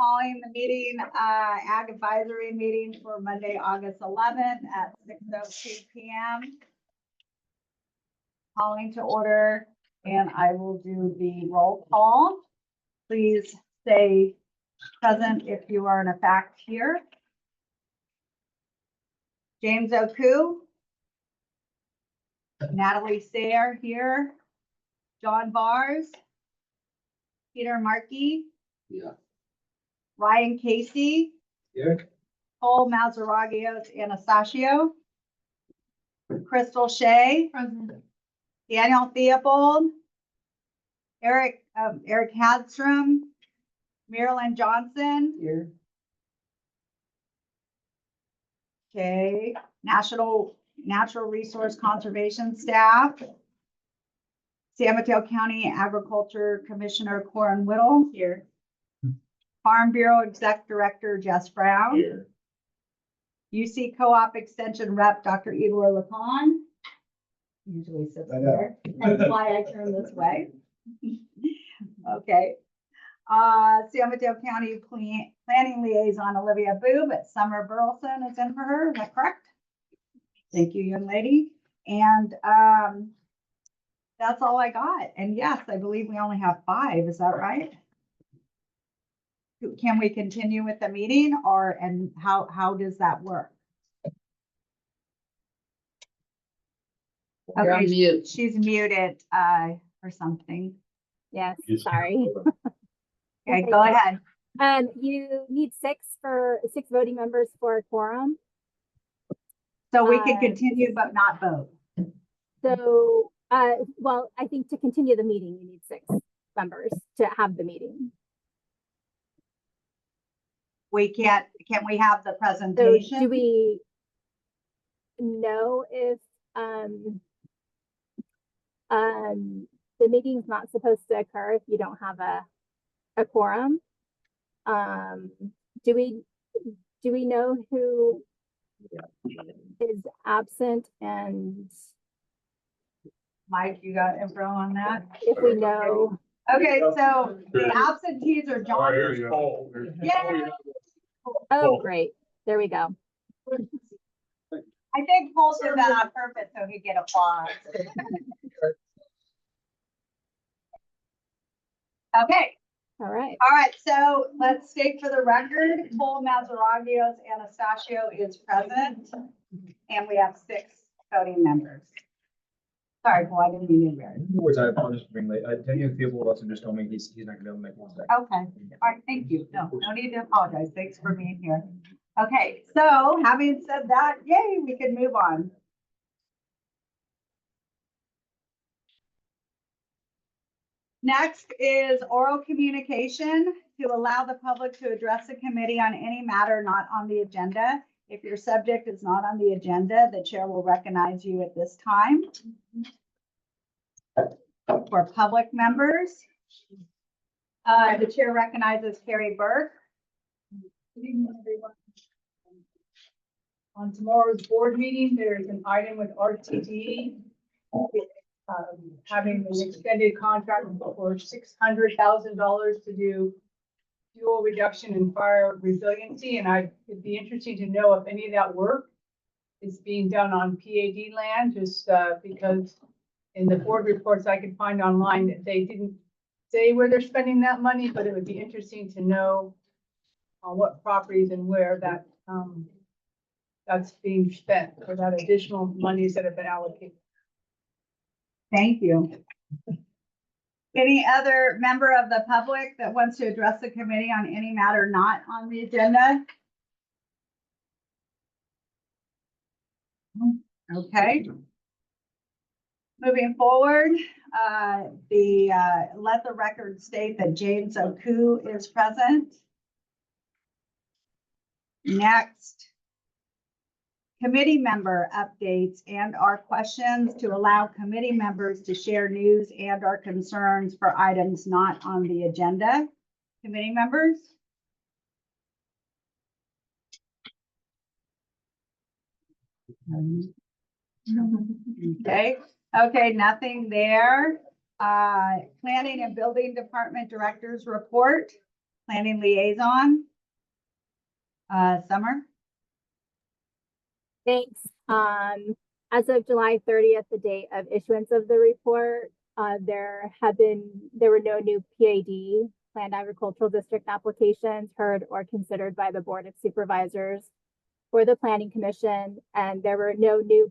calling the meeting, Ag Advisory meeting for Monday, August 11th at 6:02 p.m. Calling to order, and I will do the roll call. Please say present if you are in a fact here. James Oku. Natalie Sayre here. John Bars. Peter Markey. Yeah. Ryan Casey. Here. Paul Mazaragios Anastasio. Crystal Shea. Present. Daniel Theobald. Eric Hadstrom. Marilyn Johnson. Here. Okay, Natural Resource Conservation Staff. San Mateo County Agriculture Commissioner Corin Whittle. Here. Farm Bureau Exec Director Jess Brown. Here. UC Co-op Extension Rep Dr. Igor Lacan. Usually sits there. That's why I turn this way. Okay. San Mateo County Planning Liaison Olivia Boo, but Summer Burleson is in for her. Is that correct? Thank you, young lady. And that's all I got. And yes, I believe we only have 5. Is that right? Can we continue with the meeting, and how does that work? You're on mute. She's muted or something. Yes, sorry. Okay, go ahead. You need 6 voting members for a quorum. So we can continue but not vote. So, well, I think to continue the meeting, you need 6 members to have the meeting. We can we have the So presentation? do we know if the meeting's not supposed to occur if you don't have a quorum? Do we know who is absent, and Mike, you got info on that? if we know? Okay, so the absentees are John. Yeah. Oh, great. There we go. I think Paul did that on purpose so he'd get applause. Okay. All right. All right, so let's state for the record, Paul Mazaragios Anastasio is present, and we have 6 voting members. Sorry, Paul, I didn't mean to embarrass. No worries, I apologize for being late. Daniel Theobald also just told me he's not gonna be able to make it today. Okay, all right, thank you. No need to apologize. Thanks for being here. Okay, so having said that, yay, we can move on. Next is oral communication to allow the public to address the committee on any matter not on the agenda. If your subject is not on the agenda, the chair will recognize you at this time. For public members, the chair recognizes Carrie Burke. Good evening, everyone. On tomorrow's board meeting, there is an item with RTD having an extended contract for $600,000 to do fuel reduction and fire resiliency. And it'd be interesting to know if any of that work is being done on PAD land, just because in the board reports I could find online that they didn't say where they're spending that money, but it would be interesting to know on what properties and where that that's being spent, for that additional monies that have been allocated. Thank you. Any other member of the public that wants to address the committee on any matter not on the agenda? Okay. Moving forward, let the record state that James Oku is present. Next, committee member updates and our questions to allow committee members to share news and our concerns for items not on the agenda. Committee members? Okay, nothing there. Planning and Building Department Directors report. planning liaison. Summer? Thanks. As of July 30th, the date of issuance of the report, there were no new PAD, Planned Agricultural District applications heard or considered by the Board of Supervisors for the Planning Commission, and there were no new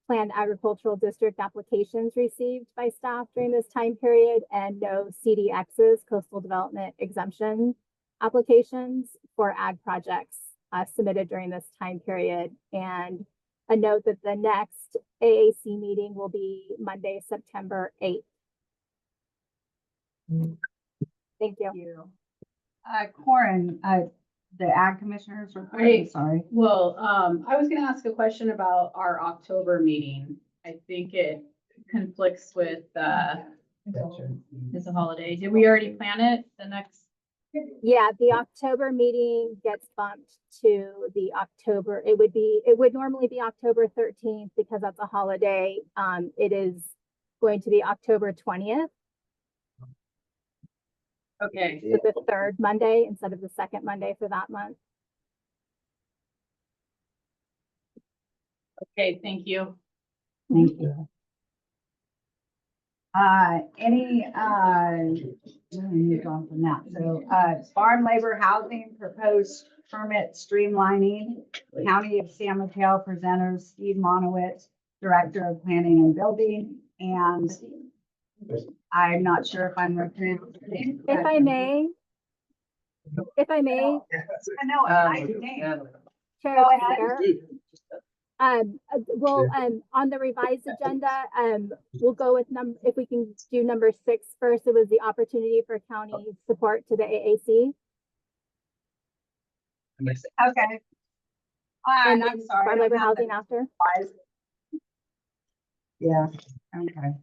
Planned Agricultural District applications received by staff during this time period, and no CDXs, Coastal Development Exemption applications for ag projects submitted during this time period. And a note that the next AAC meeting will be Monday, September 8th. Thank you. Corin, the ag commissioners report, I'm Right. sorry. Well, I was gonna ask a question about our October meeting. I think it conflicts with, it's a holiday. Did we already plan it, the next? Yeah, the October meeting gets bumped to the October. It would normally be October 13th because that's a holiday. It is going to be October 20th, Okay, so the third Monday instead of the second Monday for that month. okay, thank you. Thank you. Let me move on from that. So, farm labor housing proposed permit streamlining. County of San Mateo presenters Steve Monowitz, Director of Planning and Building, and I'm not sure if I'm pronouncing his name. If I may, I know, I name. Chair Go ahead. Speaker, on the revised agenda, we'll go with if we can do number 6 first. It was the opportunity for county support to the AAC. Okay. And I'm then sorry. farm labor housing after. Yeah, okay.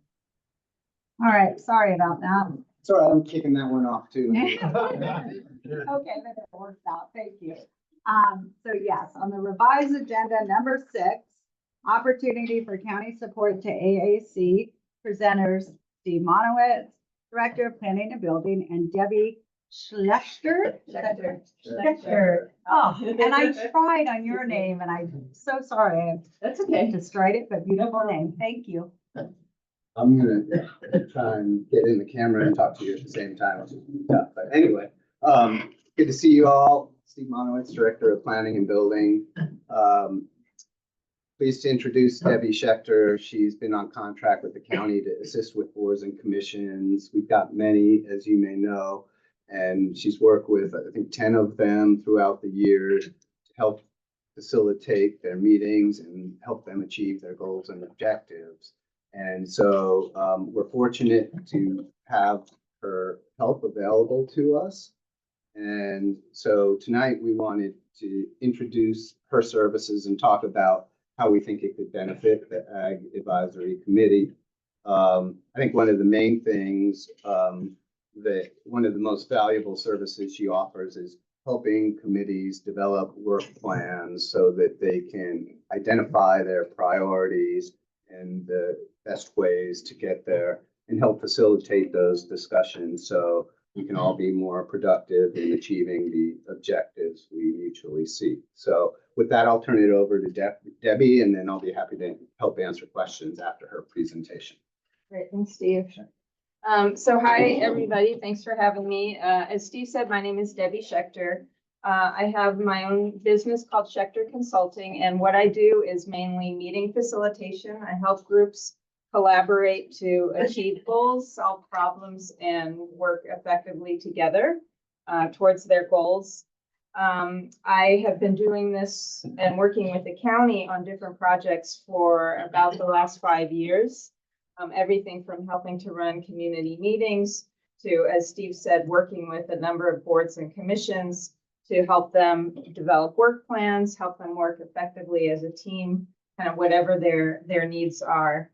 All right, sorry about that. It's all right, I'm kicking that one off too. Okay, then it works out. Thank you. So yes, on the revised agenda, number 6, opportunity for county support to AAC, presenters Steve Monowitz, Director of Planning and Building, and Debbie Schlechter. Oh, and I tried on your name and I'm so sorry. That's I destroyed it, but beautiful name. Thank you. I'm gonna try and get in the camera and talk to you at the same time, which is tough, but anyway, good to see you all. Steve Monowitz, Director of Planning and Building. Pleased to introduce Debbie Schechter. She's been on contract with the county to assist with boards and commissions. We've got many, as you may know, and she's worked with, I think, 10 of them throughout the years to help facilitate their meetings and help them achieve their goals and objectives. And so we're fortunate to have her help available to us. And so tonight we wanted to introduce her services and talk about how we think it could benefit the Ag Advisory Committee. I think one of the main things that one of the most valuable services she offers is helping committees develop work plans so that they can identify their priorities and the best ways to get there and help facilitate those discussions so we can all be more productive in achieving the objectives we mutually seek. So with that, I'll turn it over to Debbie, and then I'll be happy to help answer questions after her presentation. Great, thanks, Steve. So hi, everybody. Thanks for having me. As Steve said, my name is Debbie Schechter. I have my own business called Schechter Consulting, and what I do is mainly meeting facilitation. I help groups collaborate to achieve goals, solve problems, and work effectively together towards their goals. I have been doing this and working with the county on different projects for about the last 5 years. Everything from helping to run community meetings to, as Steve said, working with a number of boards and commissions to help them develop work plans, help them work effectively as a team, kind of whatever their needs are.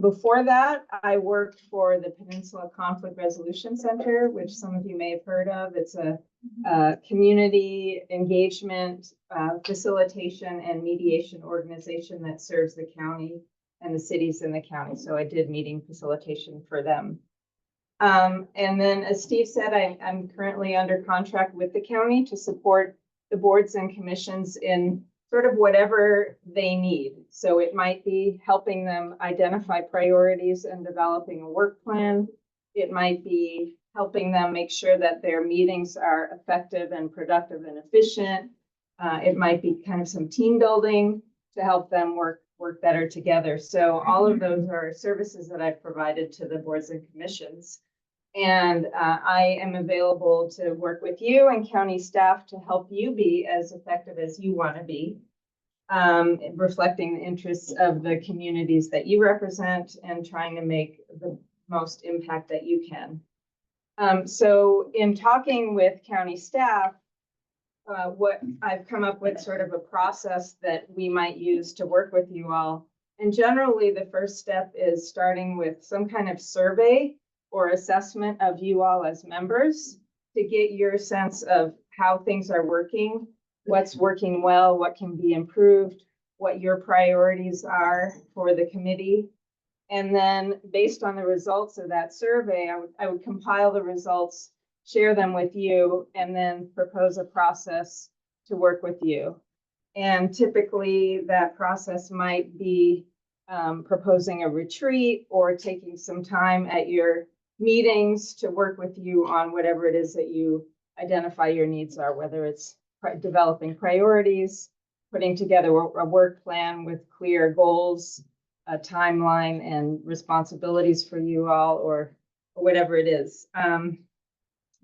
Before that, I worked for the Peninsula Conflict Resolution Center, which some of you may have heard of. It's a community engagement, facilitation, and mediation organization that serves the county and the cities in the county. So I did meeting facilitation for them. And then, as Steve said, I'm currently under contract with the county to support the boards and commissions in sort of whatever they need. So it might be helping them identify priorities and developing a work plan. It might be helping them make sure that their meetings are effective and productive and efficient. It might be kind of some team building to help them work better together. So all of those are services that I've provided to the boards and commissions. And I am available to work with you and county staff to help you be as effective as you want to be, reflecting the interests of the communities that you represent and trying to make the most impact that you can. So in talking with county staff, what I've come up with sort of a process that we might use to work with you all. And generally, the first step is starting with some kind of survey or assessment of you all as members to get your sense of how things are working, what's working well, what can be improved, what your priorities are for the committee. And then based on the results of that survey, I would compile the results, share them with you, and then propose a process to work with you. And typically that process might be proposing a retreat or taking some time at your meetings to work with you on whatever it is that you identify your needs are, whether it's developing priorities, putting together a work plan with clear goals, a timeline and responsibilities for you all, or whatever it is. And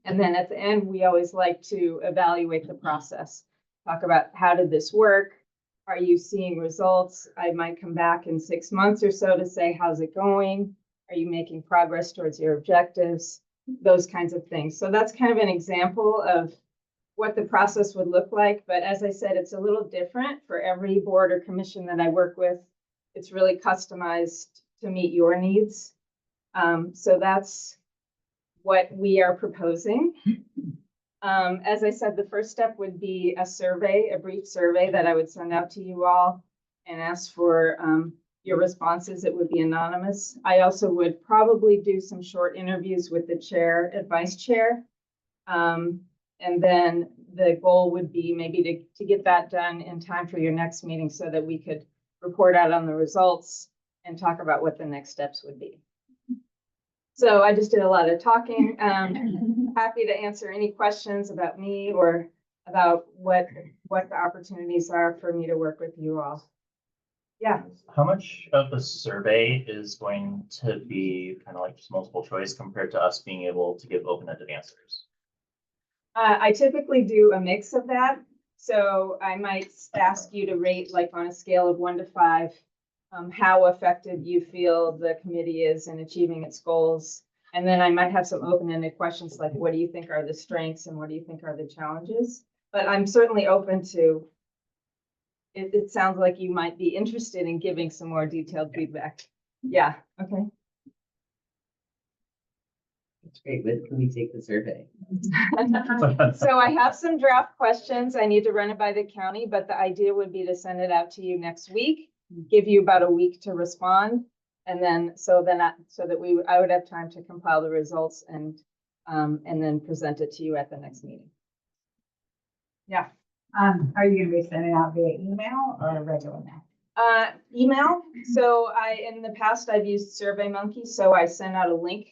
then at the end, we always like to evaluate the process, talk about how did this work? Are you seeing results? I might come back in 6 months or so to say, how's it going? Are you making progress towards your objectives? Those kinds of things. So that's kind of an example of what the process would look like. But as I said, it's a little different for every board or commission that I work with. It's really customized to meet your needs. So that's what we are proposing. As I said, the first step would be a survey, a brief survey that I would send out to you all and ask for your responses. It would be anonymous. I also would probably do some short interviews with the chair and vice chair. And then the goal would be maybe to get that done in time for your next meeting so that we could report out on the results and talk about what the next steps would be. So I just did a lot of talking. Happy to answer any questions about me or about what the opportunities are for me to work with you all. Yeah. How much of the survey is going to be kind of like just multiple choice compared to us being able to give open-ended answers? I typically do a mix of that. So I might ask you to rate, like on a scale of 1 to 5, how effective you feel the committee is in achieving its goals. And then I might have some open-ended questions like, what do you think are the strengths and what do you think are the challenges? But I'm certainly open to, it sounds like you might be interested in giving some more detailed feedback. Yeah, okay. That's great. When can we take the survey? So I have some draft questions. I need to run it by the county, but the idea would be to send it out to you next week, give you about a week to respond. And then, I would have time to compile the results and then present it to you at the next meeting. Yeah. Are you gonna be sending out via email or regular mail? Email. So in the past, I've used SurveyMonkey, so I send out a link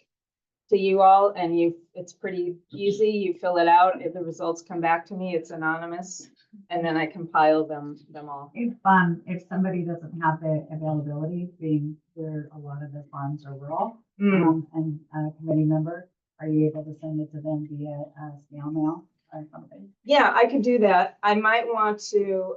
to you all and it's pretty easy. You fill it out. If the results come back to me, it's anonymous. And then I compile them all. If somebody doesn't have the availability, being where a lot of the farms are rural, and a committee member, are you able to send it to them via snail mail or something? Yeah, I could do that. I might want to,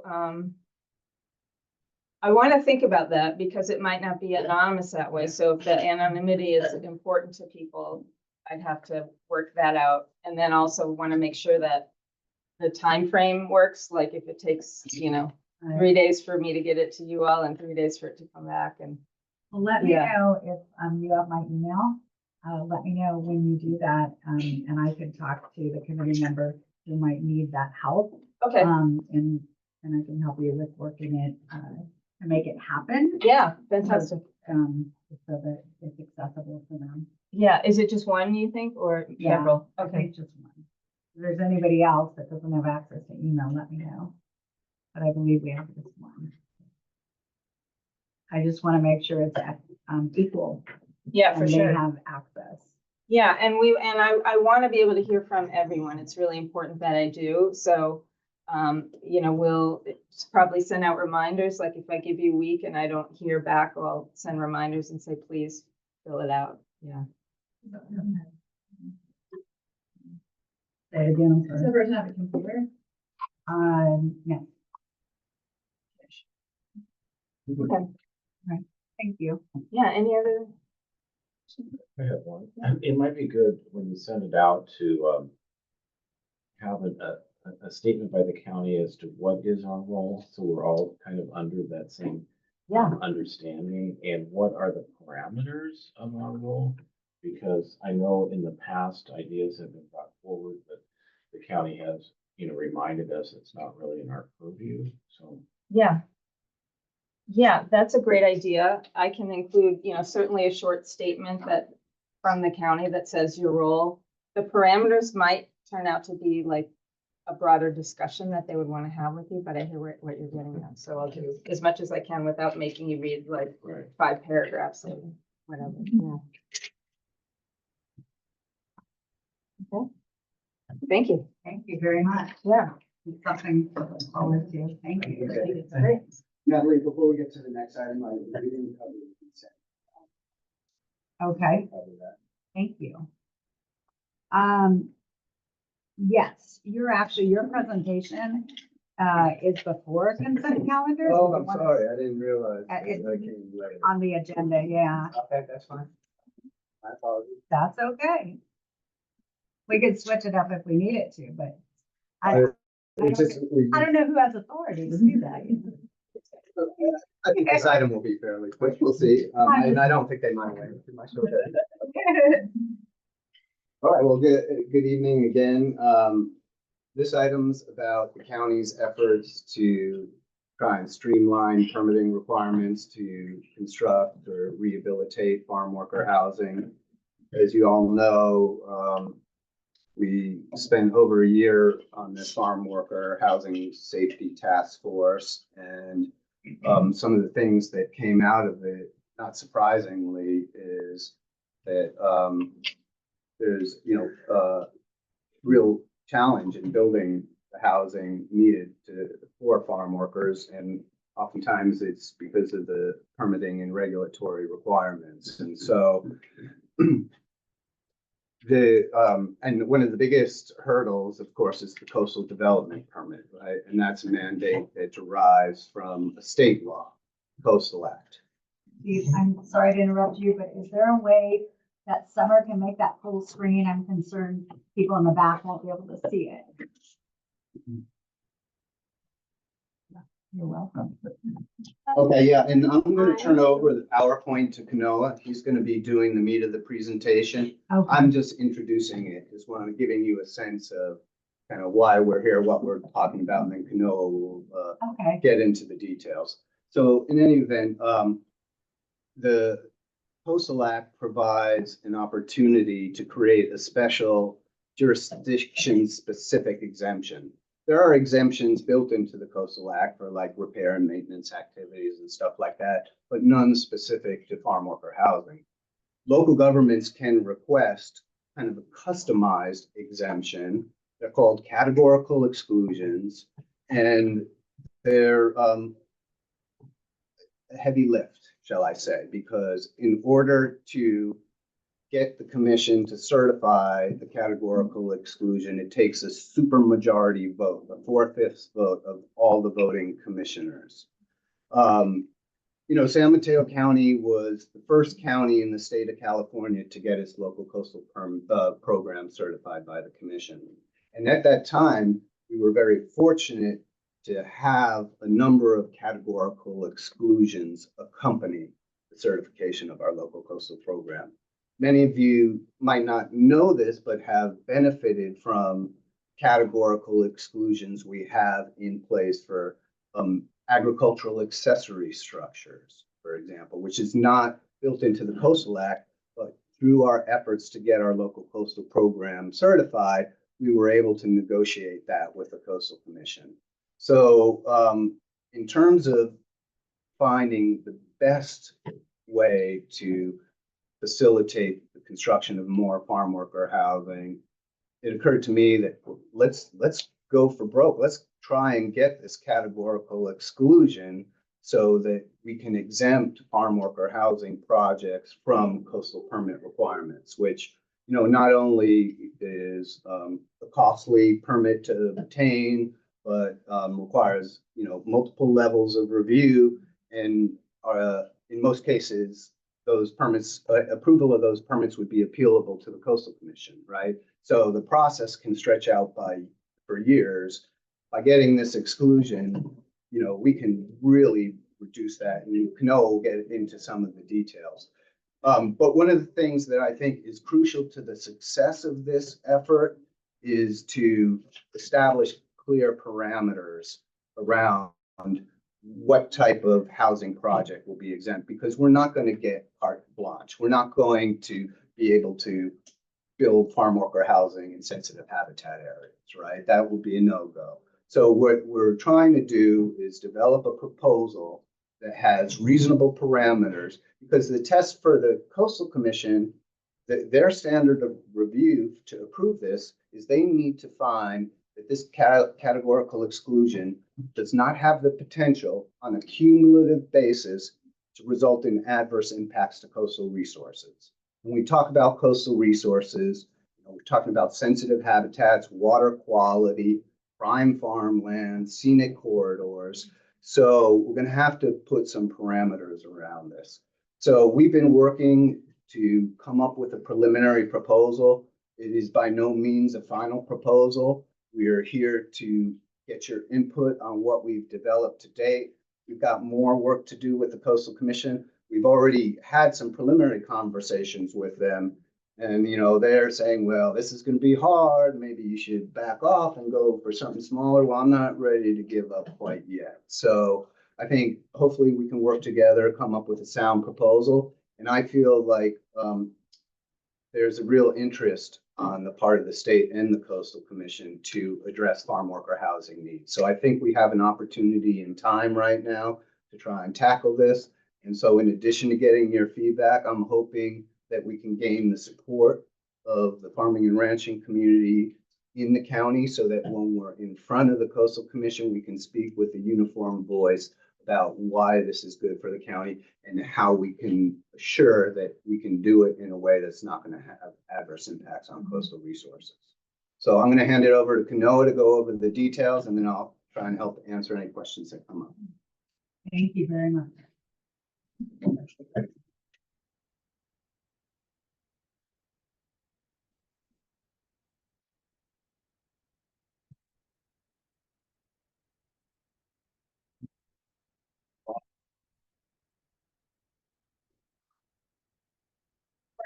I want to think about that because it might not be anonymous that way. So if the anonymity is important to people, I'd have to work that out. And then also want to make sure that the time frame works. Like if it takes, 3 days for me to get it to you all and 3 days for it to come back. And Well, let me know if you have my email. Let me know when you do that, and I can talk to the committee member who might need that help. okay. And I can help you with working it to make it happen. Yeah, fantastic. so that it's accessible for them. Yeah, is it just one, you think, or Yeah, several? I think just one. If there's anybody else that doesn't have access to email, let me know. But I believe we have just one. I just want to make sure it's equal Yeah, for and they sure. have access. Yeah, and I want to be able to hear from everyone. It's really important that I do. So, you know, we'll probably send out reminders. Like if I give you a week and I don't hear back, I'll send reminders and say, please fill it out. Yeah. Say it again. I'm Does sorry. the person have a computer? No. Okay. Thank you. Yeah, any other? I have one. It might be good when you send it out to have a statement by the county as to what is our role, so we're all kind of under that same Yeah. understanding, and what are the parameters of our role? Because I know in the past, ideas have been brought forward, but the county has, you know, reminded us it's not really in our purview, so. Yeah. Yeah, that's a great idea. I can include, you know, certainly a short statement that from the county that says your role. The parameters might turn out to be like a broader discussion that they would want to have with you, but I hear what you're getting at. So I'll do as much as I can without making you read like Right. 5 paragraphs or whatever. Yeah. Okay. Thank you. Thank you very much. Yeah. It's something to look forward to. Thank you. Okay. Great. Natalie, before we get to the next item, we didn't cover the consent. Okay, Cover that. thank you. Yes, your presentation is before consent calendar. Oh, I'm sorry, I didn't realize. Uh, it- I came later. On the agenda, yeah, Okay, that's fine. My apologies. that's okay. We could switch it up if we needed to, but I It's just, don't know who has authority to do that. I think this item will be fairly quick, we'll see, and I don't think they mind waiting too much. Okay. All right, well, good evening again. This item's about the county's efforts to try and streamline permitting requirements to construct or rehabilitate farm worker housing. As you all know, we spent over a year on this farm worker housing safety task force, and some of the things that came out of it, not surprisingly, is that there's, real challenge in building the housing needed for farm workers, and oftentimes it's because of the permitting and regulatory requirements. And so and one of the biggest hurdles, of course, is the coastal development permit, right? And that's a mandate that derives from a state law, Coastal Act. Steve, I'm sorry to interrupt you, but is there a way that Summer can make that full screen? I'm concerned people in the back won't be able to see it. You're welcome. Okay, yeah, and I'm going to turn over the PowerPoint to Kanoa. He's going to be doing the meat of the presentation. Okay, I'm just introducing it, just want to giving you a sense of kind of why we're here, what we're talking about, and then Kanoa will okay, get into the details. So in any event, the Coastal Act provides an opportunity to create a special jurisdiction-specific exemption. There are exemptions built into the Coastal Act for like repair and maintenance activities and stuff like that, but none specific to farm worker housing. Local governments can request kind of a customized exemption. They're called categorical exclusions, and they're a heavy lift, shall I say, because in order to get the commission to certify the categorical exclusion, it takes a supermajority vote, a 4/5 vote of all the voting commissioners. San Mateo County was the first county in the state of California to get its local coastal program certified by the commission. And at that time, we were very fortunate to have a number of categorical exclusions accompany the certification of our local coastal program. Many of you might not know this, but have benefited from categorical exclusions we have in place for agricultural accessory structures, for example, which is not built into the Coastal Act, but through our efforts to get our local coastal program certified, we were able to negotiate that with the Coastal Commission. So in terms of finding the best way to facilitate the construction of more farm worker housing, it occurred to me that let's go for broke. Let's try and get this categorical exclusion so that we can exempt farm worker housing projects from coastal permit requirements, which, you know, not only is a costly permit to obtain, but requires, you know, multiple levels of review, and in most cases, those permits, approval of those permits would be appealable to the Coastal Commission, right? So the process can stretch out for years. By getting this exclusion, you know, we can really reduce that, and Kanoa will get into some of the details. But one of the things that I think is crucial to the success of this effort is to establish clear parameters around what type of housing project will be exempt, because we're not going to get carte blanche. We're not going to be able to build farm worker housing in sensitive habitat areas, right? That would be a no-go. So what we're trying to do is develop a proposal that has reasonable parameters, because the test for the Coastal Commission, their standard of review to approve this is they need to find that this categorical exclusion does not have the potential on a cumulative basis to result in adverse impacts to coastal resources. When we talk about coastal resources, you know, we're talking about sensitive habitats, water quality, prime farmland, scenic corridors. So we're going to have to put some parameters around this. So we've been working to come up with a preliminary proposal. It is by no means a final proposal. We are here to get your input on what we've developed to date. We've got more work to do with the Coastal Commission. We've already had some preliminary conversations with them, and, you know, they're saying, well, this is going to be hard. Maybe you should back off and go for something smaller. Well, I'm not ready to give up quite yet. So I think hopefully we can work together, come up with a sound proposal. And I feel like there's a real interest on the part of the state and the Coastal Commission to address farm worker housing needs. So I think we have an opportunity in time right now to try and tackle this. And so in addition to getting your feedback, I'm hoping that we can gain the support of the farming and ranching community in the county, so that when we're in front of the Coastal Commission, we can speak with a uniform voice about why this is good for the county and how we can assure that we can do it in a way that's not going to have adverse impacts on coastal resources. So I'm going to hand it over to Kanoa to go over the details, and then I'll try and help answer any questions that come up. Thank you very much.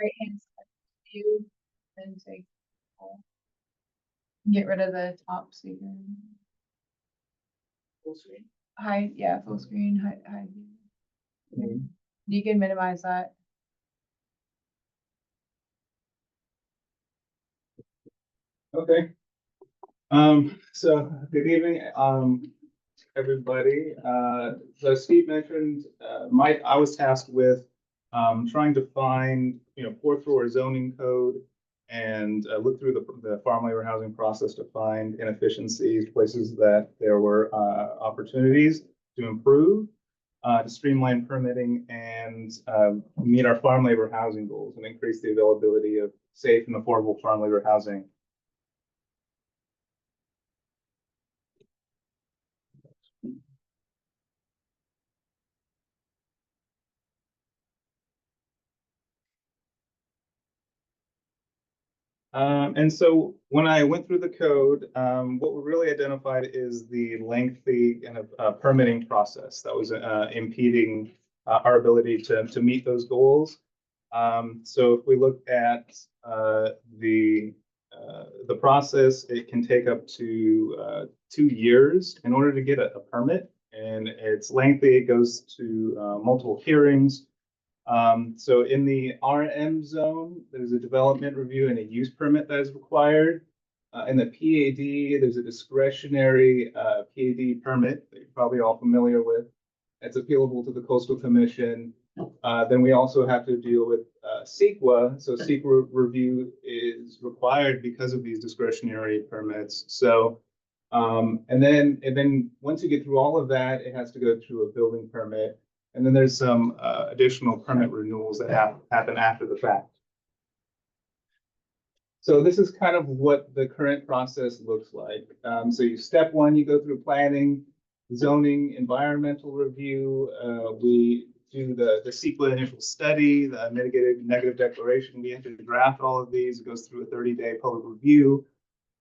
Right hand side view and take. Get rid of the top speaker. Full screen. Hide, yeah, full screen, hide. You can minimize that. Okay. So good evening, everybody. So Steve mentioned, I was tasked with trying to find, pour through our zoning code and look through the farm labor housing process to find inefficiencies, places that there were opportunities to improve, to streamline permitting and meet our farm labor housing goals and increase the availability of safe and affordable farm labor housing. And so when I went through the code, what we really identified is the lengthy kind of permitting process that was impeding our ability to meet those goals. So if we look at the process, it can take up to 2 years in order to get a permit and it's lengthy. It goes to multiple hearings. So in the RM zone, there's a development review and a use permit that is required. In the PAD, there's a discretionary PAD permit that you're probably all familiar with. It's appealable to the Coastal Commission. Then we also have to deal with CEQA. So CEQA review is required because of these discretionary permits. So and then once you get through all of that, it has to go through a building permit. And then there's some additional permit renewals that happen after the fact. So this is kind of what the current process looks like. So step one, you go through planning, zoning, environmental review. We do the CEQA initial study, the mitigated negative declaration. We have to draft all of these. It goes through a 30-day public review.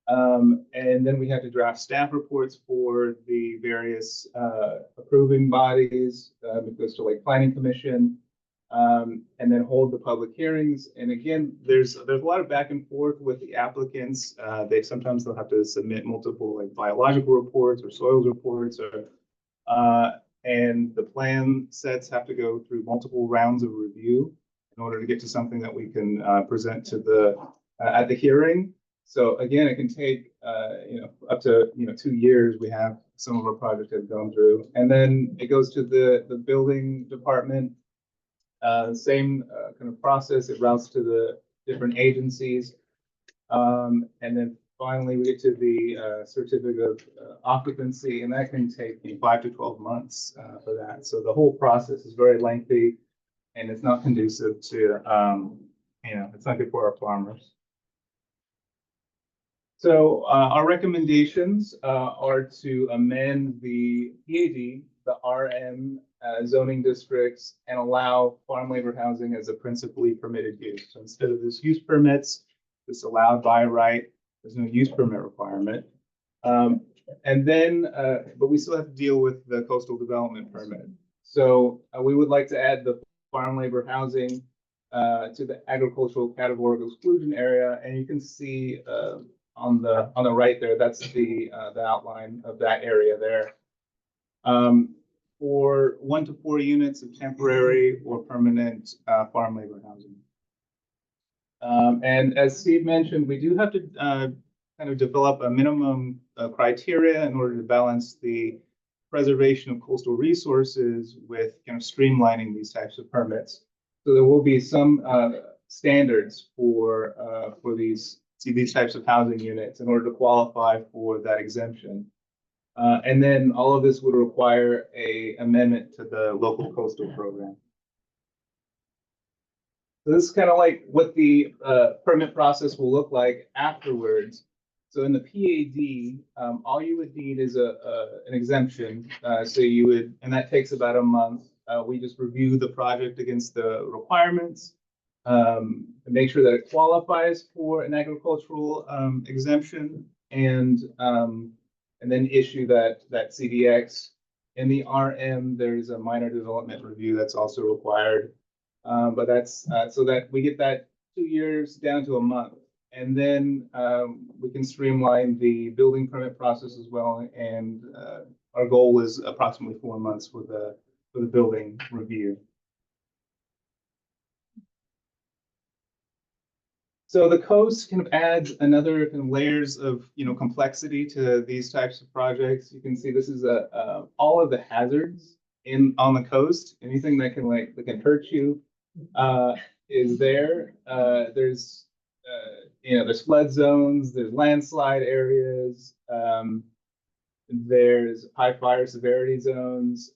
And then we have to draft staff reports for the various approving bodies. It goes to like planning commission, and then hold the public hearings. And again, there's a lot of back and forth with the applicants. They'll have to submit multiple like biological reports or soils reports, or and the plan sets have to go through multiple rounds of review in order to get to something that we can present to the at the hearing. So again, it can take, up to, 2 years. We have some of our projects have gone through, and then it goes to the building department. Same kind of process. It routes to the different agencies. And then finally we get to the certificate of occupancy, and that can take 5 to 12 months for that. So the whole process is very lengthy, and it's not conducive to, it's not good for our farmers. So our recommendations are to amend the PAD, the RM zoning districts, and allow farm labor housing as a principally permitted use. So instead of this use permits, this allowed by right, there's no use permit requirement. And then, but we still have to deal with the coastal development permit. So we would like to add the farm labor housing to the agricultural categorical exclusion area, and you can see on the right there, that's the outline of that area there. For 1 to 4 units of temporary or permanent farm labor housing. And as Steve mentioned, we do have to kind of develop a minimum criteria in order to balance the preservation of coastal resources with streamlining these types of permits. So there will be some standards for these types of housing units in order to qualify for that exemption. And then all of this would require an amendment to the local coastal program. So this is kind of like what the permit process will look like afterwards. So in the PAD, all you would need is an exemption. So you would, and that takes about a month. We just review the project against the requirements, and make sure that it qualifies for an agricultural exemption, and then issue that CDX. In the RM, there's a minor development review that's also required. But that's so that we get that 2 years down to a month. And then we can streamline the building permit process as well. And our goal is approximately 4 months for the building review. So the coast kind of adds another kind of layers of complexity to these types of projects. You can see this is all of the hazards on the coast. Anything that can hurt you is there. There's flood zones, there's landslide areas, there's high fire severity zones,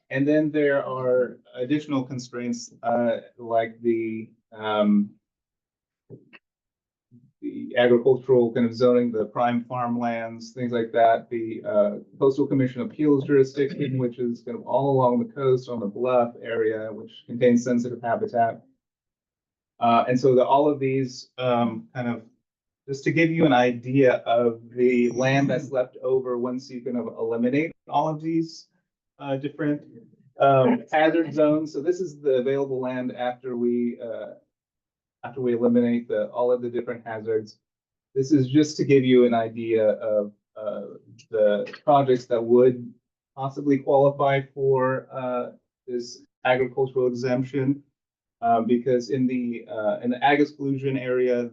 and then there are additional constraints like the agricultural kind of zoning, the prime farmlands, things like that. The Coastal Commission appeals jurisdiction, which is kind of all along the coast on the bluff area, which contains sensitive habitat. And so all of these kind of, just to give you an idea of the land that's left over once you kind of eliminate all of these different hazard zones. So this is the available land after we eliminate all of the different hazards. This is just to give you an idea of the projects that would possibly qualify for this agricultural exemption. Because in the ag exclusion area,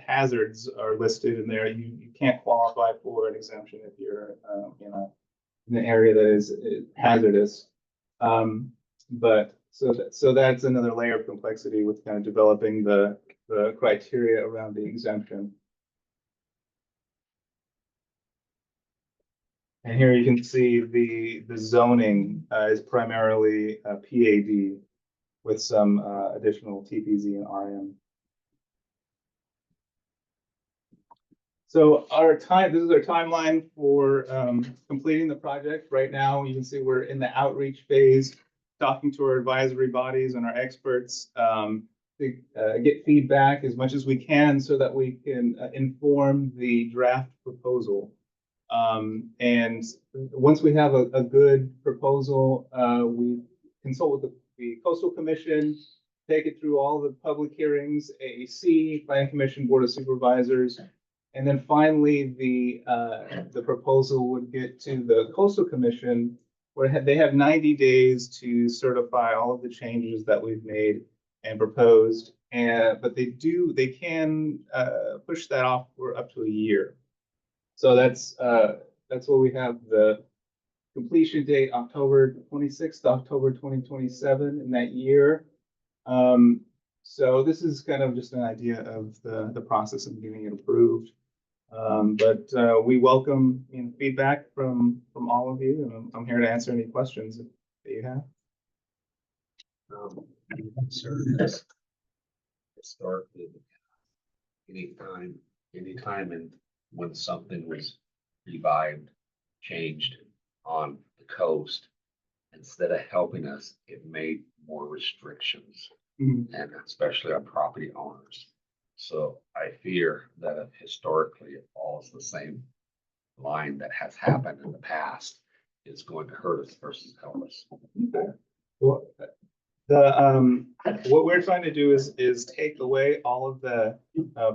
hazards are listed in there. You can't qualify for an exemption if you're, in an area that is hazardous. But so that's another layer of complexity with kind of developing the criteria around the exemption. And here you can see the zoning is primarily PAD with some additional TPZ and RM. So this is our timeline for completing the project. Right now, you can see we're in the outreach phase, talking to our advisory bodies and our experts to get feedback as much as we can so that we can inform the draft proposal. And once we have a good proposal, we consult with the Coastal Commission, take it through all the public hearings, AAC, Planning Commission, Board of Supervisors, and then finally the proposal would get to the Coastal Commission, where they have 90 days to certify all of the changes that we've made and proposed. But they can push that off for up to a year. So that's what we have the completion date, October 26th, October 2027 in that year. So this is kind of just an idea of the process of getting it approved. But we welcome feedback from all of you, and I'm here to answer any questions that you have. Historically, anytime and when something was revived, changed on the coast, instead of helping us, it made more restrictions, and especially our property owners. So I fear that if historically it follows the same line that has happened in the past, it's going to hurt us versus help us. Well, what we're trying to do is take away all of the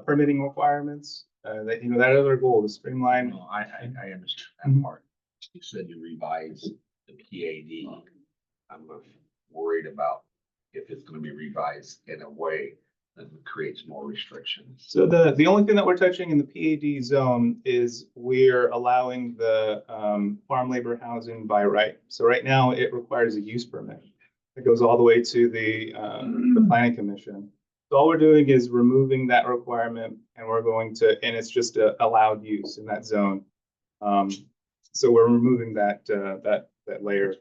permitting requirements. That is our goal, to streamline. No, I understand that part. You said you revise the PAD. I'm worried about if it's going to be revised in a way that creates more restrictions. So the only thing that we're touching in the PAD zone is we're allowing the farm labor housing by right. So right now it requires a use permit. It goes all the way to the planning commission. So all we're doing is removing that requirement, and and it's just a allowed use in that zone. So we're removing that layer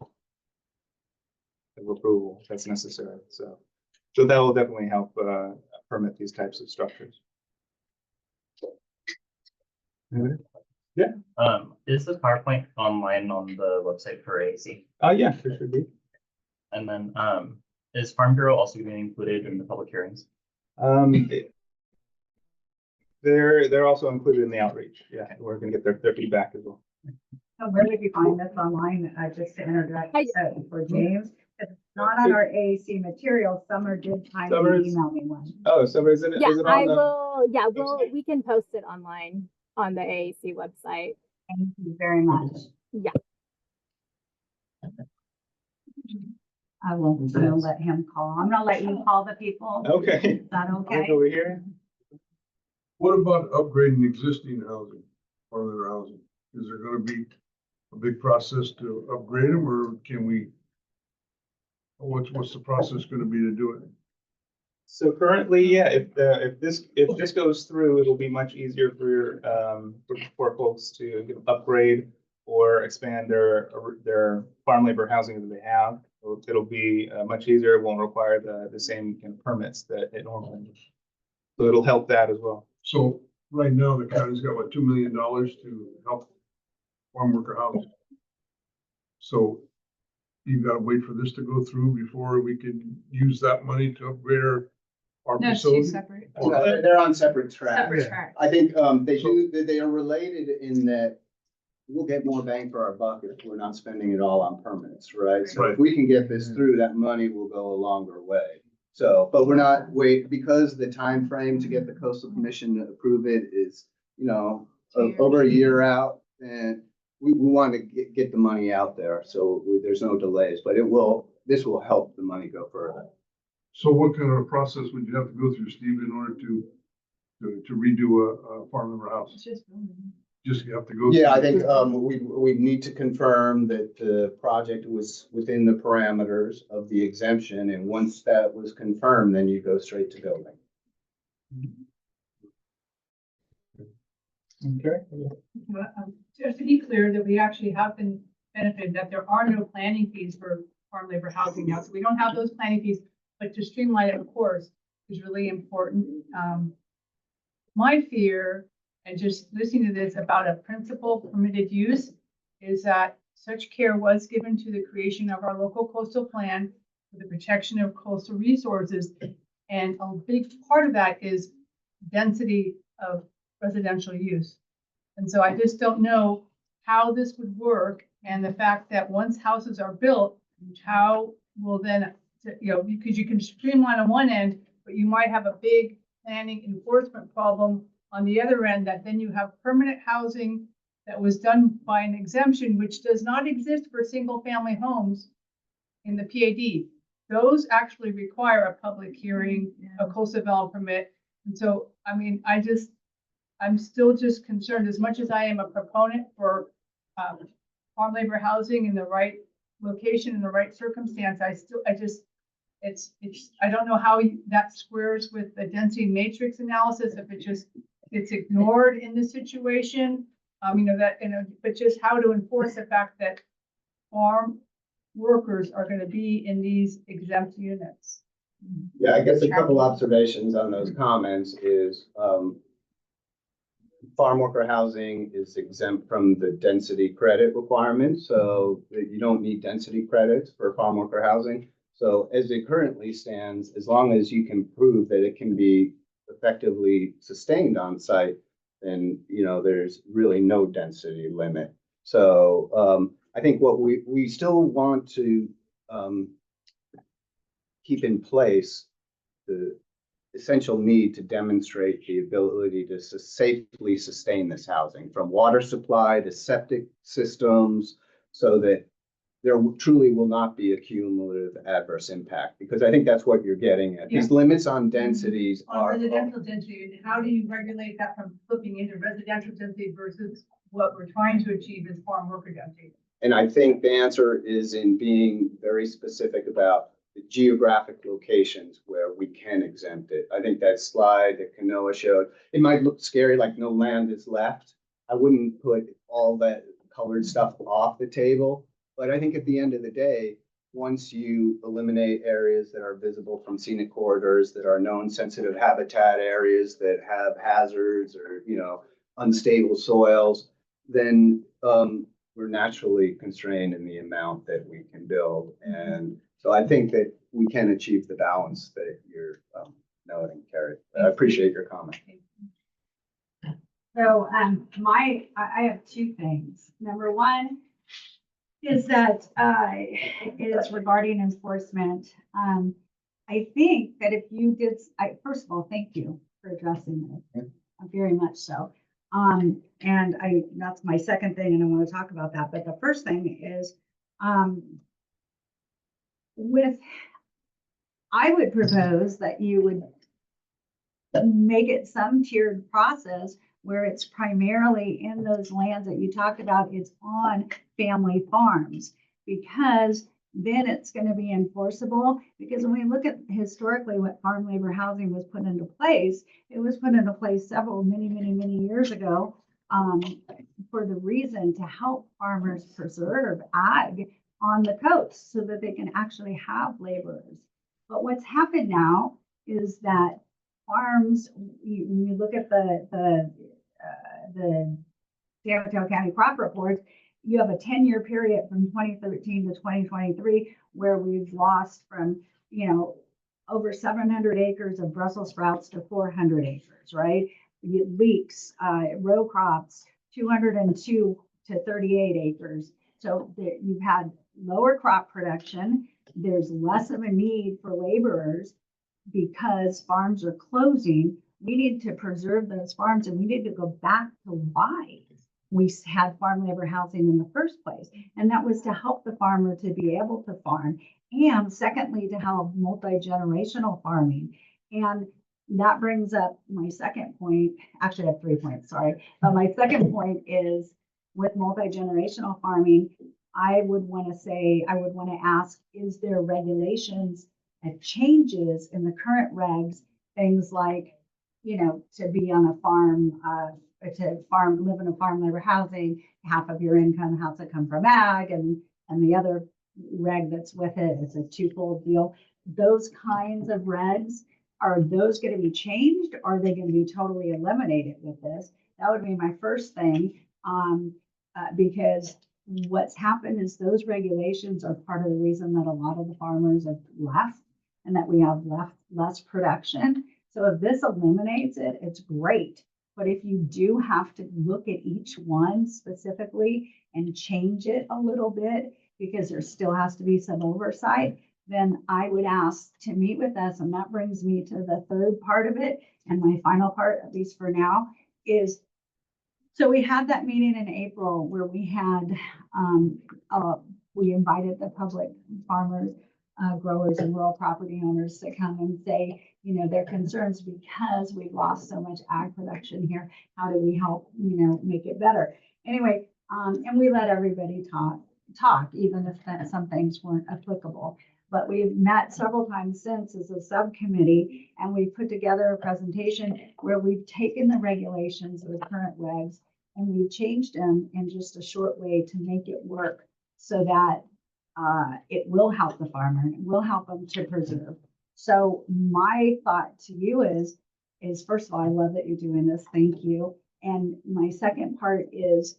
of approval that's necessary. So that will definitely help permit these types of structures. Yeah. Is the PowerPoint online on the website for AAC? Yeah, there should be. And then, is Farm Bureau also being included in the public hearings? They're also included in the outreach. Yeah, we're gonna get their feedback as well. So where did you find this online? Just to interject for James. It's not on our AAC material. Summer did kindly email me one. Oh, so is it? Yeah, is it I on the, will. Yeah, we can post it online on the AAC website. Thank you very much. Yeah. I will let him call. I'm gonna let you call the people. Okay. Is that okay? Over here. What about upgrading existing housing, or other housing? Is there gonna be a big process to upgrade them, or can we? What's the process gonna be to do it? So currently, yeah, if this goes through, it'll be much easier for folks to upgrade or expand their farm labor housing that they have. It'll be much easier. It won't require the same kind of permits that it normally does. So it'll help that as well. So right now, the county's got what, $2 million to help farm worker housing. So you gotta wait for this to go through before we can use that money to upgrade our No, it's two facility. separate. They're on separate tracks. Separate tracks. I think they are related in that we'll get more bang for our buck if we're not spending it all on permits, right? So if we can get this through, that money will go a longer way. So, but we're not because the time frame to get the Coastal Commission to approve it is, over a year out, and we want to get the money out there, so there's no delays, but this will help the money go further. So what kind of a process would you have to go through, Steve, in order to redo a farm member house? Just you have to go. Yeah, I through- think, we need to confirm that the project was within the parameters of the exemption, and once that was confirmed, then you go straight to building. Okay. Well, just to be clear, that we actually have been benefited, that there are no planning fees for farm labor housing now, so we don't have those planning fees, but to streamline it, of course, is really important. My fear, and just listening to this about a principal permitted use, is that such care was given to the creation of our local coastal plan for the protection of coastal resources. And a big part of that is density of residential use. And so I just don't know how this would work, and the fact that once houses are built, how will then, because you can streamline on one end, but you might have a big planning enforcement problem on the other end, that then you have permanent housing that was done by an exemption, which does not exist for single family homes in the PAD. Those actually require a public hearing, a coastal development permit. And so, I mean, I'm still just concerned, as much as I am a proponent for farm labor housing in the right location, in the right circumstance, I don't know how that squares with the density matrix analysis, if it just gets ignored in this situation. But just how to enforce the fact that farm workers are gonna be in these exempt units. Yeah, I guess a couple observations on those comments is, farm worker housing is exempt from the density credit requirement, so you don't need density credits for farm worker housing. So as it currently stands, as long as you can prove that it can be effectively sustained on site, then, there's really no density limit. So, I think what we still want to, keep in place the essential need to demonstrate the ability to safely sustain this housing, from water supply to septic systems, so that there truly will not be a cumulative adverse impact, because I think that's what you're getting at. These limits on densities On are. residential density, and how do you regulate that from flipping into residential density versus what we're trying to achieve as farm worker density? And I think the answer is in being very specific about the geographic locations where we can exempt it. I think that slide that Kanoa showed, it might look scary, like no land is left. I wouldn't put all that colored stuff off the table, but I think at the end of the day, once you eliminate areas that are visible from scenic corridors, that are known sensitive habitat areas that have hazards or, unstable soils, then we're naturally constrained in the amount that we can build. And so I think that we can achieve the balance that you're noting, Carrie. I appreciate your comment. So, I have two things. Number one is that, is regarding enforcement. I think that if you did, first of all, thank you for addressing this, very much so. And that's my second thing, and I want to talk about that. But the first thing is, I would propose that you would make it some tiered process where it's primarily in those lands that you talked about, it's on family farms, because then it's going to be enforceable. Because when we look at historically what farm labor housing was put into place, it was put into place many years ago, for the reason to help farmers preserve ag on the coast so that they can actually have laborers. But what's happened now is that farms, when you look at the San Mateo County crop reports, you have a 10-year period from 2013 to 2023 where we've lost from, over 700 acres of Brussels sprouts to 400 acres, right? Leeks, row crops, 202 to 38 acres. So you've had lower crop production. There's less of a need for laborers because farms are closing. We need to preserve those farms, and we need to go back to why we had farm labor housing in the first place. And that was to help the farmer to be able to farm. And secondly, to have multi-generational farming. And that brings up my second point. Actually, I have 3 points, sorry. But my second point is with multi-generational farming, I would want to ask, is there regulations and changes in the current regs, things like, to be on a farm, live in a farm labor housing, half of your income has to come from ag, and the other reg that's with it is a twofold deal. Those kinds of regs, are those going to be changed? Or are they going to be totally eliminated with this? That would be my first thing, because what's happened is those regulations are part of the reason that a lot of the farmers have left and that we have less production. So if this eliminates it, it's great. But if you do have to look at each one specifically and change it a little bit, because there still has to be some oversight, then I would ask to meet with us. And that brings me to the third part of it. And my final part, at least for now, is so we had that meeting in April where we had, we invited the public farmers, growers and rural property owners to come and say, their concerns because we've lost so much ag production here. How do we help, make it better? Anyway, and we let everybody talk, even if some things weren't applicable. But we've met several times since as a subcommittee, and we put together a presentation where we've taken the regulations of the current regs and we've changed them in just a short way to make it work so that it will help the farmer, it will help them to preserve. So my thought to you is first of all, I love that you're doing this. Thank you. And my second part is,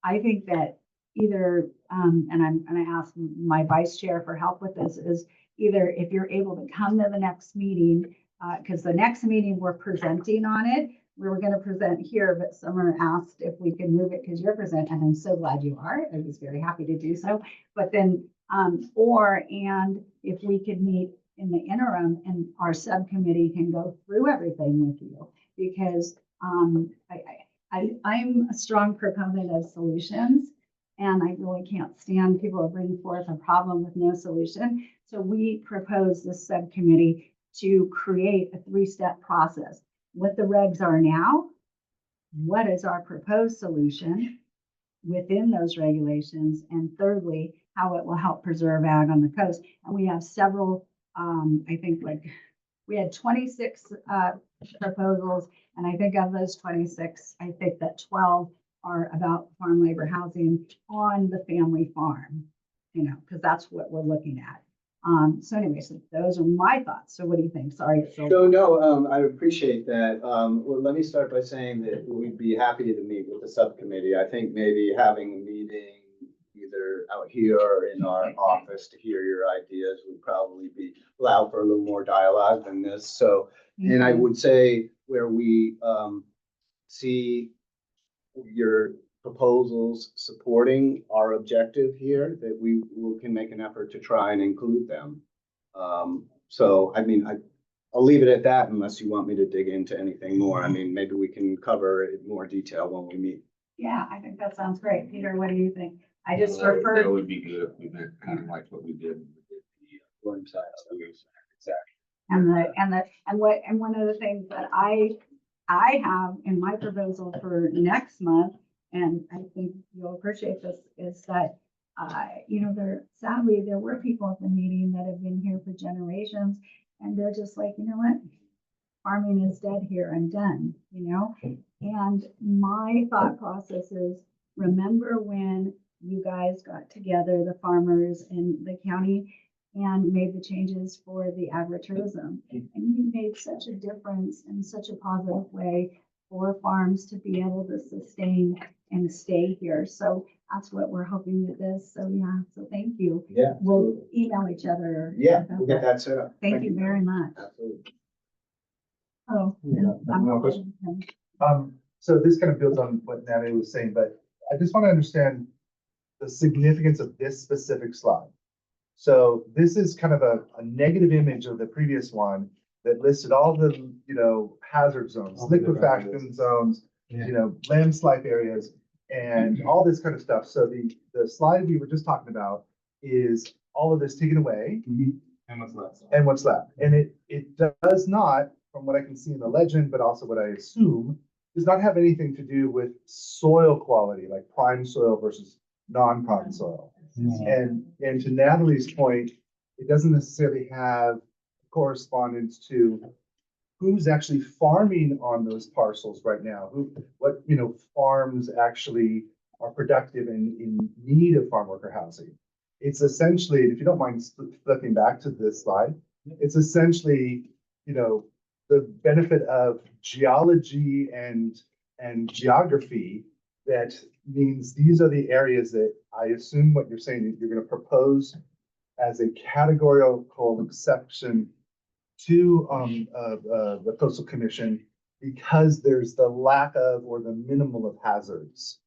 I think that either, and I'm going to ask my vice chair for help with this, is either if you're able to come to the next meeting, because the next meeting we're presenting on it, we were going to present here, but Summer asked if we could move it because you're presenting, and I'm so glad you are. I was very happy to do so. But then, and if we could meet in the interim and our subcommittee can go through everything with you, because I'm a strong proponent of solutions. And I really can't stand people bringing forth a problem with no solution. So we propose this subcommittee to create a 3-step process. What the regs are now, what is our proposed solution within those regulations, and thirdly, how it will help preserve ag on the coast. And we have several, I think we had 26 proposals, and I think of those 26, I think that 12 are about farm labor housing on the family farm, because that's what we're looking at. So anyway, so those are my thoughts. So what do you think? Sorry, it's so. No, I appreciate that. Well, let me start by saying that we'd be happy to meet with the subcommittee. I think maybe having a meeting either out here or in our office to hear your ideas would probably allow for a little more dialogue than this. So, and I would say where we see your proposals supporting our objective here, that we can make an effort to try and include them. So, I mean, I'll leave it at that unless you want me to dig into anything more. I mean, maybe we can cover it in more detail when we meet. Yeah, I think that sounds great. Peter, what do you think? I just That prefer. would be good if we meant kind of like what we did with the And one of the things that I have in my proposal for next month, and I think you'll appreciate this, is that, sadly, there were people at the meeting that have been here for generations, and they're just like, you know what? Farming is dead here. I'm done, And my thought process is, remember when you guys got together, the farmers in the county, and made the changes for the agritourism. And you made such a difference in such a positive way for farms to be able to sustain and stay here. So that's what we're hoping with this. So yeah, so thank you. Yeah. We'll email each other. Yeah, we'll get that set up. Thank you very much. Absolutely. Oh. One question. So this kind of builds on what Natalie was saying, but I just want to understand the significance of this specific slide. So this is kind of a negative image of the previous one that listed all the, hazard zones, liquefaction zones, landslide areas. and all this kind of stuff. So the slide we were just talking about is all of this taken away And what's left? and what's left. And it does not, from what I can see in the legend, but also what I assume, does not have anything to do with soil quality, like prime soil versus non-prime soil. And to Natalie's point, it doesn't necessarily have correspondence to who's actually farming on those parcels right now, what farms actually are productive and in need of farm worker housing. It's essentially, if you don't mind flipping back to this slide, it's essentially, the benefit of geology and geography. That means these are the areas that I assume what you're saying that you're going to propose as a categorical exception to the Coastal Commission because there's the lack of or the minimal of hazards.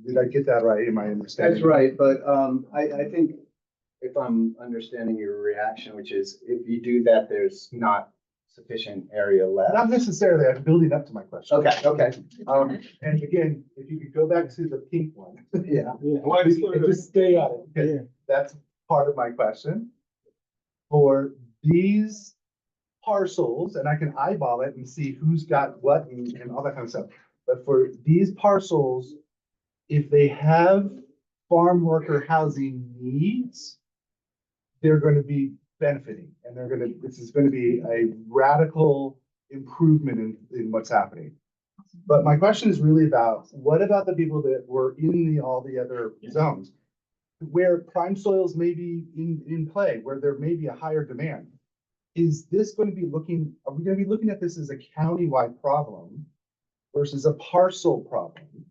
Did I get that right? Am I understanding? That's right, but I think if I'm understanding your reaction, which is if you do that, there's not sufficient area left. Not necessarily. I'm building up to my question. Okay. And again, if you could go back to the pink one. Yeah. And just stay on it, because that's part of my question. For these parcels, and I can eyeball it and see who's got what and all that kind of stuff. But for these parcels, if they have farm worker housing needs, they're going to be benefiting, and this is going to be a radical improvement in what's happening. But my question is really about, what about the people that were in all the other zones where prime soils may be in play, where there may be a higher demand? Is this going to be are we going to be looking at this as a countywide problem versus a parcel problem?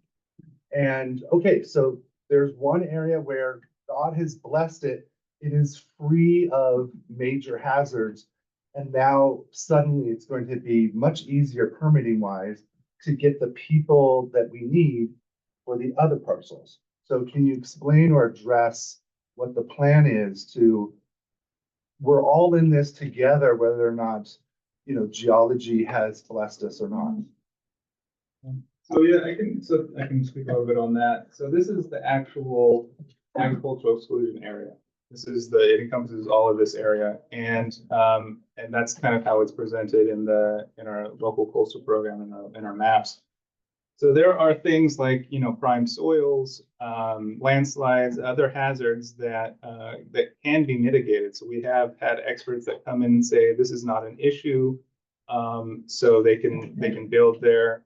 And okay, so there's one area where God has blessed it. It is free of major hazards. And now suddenly it's going to be much easier permitting wise to get the people that we need for the other parcels. So can you explain or address what the plan is we're all in this together, whether or not, geology has blessed us or not? So yeah, I can speak a little bit on that. So this is the actual agricultural exclusion area. It encompasses all of this area, and that's kind of how it's presented in our local coastal program in our maps. So there are things like prime soils, landslides, other hazards that can be mitigated. So we have had experts that come in and say this is not an issue, so they can build there.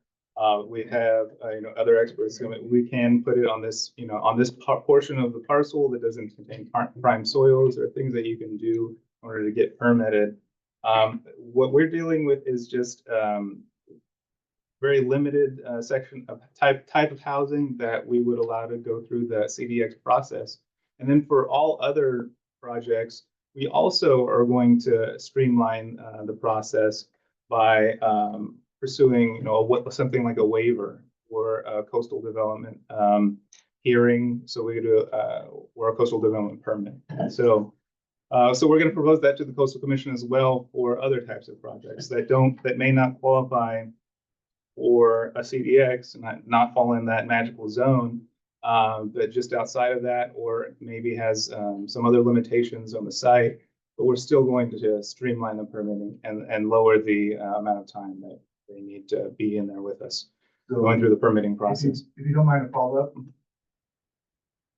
We have other experts. We can put it on this on this portion of the parcel that doesn't contain prime soils, or things that you can do in order to get permitted. What we're dealing with is just very limited section of type of housing that we would allow to go through the CDX process. And then for all other projects, we also are going to streamline the process by pursuing, something like a waiver or a coastal development hearing. So we could do or a coastal development permit. So we're going to propose that to the Coastal Commission as well for other types of projects that may not qualify for a CDX and not fall in that magical zone, but just outside of that, or maybe has some other limitations on the site. But we're still going to streamline the permitting and lower the amount of time that they need to be in there with us, going through the permitting process. If you don't mind a follow-up.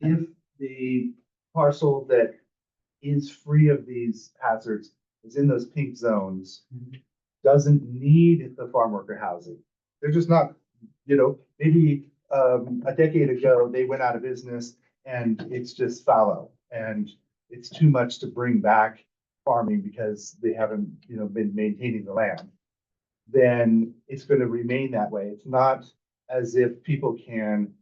If the parcel that is free of these hazards is in those pink zones, doesn't need the farm worker housing. They're just not, maybe a decade ago, they went out of business and it's just fallow and it's too much to bring back farming because they haven't, been maintaining the land. Then it's going to remain that way. It's not as if people can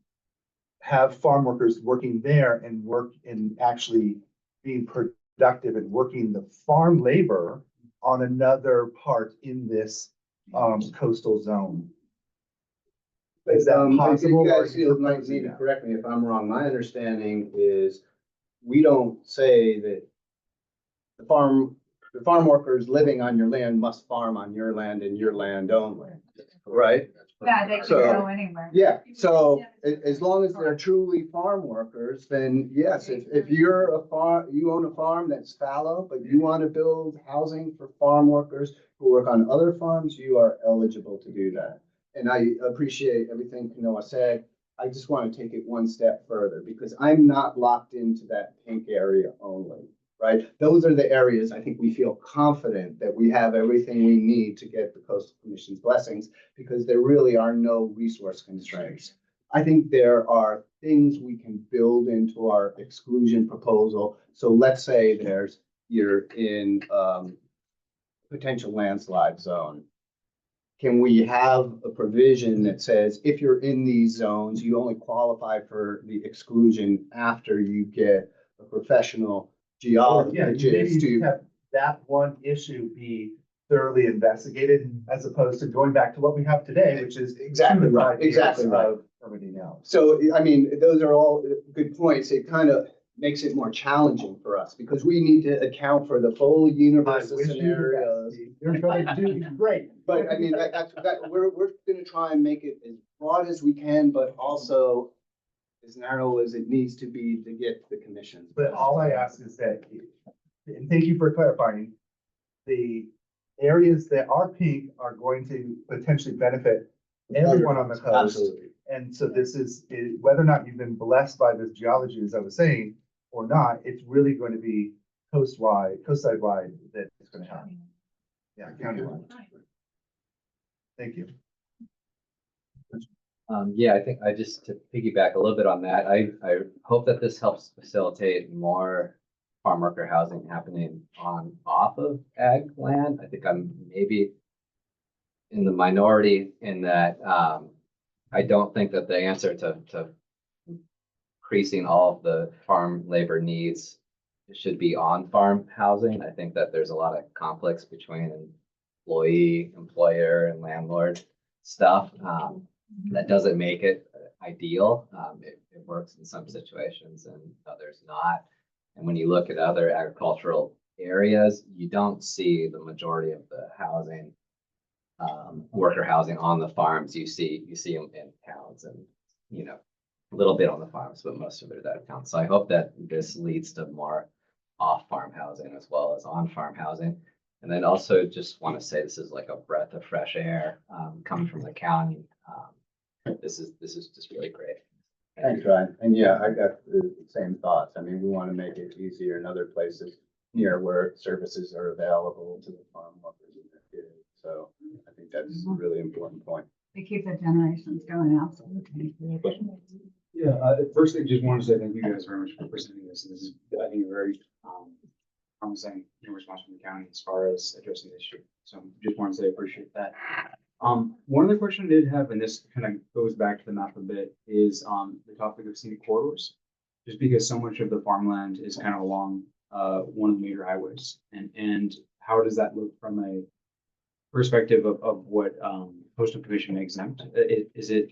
have farm workers working there and work in actually being productive and working the farm labor on another part in this coastal zone. Is that possible? You guys might need to correct me if I'm wrong. My understanding is we don't say that the farm workers living on your land must farm on your land and your land only, right? Yeah, they can So- go anywhere. Yeah, so as long as they're truly farm workers, then yes, if you're a farm, you own a farm that's fallow, but you want to build housing for farm workers who work on other farms, you are eligible to do that. And I appreciate everything Kanoa said. I just want to take it one step further because I'm not locked into that pink area only, right? Those are the areas I think we feel confident that we have everything we need to get the Coastal Commission's blessings because there really are no resource constraints. I think there are things we can build into our exclusion proposal. So let's say you're in potential landslide zone. Can we have a provision that says if you're in these zones, you only qualify for the exclusion after you get a professional Yeah, maybe geologist you to, have that one issue be thoroughly investigated as opposed to going back to what we have today, which is Exactly 2 to 5 right, exactly years right. of permitting now. So, I mean, those are all good points. It kind of makes it more challenging for us because we need to account for the full I universe of wish you the scenarios. best. You're trying to do great. But I mean, we're gonna try and make it as broad as we can, but also as narrow as it needs to be to get the commissions. But all I ask is that, and thank you for clarifying, the areas that are pink are going to potentially benefit everyone on the coast. Absolutely. And so this is, whether or not you've been blessed by this geology, as I was saying, or not, it's really going to be coastside wide that it's going to happen. Yeah, countywide. Thank you. Yeah, I think to piggyback a little bit on that, I hope that this helps facilitate more farm worker housing happening off of ag land. I think I'm maybe in the minority in that, I don't think that the answer to increasing all of the farm labor needs should be on farm housing. I think that there's a lot of conflicts between employee, employer, and landlord stuff. That doesn't make it ideal. It works in some situations and others not. And when you look at other agricultural areas, you don't see the majority of the housing, worker housing on the farms. You see them in towns and, a little bit on the farms, but most of it out of town. So I hope that this leads to more off-farm housing as well as on-farm housing. And then also just want to say this is like a breath of fresh air coming from the county. This is just really great. Thanks, Ryan. And yeah, I got the same thoughts. I mean, we want to make it easier in other places near where services are available to the farm workers in their field. So I think that's a really important point. They keep the generations going, absolutely. Yeah, firstly, just want to say thank you guys very much for presenting this. This is, I think, a very promising response from the county as far as addressing the issue. So just want to say I appreciate that. One other question I did have, and this kind of goes back to the map a bit, is the topic of scenic corridors. Just because so much of the farmland is kind of along one of the major highways, and how does that look from a perspective of what Coastal Commission may exempt? Is it?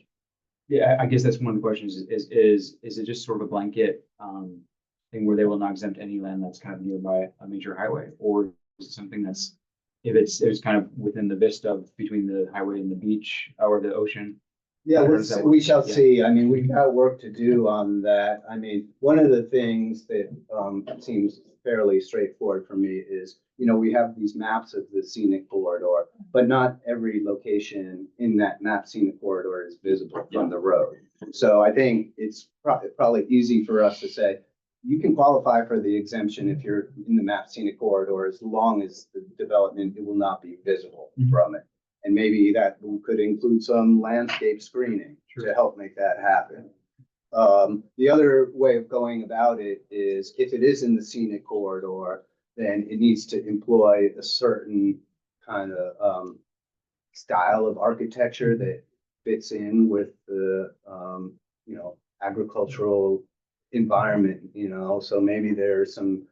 Yeah, I guess that's one of the questions. Is it just sort of a blanket thing where they will not exempt any land that's kind of nearby a major highway, or is it something that's if it's kind of within the vista of between the highway and the beach or the ocean? Yeah, we shall Yeah. see. I mean, we've got work to do on that. I mean, one of the things that seems fairly straightforward for me is, we have these maps of the scenic corridor, but not every location in that map scenic corridor is visible from the road. So I think it's probably easy for us to say, you can qualify for the exemption if you're in the map scenic corridor, as long as the development, it will not be visible from it. And maybe that could include some landscape screening to help make that happen. The other way of going about it is if it is in the scenic corridor, then it needs to employ a certain kind of style of architecture that fits in with the agricultural environment, so maybe there's some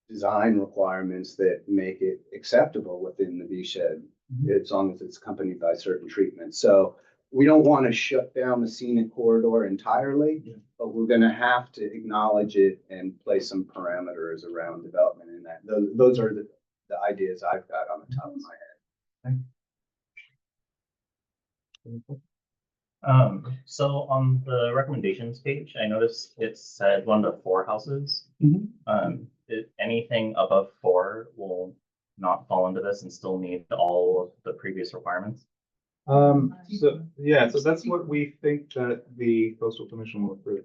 design requirements that make it acceptable within the V-shed, as long as it's accompanied by certain treatments. So we don't want to shut down the scenic corridor entirely, but we're going to have to acknowledge it and place some parameters around development in that. Those are the ideas I've got on the top of my head. So on the recommendations page, I noticed it said 1 to 4 houses. Anything above 4 will not fall into this and still meet all of the previous requirements. So, yeah, so that's what we think that the coastal commission will approve.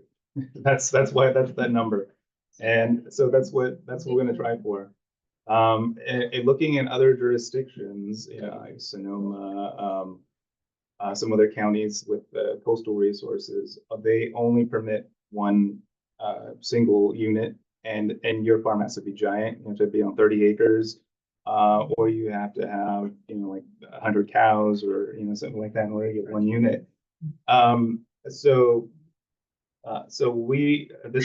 That's why that's that number. And so that's what we're gonna try for. And looking in other jurisdictions, like Sonoma, some other counties with the coastal resources, they only permit one single unit, and your farm has to be giant. You have to be on 30 acres, or you have to have like 100 cows or something like that in order to get one unit. This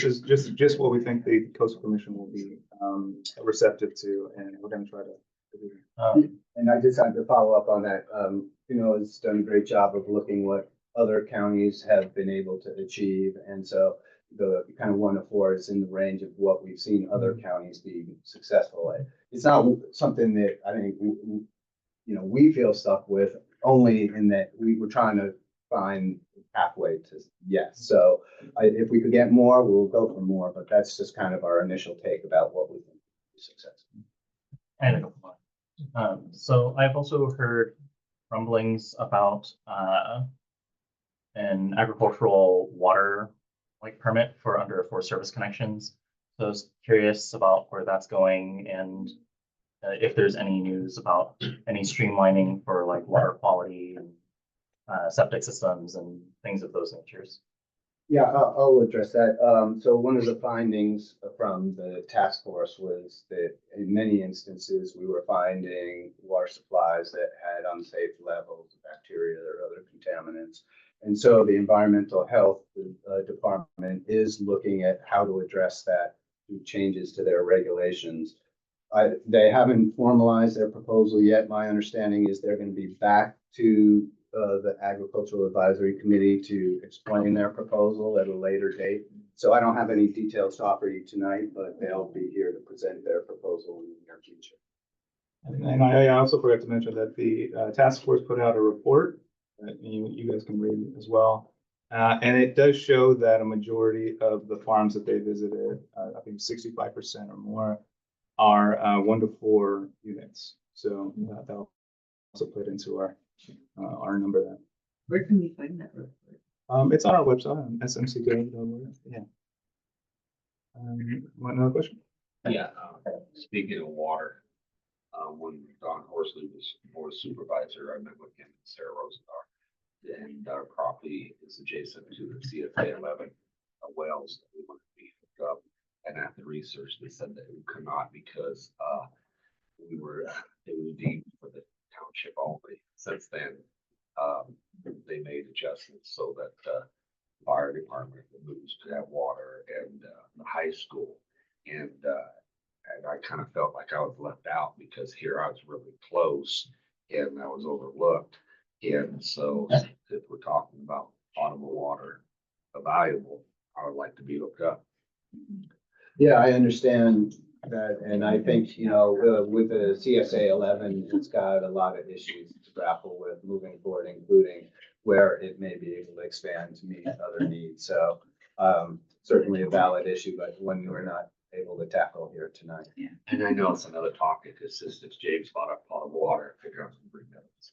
is just what we think the coastal commission will be receptive to, and we're going to try to. And I just had to follow up on that. It's done a great job of looking what other counties have been able to achieve. And so the kind of 1 to 4 is in the range of what we've seen other counties be successful at. It's not something that I think, we feel stuck with, only in that we were trying to find pathway to yes. So if we could get more, we'll go for more, but that's just kind of our initial take about what we think is successful. And so I've also heard rumblings about an agricultural water permit for under Forest Service connections. So I was curious about where that's going and if there's any news about any streamlining for water quality and septic systems and things of those natures. Yeah, I'll address that. So one of the findings from the task force was that in many instances, we were finding water supplies that had unsafe levels of bacteria or other contaminants. And so the environmental health department is looking at how to address that through changes to their regulations. They haven't formalized their proposal yet. My understanding is they're going to be back to the Agricultural Advisory Committee to explain their proposal at a later date. So I don't have any details to offer you tonight, but they'll be here to present their proposal in the near future. And I also forgot to mention that the task force put out a report that you guys can read as well. And it does show that a majority of the farms that they visited, I think 65% or more, are 1 to 4 units. So that'll also put into our number there. Where can we find that report? It's on our website on smc.gov. Yeah. Want another question? Yeah, speaking of water, when Don Horsley was board supervisor, I met with him and Sarah Rosenthal, and our property is adjacent to the CFA 11 wells that we want to be hooked up. And after research, they said that we could not because it was deemed for the township only. Since then, they made adjustments so that the fire department moves to that water and the high school. And I kind of felt like I was left out because here I was really close and I was overlooked. And so if we're talking about potable water available, I would like to be hooked up. Yeah, I understand that. And I think, with the CSA 11, it's got a lot of issues to grapple with moving forward, including where it may be able to expand to meet other needs. So certainly a valid issue, but one we're not able to tackle here tonight. Yeah. And I know it's another topic. It's just as James brought up potable water, figure out some bring notes.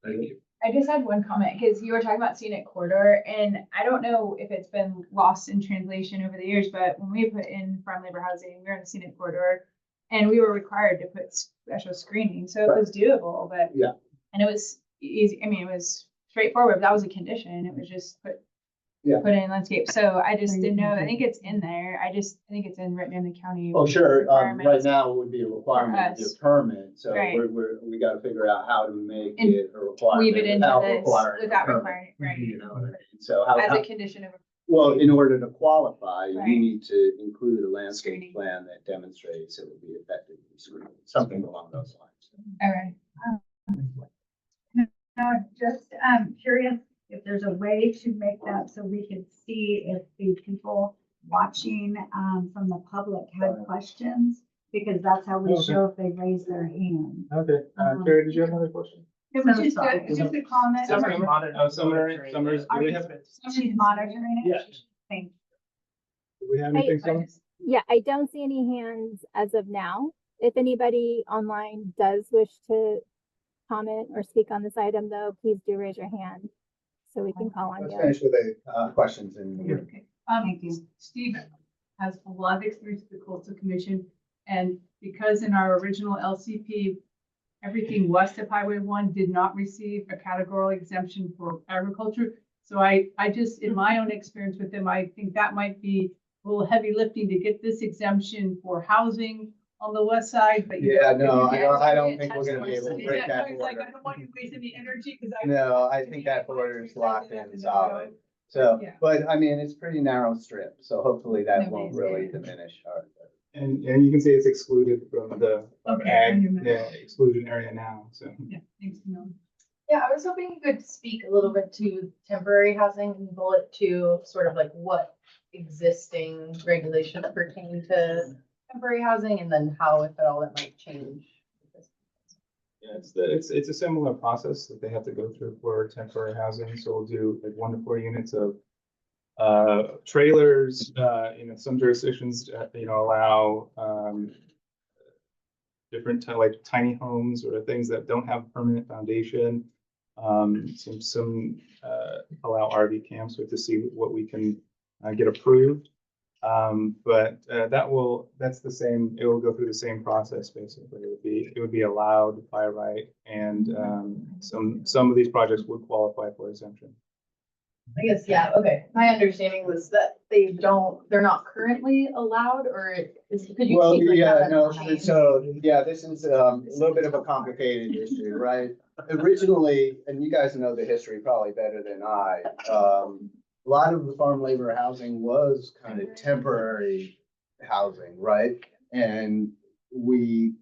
Thank you. I just had one comment because you were talking about scenic corridor, and I don't know if it's been lost in translation over the years, but when we put in farm labor housing, we were in the scenic corridor and we were required to put special screening. So it was doable, but yeah, and it was easy. I mean, it was straightforward, but that was a condition. It was just put in landscape. So I just didn't know. I think it's in there. I think it's written in the county. Oh, sure. Right requirements. now it would be a requirement to get a permit. So Right. we got to figure out how to make And it a requirement. weave it into without this requiring a without permit. requiring, right? You know what I mean? So how, As a condition of well, in order to qualify, Right. you need to include a landscape Screening. plan that demonstrates it will be effectively screened, something along those lines. all right. Now, just curious if there's a way to make that so we can see if the people watching from the public had questions, because that's how we Okay. show if they raise their hand. Okay. Carrie, did you have another question? Just a comment. Summers, do we have, She's monitoring it. Yeah. Thank do we have anything, Summer? Yeah, I don't see any hands as of now. If anybody online does wish to comment or speak on this item, though, please do raise your hand so we can call on Let's you. finish with the questions in the room. Okay. Thank you. Steve has a lot of experience with the Coastal Commission, and because in our original LCP, everything west of Highway 1 did not receive a categorical exemption for agriculture. So I just, in my own experience with them, I think that might be a little heavy lifting to get this exemption for housing on the west side, but. Yeah, if you no, can I don't actually think we're gonna be able to touch break points, that I was like, border. I don't want you to waste any energy, because I. No, I think that border is locked in solid. So, Yeah. but I mean, it's pretty narrow strip, so hopefully that No won't worries, really yeah. diminish our. And you can say it's excluded from the Okay, ag, on your map. exclusion area now, so. Yeah, thanks, no. Yeah, I was hoping you could speak a little bit to temporary housing and bullet to sort of like what existing regulations pertain to temporary housing and then how, if at all, that might change. Yeah, it's a similar process that they have to go through for temporary housing, so we'll do like 1 to 4 units of trailers, some jurisdictions, allow, different like tiny homes or things that don't have permanent foundation. Some allow RV camps. We have to see what we can get approved. But that's the same, it will go through the same process, basically. It would be allowed by right, and some of these projects would qualify for exemption. I guess, yeah, okay. My understanding was that they're not currently allowed, or could you? Well, speak like yeah, that? no, so, yeah, this is a little bit of a complicated issue, right? Originally, and you guys know the history probably better than I, a lot of the farm labor housing was kind of temporary housing, right? And we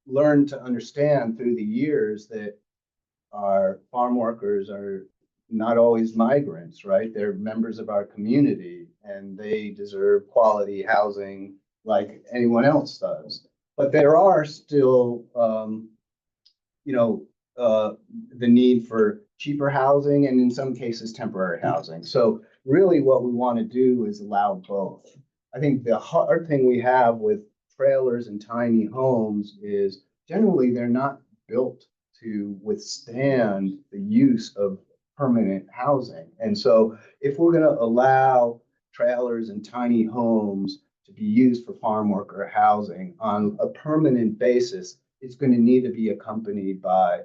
learned to understand through the years that our farm workers are not always migrants, right? They're members of our community and they deserve quality housing like anyone else does. But there are still, the need for cheaper housing and in some cases temporary housing. So really what we want to do is allow both. I think the hard thing we have with trailers and tiny homes is generally they're not built to withstand the use of permanent housing. And so if we're going to allow trailers and tiny homes to be used for farm worker housing on a permanent basis, it's going to need to be accompanied by,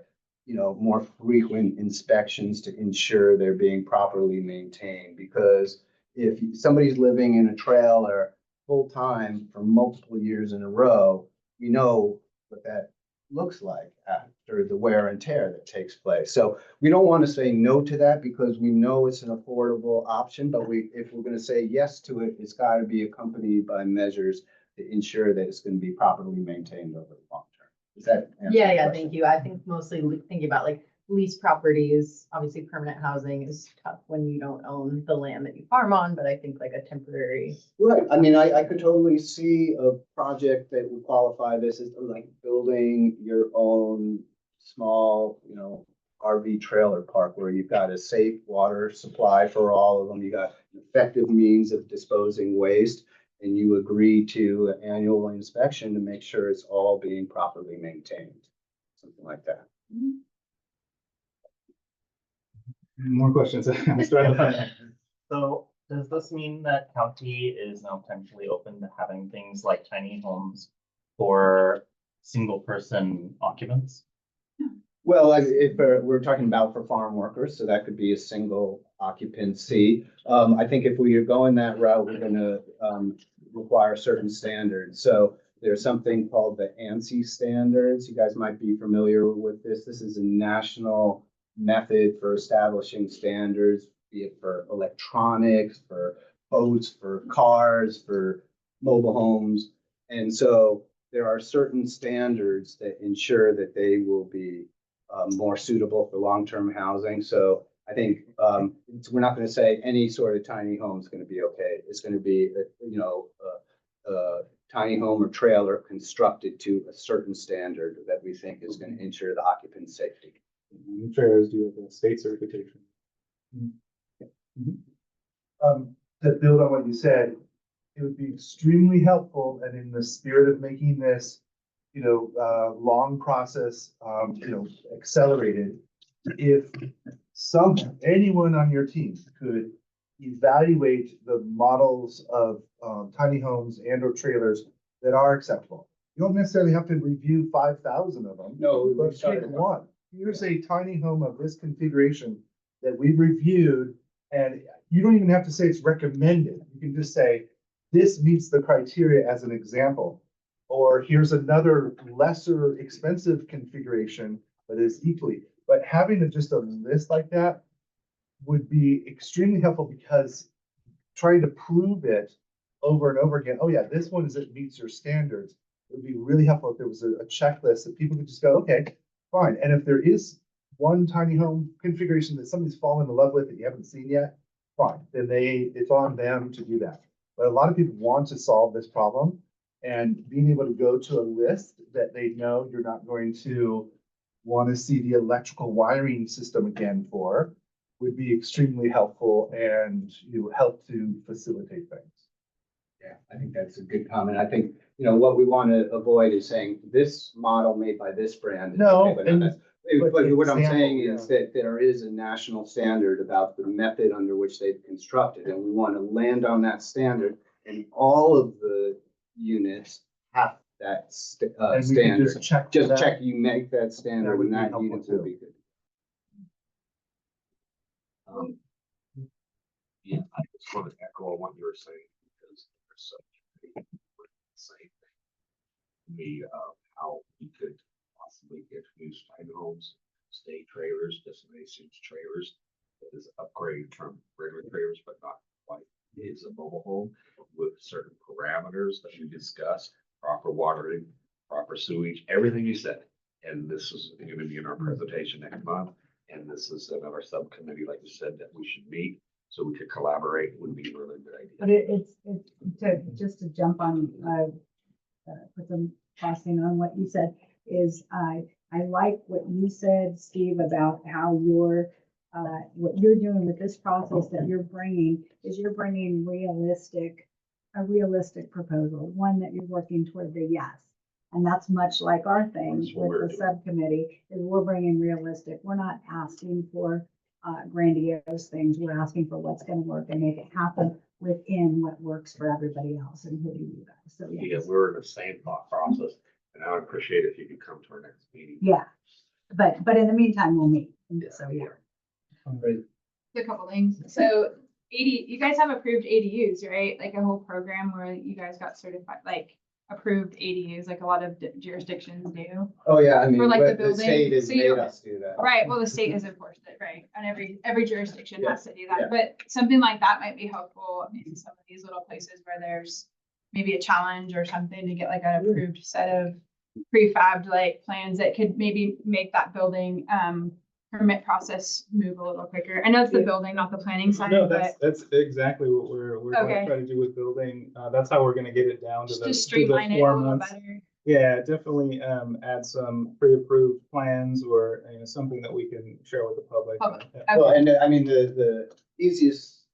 more frequent inspections to ensure they're being properly maintained. Because if somebody's living in a trailer full time for multiple years in a row, we know what that looks like after the wear and tear that takes place. So we don't want to say no to that because we know it's an affordable option, but if we're going to say yes to it, it's got to be accompanied by measures to ensure that it's going to be properly maintained over the long term. Does that answer your question? Thank you. I think mostly thinking about like lease properties, obviously permanent housing is tough when you don't own the land that you farm on, but I think like a temporary. Right. I mean, I could totally see a project that would qualify this as like building your own small, RV trailer park where you've got a safe water supply for all of them. You got an effective means of disposing waste, and you agree to an annual inspection to make sure it's all being properly maintained. Something like that. More questions? So does this mean that county is now potentially open to having things like tiny homes for single person occupants? Well, if we're talking about for farm workers, so that could be a single occupancy. I think if we are going that route, we're going to require certain standards. So there's something called the ANSI standards. You guys might be familiar with this. This is a national method for establishing standards, be it for electronics, for boats, for cars, for mobile homes. And so there are certain standards that ensure that they will be more suitable for long-term housing. So I think we're not going to say any sort of tiny home is going to be okay. It's going to be, tiny home or trailer constructed to a certain standard that we think is going to ensure the occupant's safety. Trailers do have the state certification. To build on what you said, it would be extremely helpful and in the spirit of making this, long process, accelerated. If anyone on your team could evaluate the models of tiny homes and or trailers that are acceptable. You don't necessarily have to review 5,000 of them. No, But pick one. Here's a tiny home of this configuration that we've reviewed, and you don't even have to say it's recommended. You can just say, this meets the criteria as an example. Or here's another lesser expensive configuration that is equally. But having just a list like that would be extremely helpful, because trying to prove it over and over again, oh yeah, this one meets your standards. It would be really helpful if there was a checklist that people could just go, okay, fine. And if there is one tiny home configuration that somebody's fallen in love with that you haven't seen yet, fine. Then it's on them to do that. But a lot of people want to solve this problem, and being able to go to a list that they know you're not going to want to see the electrical wiring system again for would be extremely helpful and help to facilitate things. Yeah, I think that's a good comment. I think, what we want to avoid is saying this model made by this brand. No, but and- what I'm saying example, is that there is a national standard about the method under which they've constructed, and we want to land on that standard, and all of the units have that And we can standard. just check. Just that. check you make that standard, That would and be that helpful unit will too. be good. Yeah, I just want to echo on what you were saying, because there's such a same thing. Me, how we could possibly get used tiny homes, state trailers, destinations trailers, that is upgraded from regular trailers, but not quite is a mobile home with certain parameters that you discussed, proper watering, proper sewage, everything you said. And this is going to be in our presentation next month. And this is another subcommittee, like you said, that we should meet so we could collaborate, would be a really good idea. But just to jump on, put some frosting on what you said, is I like what you said, Steve, about how what you're doing with this process that you're bringing a realistic proposal, one that you're working toward the yes. And that's much like our thing That's what with we're the doing. subcommittee, is we're bringing realistic. We're not asking for grandiose things. We're asking for what's going to work and make it happen within what works for everybody else, including you guys. So Yeah, yes. we're in the same thought process, and I would appreciate if you could come to our next meeting. Yeah, but in the meantime, we'll meet. And so, yeah. A couple things. So you guys have approved ADUs, right? Like a whole program where you guys got certified, like approved ADUs, like a lot of jurisdictions do. Oh, yeah, I mean, For, like, the but the building, state has so you made don't- us do that. Right, well, the state has enforced it, right? And every jurisdiction Yeah, has to do that, yeah. but something like that might be helpful in some of these little places where there's maybe a challenge or something to get like an approved set of prefabbed like plans that could maybe make that building permit process move a little quicker. I know it's the building, not the planning side, No, but that's exactly what we're going Okay. to try to do with building. That's how we're going to get it down to just the. to to the streamline it a 4 little months. better. Yeah, definitely add some pre-approved plans or something that we can share with the public. Public. Yeah. Well, Okay. and I mean, the easiest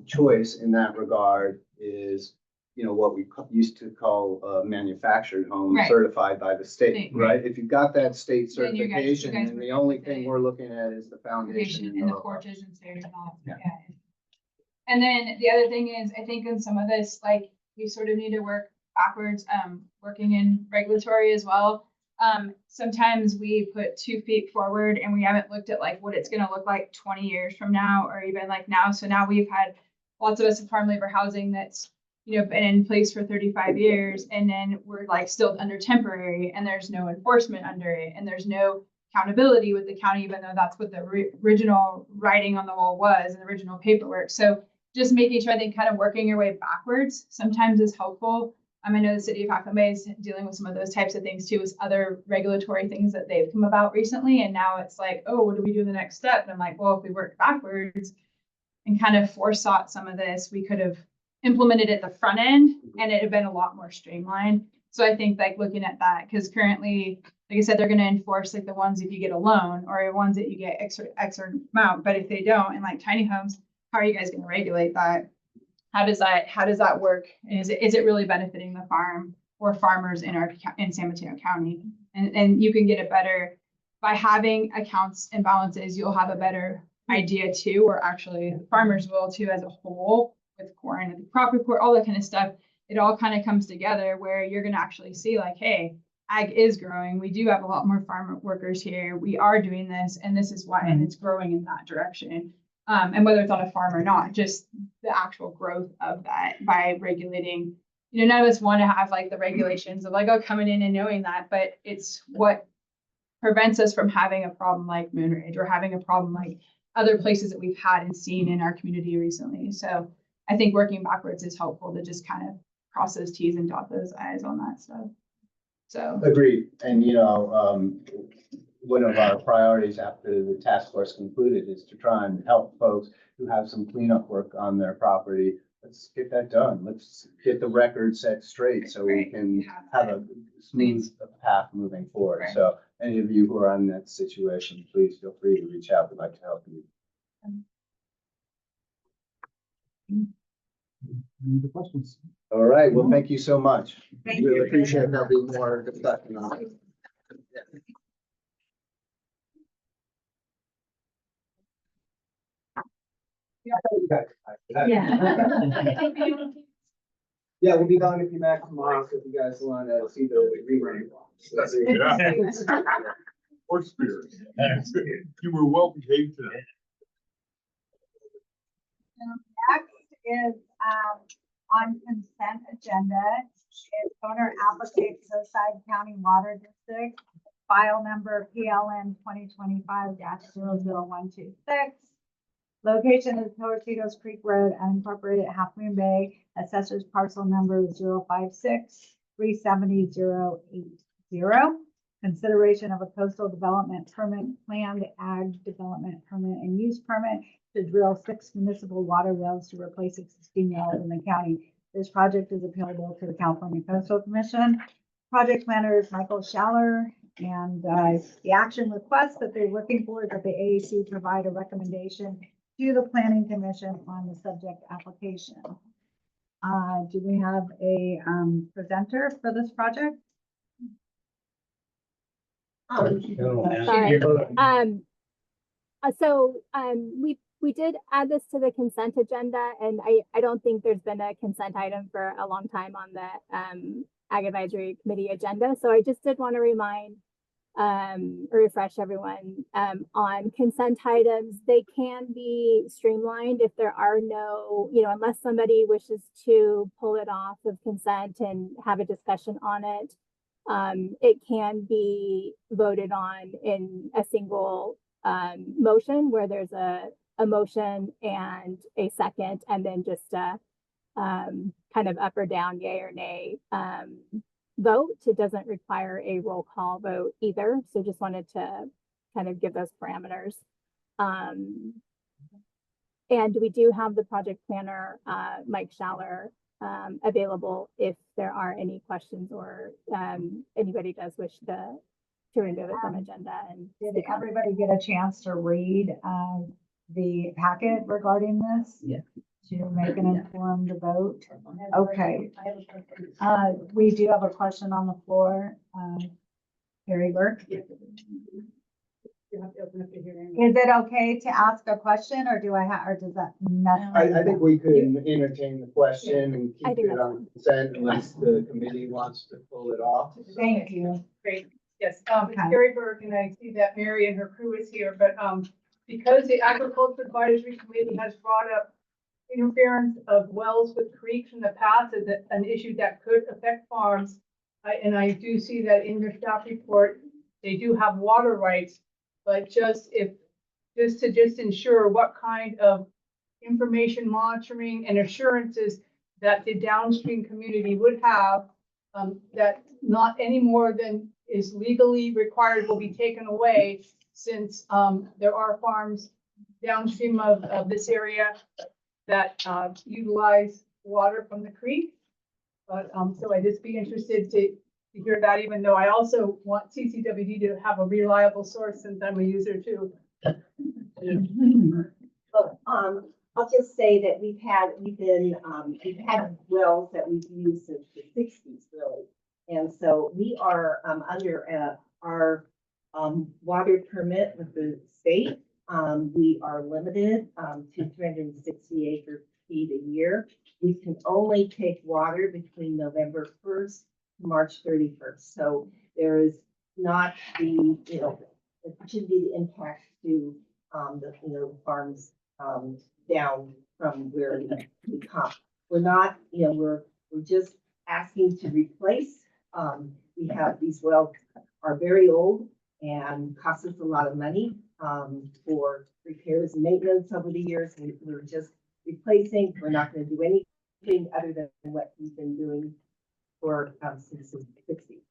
choice in that regard is, what we used to call a manufactured home Right. certified by the state, State, right? If you've got that state Then you guys- you certification, guys then would the work only with thing it. we're looking at is the foundation. And the porches and stairs and all. Yeah. Yeah. And then the other thing is, I think in some of this, like, we sort of need to work backwards, working in regulatory as well. Sometimes we put 2 feet forward and we haven't looked at like what it's gonna look like 20 years from now, or even like now. So now we've had lots of us in farm labor housing that's, been in place for 35 years, and then we're like still under temporary, and there's no enforcement under it, and there's no accountability with the county, even though that's what the original writing on the wall was, and the original paperwork. So just making sure, I think, kind of working your way backwards sometimes is helpful. I know the city of Half Moon Bay is dealing with some of those types of things too, with other regulatory things that they've come about recently. And now it's like, oh, what do we do in the next step? And I'm like, well, if we work backwards and kind of foresaw some of this, we could have implemented at the front end and it had been a lot more streamlined. So I think like looking at that, because currently, like I said, they're gonna enforce like the ones if you get a loan or ones that you get extra amount, but if they don't, and like tiny homes, how are you guys gonna regulate that? How does that work? And is it really benefiting the farm or farmers in San Mateo County? And you can get a better, by having accounts and balances, you'll have a better idea too, or actually farmers will too as a whole with corn and crop report, all that kind of stuff. It all kind of comes together where you're going to actually see like, hey, ag is growing. We do have a lot more farm workers here. We are doing this and this is why, and it's growing in that direction. And whether it's on a farm or not, just the actual growth of that by regulating, you know, none of us want to have like the regulations of like, oh, coming in and knowing that, but it's what prevents us from having a problem like Moonridge or having a problem like other places that we've had and seen in our community recently. So I think working backwards is helpful to just kind of cross those T's and dot those I's on that stuff. So. Agreed. And, one of our priorities after the task force concluded is to try and help folks who have some cleanup work on their property. Let's get that done. Let's get the record set straight so we can have a means of path moving forward. Right. So any of you who are in that situation, please feel free to reach out. We'd like to help you. Any other questions? All right. Well, thank you so much. Thank Really you. appreciate there'll be more discussion on it. Yeah, we'll be down if you back tomorrow, so if you guys want to see the rerun. Or spirits. You were well behaved today. Next is, on consent agenda is owner application Osage County Water District, file number PLN 2025-00126. Location is Torcidos Creek Road, unincorporated Half Moon Bay, assessors parcel number 056-370-080. Consideration of a coastal development permit, planned ag development permit and use permit to drill 6 municipal water wells to replace existing wells in the county. This project is appealable to the California Coastal Commission. Project planner is Michael Schaller, and the action request that they're looking for is that the AAC provide a recommendation to the Planning Commission on the subject application. Do we have a presenter for this project? Sorry. We did add this to the consent agenda, and I don't think there's been a consent item for a long time on the Ag Advisory Committee agenda. So I just did want to remind or refresh everyone on consent items. They can be streamlined if there are no, unless somebody wishes to pull it off of consent and have a discussion on it. It can be voted on in a single motion where there's a motion and a second, and then just a kind of up or down, yay or nay vote. It doesn't require a roll call vote either. So just wanted to kind of give those parameters. And we do have the project planner, Mike Schaller, available if there are any questions or anybody does wish to remove it from agenda. And did everybody get a chance to read the packet regarding this? Yeah. To make an informed vote? Okay. We do have a question on the floor. Harry Burke. Is it okay to ask a question, or do I have, or does that mess? I think we could entertain the question and I keep think it on consent unless the committee wants to pull it off. Thank you. Great, yes, Okay. Carrie Berg, and I see that Mary and her crew is here, but, because the Agriculture Advisory Committee has brought up interference of wells with creeks in the past is an issue that could affect farms. And I do see that in your staff report, they do have water rights, but just to ensure what kind of information monitoring and assurances that the downstream community would have, that not any more than is legally required will be taken away, since there are farms downstream of this area that utilize water from the creek. But, so I'd just be interested to hear that, even though I also want CCWD to have a reliable source since I'm a user too. Well, I'll just say that we've had wells that we've used since the sixties, really. And so we are, under, our, water permit with the state. We are limited, to 360 acre feet a year. We can only take water between November 1st to March 31st. So there is not the, it should be the impact to, the farms, down from where we come. We're not, we're just asking to replace. We have these wells are very old and cost us a lot of money, for repairs and maintenance over the years. We're just replacing. We're not going to do anything other than what we've been doing for, since the 60s.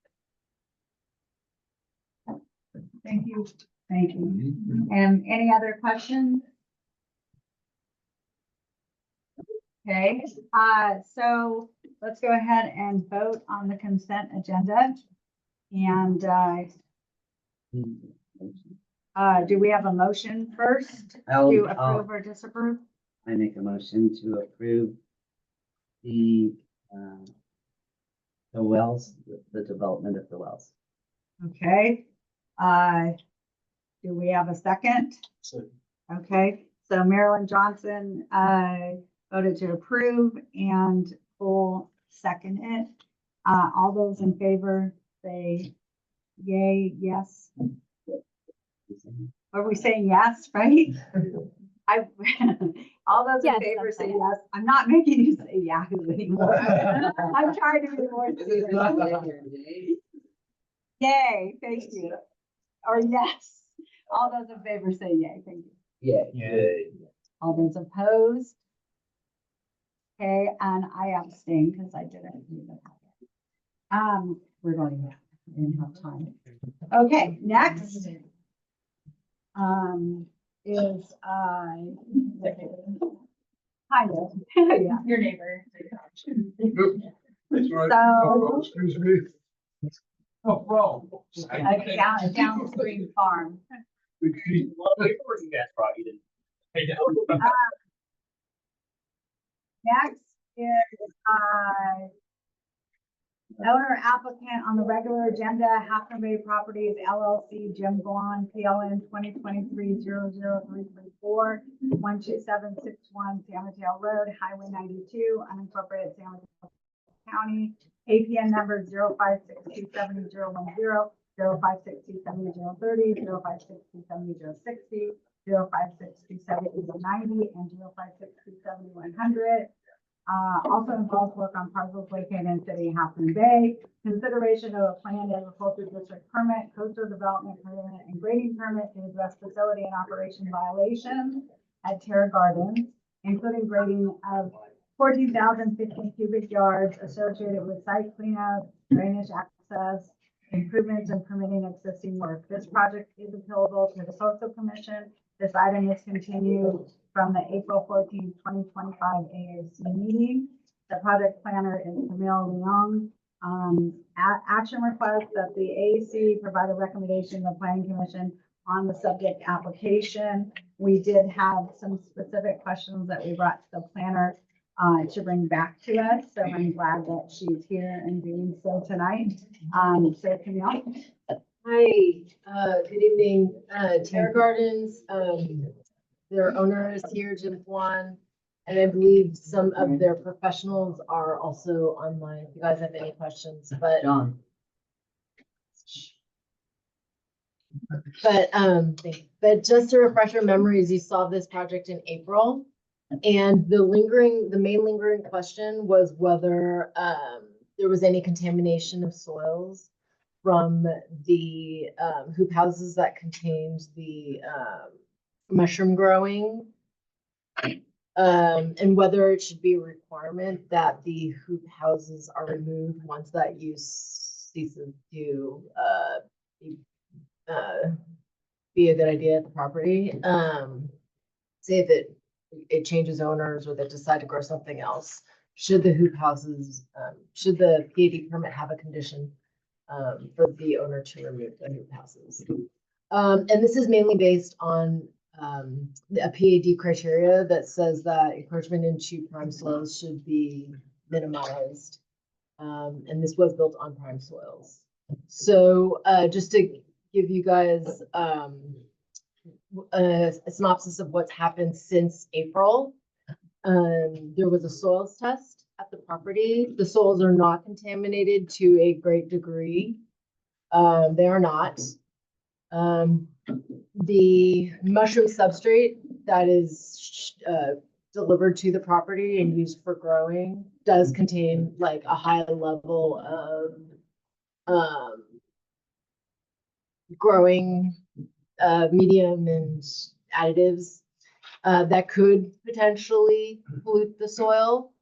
Thank you. Thank you. And any other questions? Okay, so let's go ahead and vote on the consent agenda. And do we have a motion first to approve or disapprove? I make a motion to approve the wells, the development of the wells. Okay, do we have a second? Okay, so Marilyn Johnson, voted to approve and Cole second it. All those in favor say yay, yes. Are we saying yes, right? All those in Yes, favor that's say fine. yes. I'm not making you say Yahoo anymore. I'm trying to be more serious. Yay, thank you. Or yes. All those in favor say yay, thank you. Yeah. All those opposed? Okay, and I abstain because I didn't read the packet. We're going to, I didn't have time. Okay, next. Is, kind of, yeah. Your neighbor. That's right. So- Excuse me. Oh, bro. A downstream farm. Big feet. You guys brought you didn't. Next is, owner applicant on the regular agenda, Halfmoon Bay Properties LLC, Jim Guan, PLN 2023-00334, 12761 San Mateo Road, Highway 92, unincorporated San Mateo County, APN number 05627010, 05627030, 05627060, 05627090, and 05627100. Also involves work on parcels located in city of Halfmoon Bay, consideration of a planned agriculture district permit, coastal development permit, and grading permit to address facility and operation violations at Terra Gardens, including grading of 14,050 cubic yards associated with site cleanup, drainage access, improvements, and permitting existing work. This project is appealable to the Social Commission. This item is continued from the April 14, 2025 AAC meeting. The project planner is Camille Leong. Action request that the AAC provide a recommendation to the Planning Commission on the subject application. We did have some specific questions that we brought to the planner to bring back to us. So I'm glad that she's here and doing so tonight. So Camille. Hi, good evening, Terra Gardens. Their owner is here, Jim Kwan, and I believe some of their professionals are also online. If you guys have any questions, but John. But just to refresh your memories, you saw this project in April. And the main lingering question was whether there was any contamination of soils from the hoop houses that contained the mushroom growing. And whether it should be a requirement that the hoop houses are removed once that use ceases to be a good idea at the property. Say if it changes owners or they decide to grow something else. should the hoop houses, should the PAD permit have a condition for the owner to remove the hoop houses? And this is mainly based on a PAD criteria that says that encroachment into prime soils should be minimized. And this was built on prime soils. So just to give you guys a synopsis of what's happened since April. There was a soils test at the property. The soils are not contaminated to a great degree. They are not. The mushroom substrate that is delivered to the property and used for growing does contain like a high level of growing medium and additives that could potentially pollute the soil.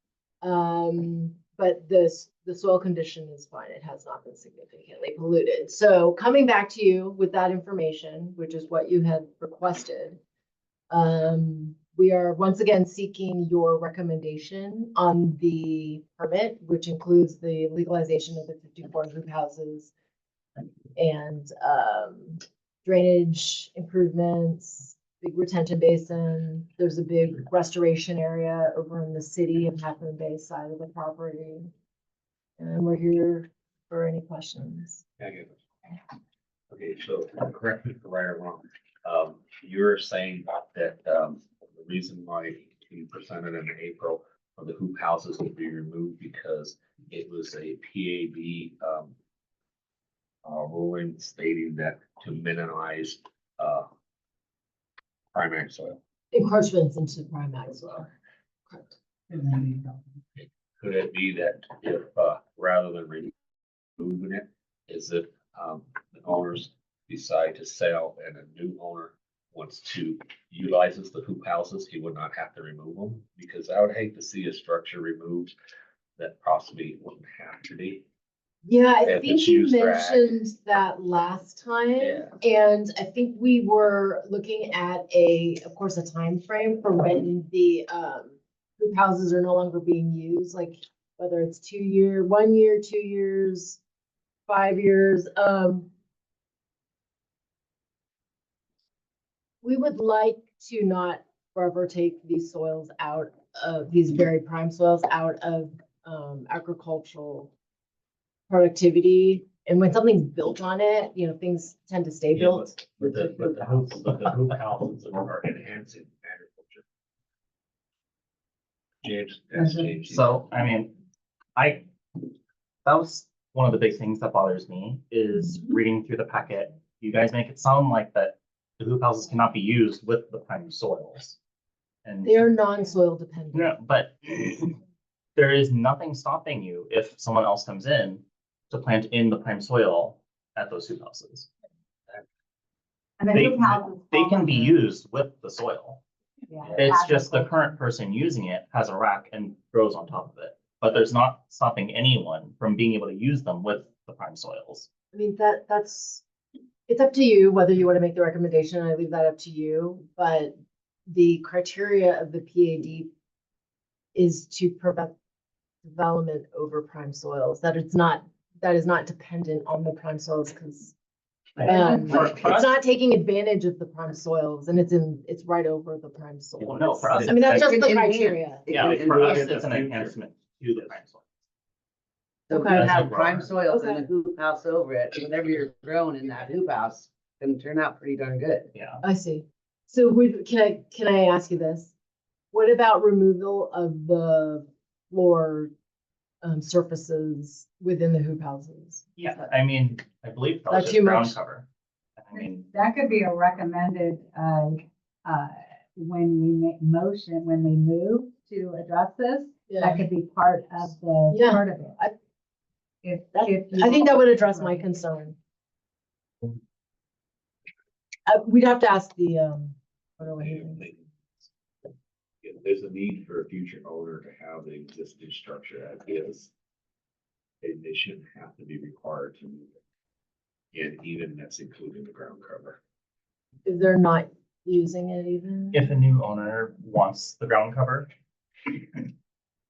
But the soil condition is fine. It has not been significantly polluted. So coming back to you with that information, which is what you had requested, we are once again seeking your recommendation on the permit, which includes the legalization of the 54 hoop houses and drainage improvements, big retention basin. There's a big restoration area over in the city of Half Moon Bay side of the property. And we're here for any questions. Okay, so correct me if I'm right or wrong. You're saying that the reason why you presented in April of the hoop houses would be removed because it was a PAB ruling stating that to minimize primary soil. Encroachments into primary soil. Correct. Could it be that if rather than removing it, is if the owners decide to sell and a new owner wants to utilizes the hoop houses, he would not have to remove them? Because I would hate to see a structure removed that possibly wouldn't have to be. Yeah, I If think it's you used for ag. mentioned that last time. Yeah. And I think we were looking at of course, a time frame for when the hoop houses are no longer being used, like whether it's 2 year, 1 year, 2 years, 5 years. We would like to not forever take these soils out of these very prime soils out of agricultural productivity. And when something's built on it, you know, things tend to stay built. But the hoop houses are enhancing agriculture. James. So, I mean, that was one of the big things that bothers me is reading through the packet. You guys make it sound like that the hoop houses cannot be used with the prime soils. And They are non-soil dependent. yeah, but there is nothing stopping you if someone else comes in to plant in the prime soil at those hoop houses. And the They, hoop houses. they fall can be under- used with the soil. yeah, It's just the agriculture. current person using it has a rack and grows on top of it. But there's not stopping anyone from being able to use them with the prime soils. I mean, that's, it's up to you whether you want to make the recommendation. I leave that up to you, but the criteria of the PAD is to prevent development over prime soils, that is not dependent on the prime soils because it's not taking advantage of the prime soils and it's right over the prime soils. Well, no, for us, I mean, that's just the It can criteria. Yeah, It can for us, enhance it's the an future. enhancement to the prime soil. So if Okay. you As a have prime grower. soils and Okay. a hoop house over it, whatever you're growing in that hoop house can turn out pretty darn good. Yeah. I see. So can I ask you this? What about removal of the floor surfaces within the hoop houses? Yeah, I mean, I believe that Not was just too ground much. cover. I mean, That could be a recommended, when we make motion, when we move to address this, Yeah. that could be part of the, Yeah. part of it. I- If I think that would address my concern. We'd have to ask the, I don't know what he thinks. If there's a need for a future owner to have the existing structure as is, they shouldn't have to be required to move it. And even that's including the ground cover. If they're not using it even. if a new owner wants the ground cover,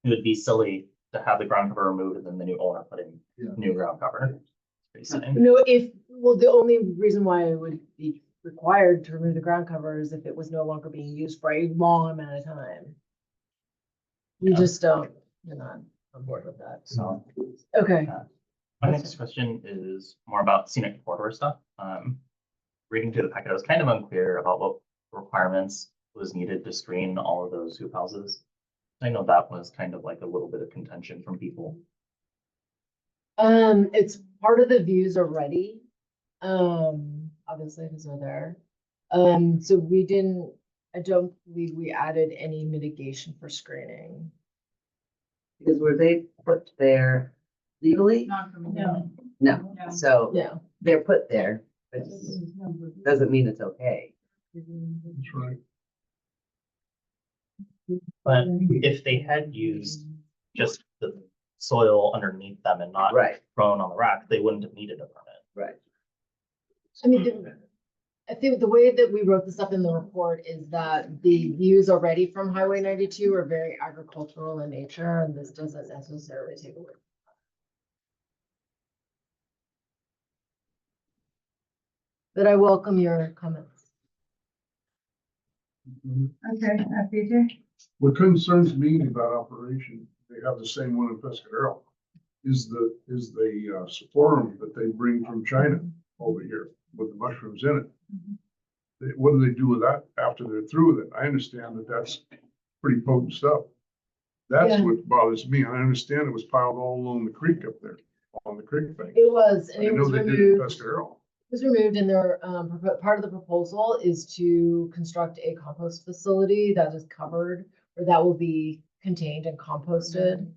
it would be silly to have the ground cover removed and then the new owner put in new ground cover. It's pretty silly. No, well, the only reason why it would be required to remove the ground cover is if it was no longer being used for a long amount of time. We just don't, we're not on board with that. So, Okay. my next question is more about scenic corridor stuff. Reading through the packet, I was kind of unclear about what requirements was needed to screen all of those hoop houses. I know that was kind of like a little bit of contention from people. It's part of the views already. Obviously, because they're there. So I don't believe we added any mitigation for screening. Because were they put there legally? Not from. No. No, so No. they're put there, but doesn't mean it's okay. That's right. But if they had used just the soil underneath them and not Right, thrown on the rack, they wouldn't have needed a permit. right. I mean, I think the way that we wrote this up in the report is that the views already from Highway 92 are very agricultural in nature, and this doesn't necessarily take away. But I welcome your comments. Okay, PJ? What concerns me about operation, they have the same one in Pescadero, is the sporum that they bring from China over here with the mushrooms in it. What do they do with that after they're through with it? I understand that that's pretty potent stuff. That's Yeah. what bothers me. I understand it was piled all along the creek up there, on the creek bank. It was, and I it know was they did it in removed. Pescadero. It was removed, and their part of the proposal is to construct a compost facility that is covered, or that will be contained and composted.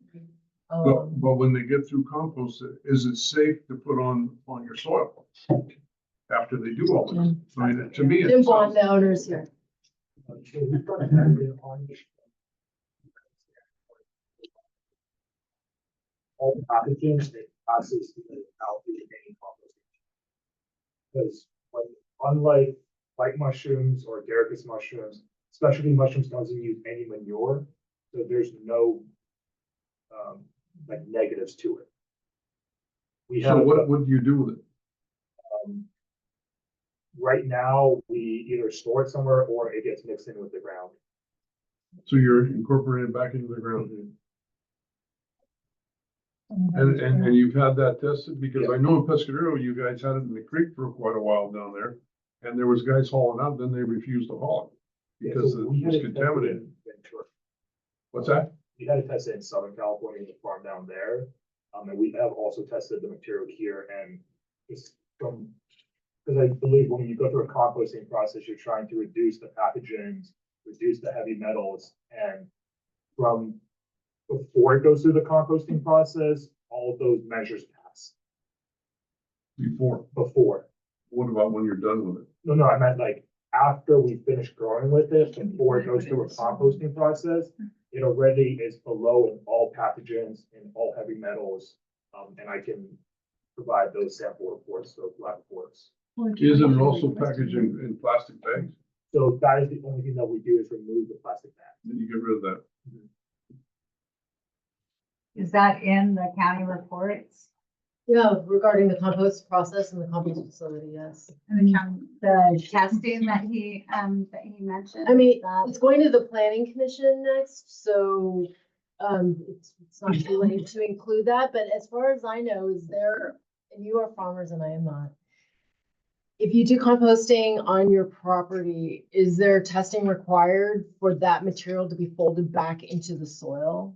But when they get through compost, is it safe to put on your soil after they do all this? I mean, to me, Jim it Bond, sounds, the owners here. All the pathogens that passes out through the main composting. Because unlike white mushrooms or agaricus mushrooms, specialty mushrooms doesn't use any manure, so there's no like negatives to it. We so have what do you do with it? right now, we either store it somewhere or it gets mixed in with the ground. So you're incorporating it back into the ground? And you've had that tested? Because I know in Pescadero, you guys had it in the creek for quite a while down there. And there was guys hauling out, then they refused to haul it because it was contaminated. What's that? We had it tested in Southern California, the farm down there. And we have also tested the material here and just from, because I believe when you go through a composting process, you're trying to reduce the pathogens, reduce the heavy metals, and from before it goes through the composting process, all of those measures pass. Before? What about when you're done with it? No, I meant like after we finish growing with it, before it goes through a composting process, it already is below in all pathogens and all heavy metals. And I can provide those sample reports, those lab reports. Isn't it also packaged in plastic bags? So that is the only thing that we do is remove the plastic bag. Then you get rid of that. Is that in the county reports? Yeah, regarding the compost process and the compost facility, yes. And the testing that he mentioned? I mean, that- it's going to the planning commission next, so it's not too late to include that, but as far as I know, is there, and you are farmers and I am not. If you do composting on your property, is there testing required for that material to be folded back into the soil?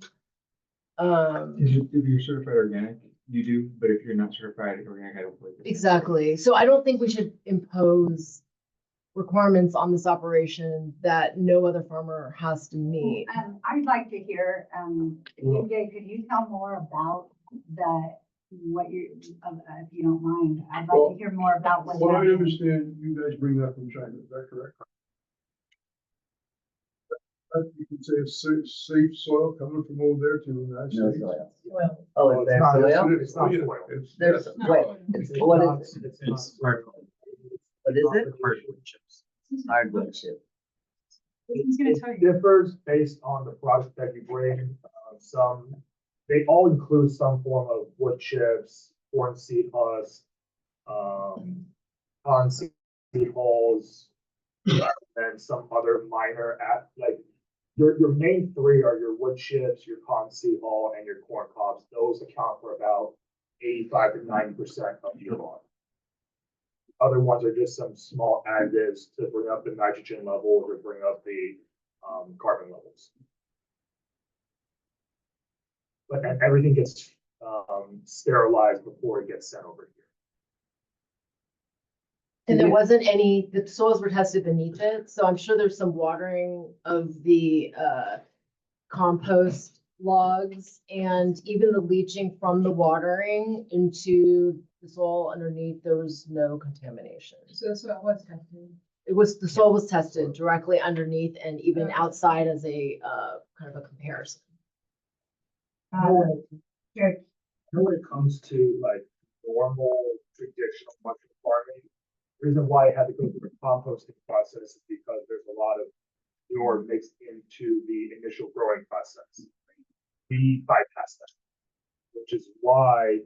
If you're certified organic, you do, but if you're not certified organic, I don't believe it. Exactly. So I don't think we should impose requirements on this operation that no other farmer has to meet. I'd like to hear, TJ, could you tell more about what you, if you don't mind? I'd like to hear more about what. What I understand, you guys bring that from China, is that correct? You can say it's safe soil coming from over there to the United States. Oh, is there not- soil? It's not Oh, yeah. soil. It's- There's, wait, what is it? It's hard. What is it? Hardwood chips. Hardwood chip. He's gonna tell It you. differs based on the product that you bring. Some, they all include some form of wood chips, corn seed husk, corn seed hulls, and some other minor like your main three are your wood chips, your corn seed hull, and your corn cobs. Those account for about 85 to 90% of your lawn. Other ones are just some small additives to bring up the nitrogen levels or bring up the carbon levels. But then everything gets sterilized before it gets sent over here. And there wasn't any, the soils were tested beneath it, so I'm sure there's some watering of the compost logs and even the leaching from the watering into the soil underneath, there was no contamination. So that's what was tested. It was, the soil was tested directly underneath and even outside as a kind of a comparison. When it comes to like normal traditional mushroom farming, the reason why I had to go through the composting process is because there's a lot of manure mixed into the initial growing process. We bypass that, which is why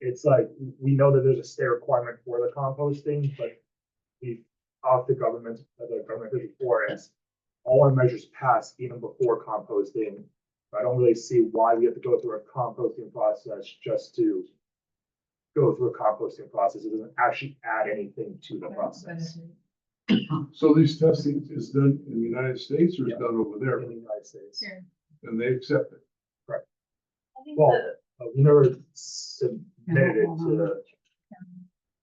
it's like, we know that there's a state requirement for the composting, but we off the government before it's all our measures pass even before composting. I don't really see why we have to go through a composting process just to go through a composting process. It doesn't actually add anything to the process. So these testing is done in the United States or is done over there? In the United States. Sure. And they accept it? Correct. Well, we never submitted it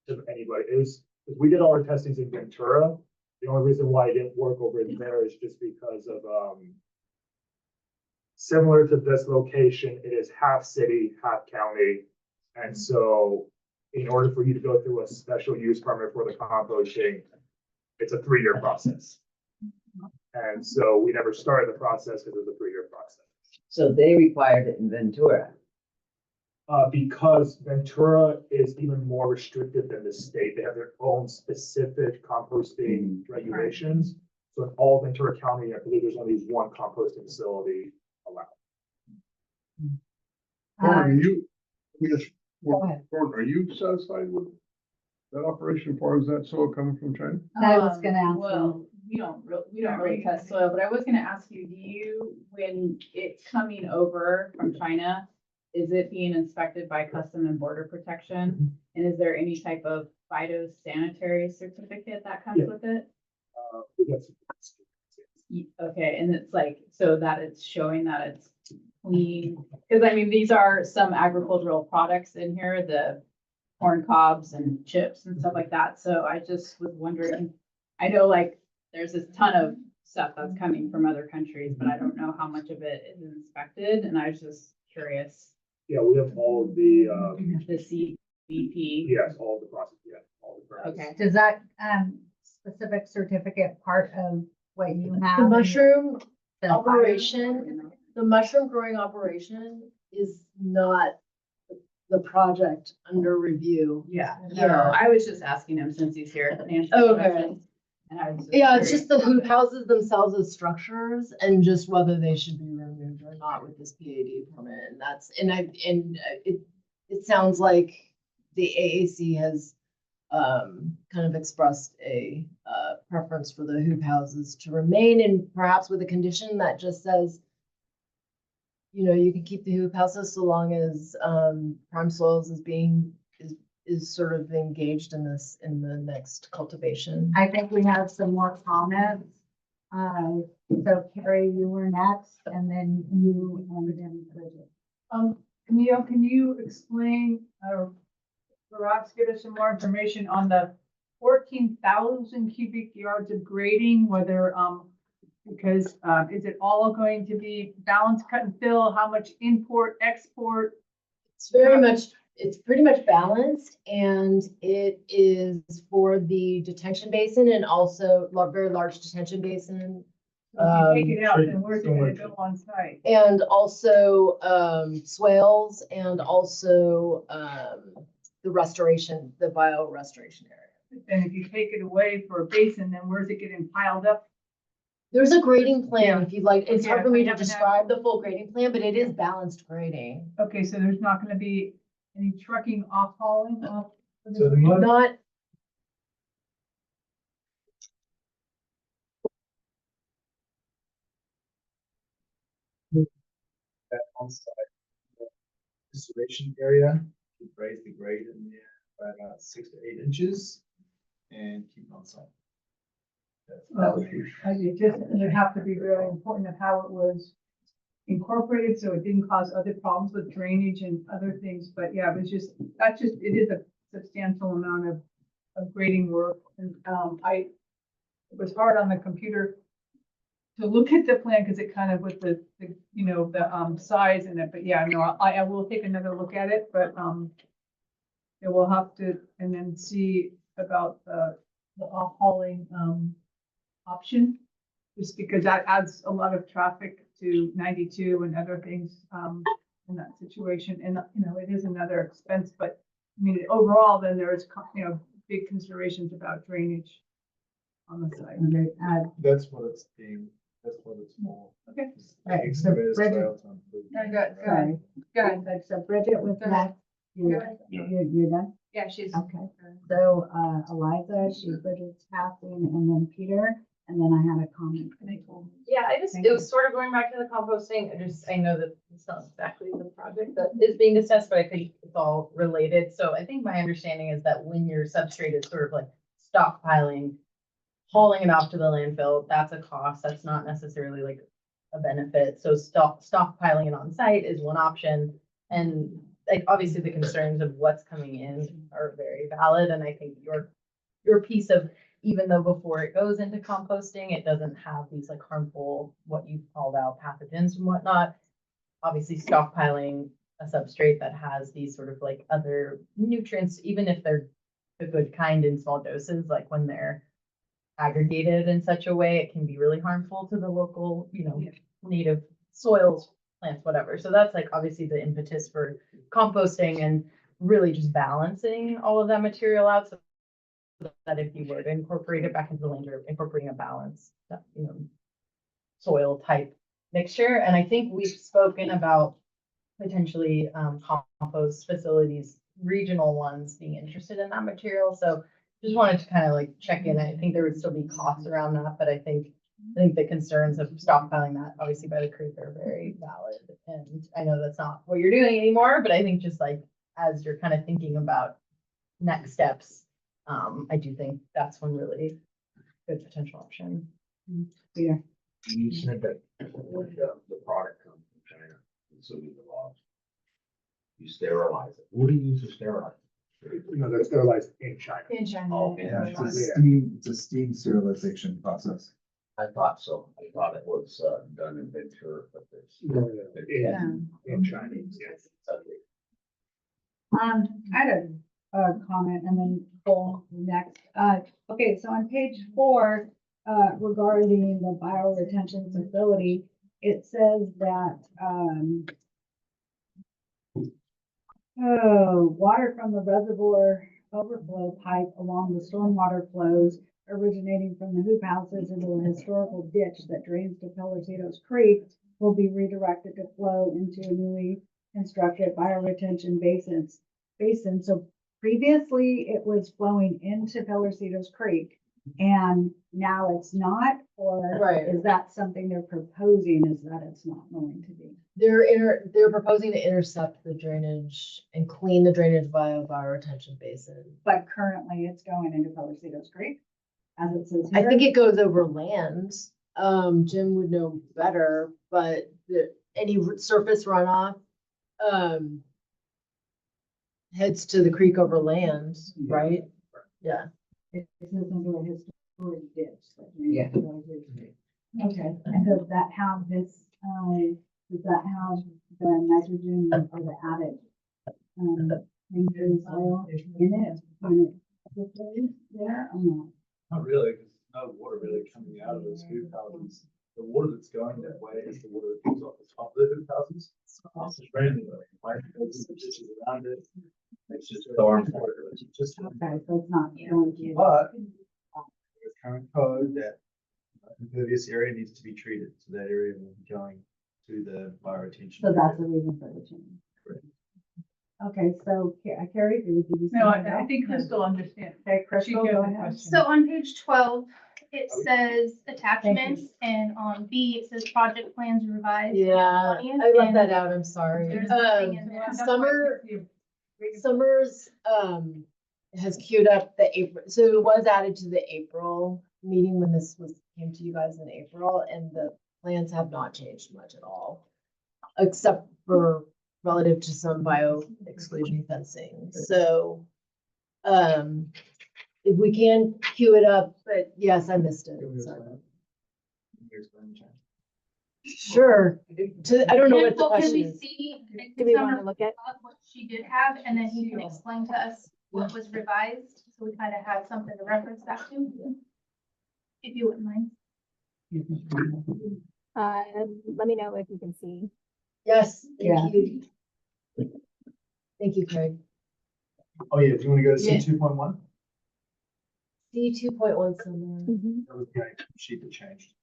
to anybody. It was, we did all our testings in Ventura. The only reason why it didn't work over in there is just because of similar to this location, it is half city, half county. And so in order for you to go through a special use permit for the composting, it's a 3-year process. And so we never started the process because it was a 3-year process. So they required it in Ventura. Because Ventura is even more restricted than the state. They have their own specific composting regulations. So in all Ventura County, I believe there's only one composting facility allowed. Gordon, Gordon, are you satisfied with that operation as far as that soil coming from China? I was gonna ask you. Well, we don't really test soil, but I was gonna ask you, do you, when it's coming over from China, is it being inspected by Custom and Border Protection? And is there any type of phytosanitary certificate that comes with it? We got some- Okay, and it's like, so that it's showing that it's clean, because I mean, these are some agricultural products in here, the corn cobs and chips and stuff like that, so I just was wondering, I know like there's a ton of stuff that's coming from other countries, but I don't know how much of it is inspected, and I was just curious. Yeah, we have all of the, The CBP. yes, all of the process, yeah, all the permits. Okay, does that specific certificate part of what you have? The mushroom The operation, the mushroom growing operation is not the project under review. Yeah, Yeah. no, I was just asking him since he's here. to answer Okay. questions, and I was just Yeah, it's curious. just the hoop houses themselves as structures and just whether they should be removed or not with this PAD permit. And that's, it sounds like the AAC has kind of expressed a preference for the hoop houses to remain, and perhaps with a condition that just says, you know, you can keep the hoop houses so long as prime soils is sort of engaged in this, in the next cultivation. I think we have some more comments. So Carrie, you were next, and then you, and then Bridget. Camille, can you explain, or perhaps give us some more information on the 14,000 cubic yards of grading, whether, because, is it all going to be balanced cut and fill? How much import, export? It's it's pretty much balanced, and it is for the detention basin and also very large detention basin. If you take it out, then where's it gonna go on site? And also swales, and also the restoration, the bio restoration area. And if you take it away for a basin, then where's it getting piled up? There's a grading plan, if you'd like, it's Okay, hard for I me to haven't had- describe the full grading plan, but it is balanced grading. Okay, so there's not gonna be any trucking off hauling off? So the mud, Not, that on-site distillation area, we raise the grade in there by about 6 to 8 inches and keep it on site. It would have to be really important of how it was incorporated, so it didn't cause other problems with drainage and other things, but yeah, it was just, it is a substantial amount of grading work, and, it was hard on the computer to look at the plan, because it kind of with the, size in it, but yeah, no, I will take another look at it, but, yeah, we'll have to, and then see about the off hauling, option, just because that adds a lot of traffic to 92 and other things, in that situation. And, it is another expense, but I mean, overall, then there's, big considerations about drainage on the site. And they add, That's what it's being, that's what it's for. Okay. Right, so Excavator's Bridget- trail to improve. sorry, Go ahead. so Bridget was Go ahead. next. You're done? Yeah, she's. Okay. So, Eliza, Bridget's passing, and then Peter, and then I had a comment. Yeah, Thank it you. was sort of going back to the composting, I know that it's not exactly the project that is being discussed, but I think it's all related. So I think my understanding is that when your substrate is sort of like stockpiling, hauling it off to the landfill, that's a cost, that's not necessarily like a benefit. So stockpiling it on site is one option. And like, obviously the concerns of what's coming in are very valid. And I think your piece of, even though before it goes into composting, it doesn't have these like harmful, what you called out, pathogens and whatnot. Obviously stockpiling a substrate that has these sort of like other nutrients, even if they're the good kind in small doses, like when they're aggregated in such a way, it can be really harmful to the local, native soils, plants, whatever. So that's like obviously the impetus for composting and really just balancing all of that material out, so that if you were to incorporate it back into the land, or incorporating a balanced, soil type mixture. And I think we've spoken about potentially compost facilities, regional ones being interested in that material. So just wanted to kind of like check in. I think there would still be costs around that, but I think the concerns of stockpiling that obviously by the creek are very valid. And I know that's not what you're doing anymore, but I think just like, as you're kind of thinking about next steps, I do think that's one really good potential option. Yeah. You said that the product comes from China, so we the laws. You sterilize it. What do you use to sterilize? No, they're sterilized in China. In China. Oh, Yeah, yeah. it's a steam sterilization process. I thought so. I thought it was done in Ventura, but it's. In China, yes. I had a comment, and then Cole next. Okay, so on page 4, regarding the bioretention facility, it says that, water from the reservoir overflow pipe along the stormwater flows originating from the hoop houses into a historical ditch that drains to Pelositos Creek will be redirected to flow into a newly constructed bioretention basin. So previously it was flowing into Pelositos Creek, and now it's not, or Right. is that something they're proposing, is that it's not going to be? they're proposing to intercept the drainage and clean the drainage via bioretention basin. But currently it's going into Pelositos Creek, as it says I here. think it goes over land. Jim would know better, but any surface runoff, heads to the creek over land, right? Yeah. It says into a historic ditch. Yeah. Okay, and does that have this, does that have the nitrogen or the added, nitrogen soil in it? There or not? Not really, because there's no water really coming out of those hoop houses. The water that's going that way is the water that comes off the top of the hoop houses. It's just raining, like, there's some ditches around it. It's just storm water. It's just. Okay, so it's not going to. But there's current code that impervious area needs to be treated, so that area will be going to the fire retention. So that's the reason for the change. Correct. Okay, so Carrie, did you? No, I think Crystal understands. Okay, Crystal, go ahead. Question. So on page 12, it says attachments, and on B, it says project plans revised. Yeah, I left that out, I'm sorry. There's nothing in there. Summers, has queued up the April, so it was added to the April meeting when this came to you guys in April, and the plans have not changed much at all. Except for relative to some bio exclusion fencing, so, if we can queue it up, but yes, I missed it, sorry. Sure, I don't know what the Well, can question we is. see? Do we want to look at? What she did have, and then he can explain to us what was revised, so we kind of have something to reference back to. If you wouldn't mind. Let me know if you can see. Yes, Yeah. thank you. Thank you, Craig. Oh, yeah, do you want to go to Yeah. C 2.1? C 2.1 somewhere. That was the sheet that changed.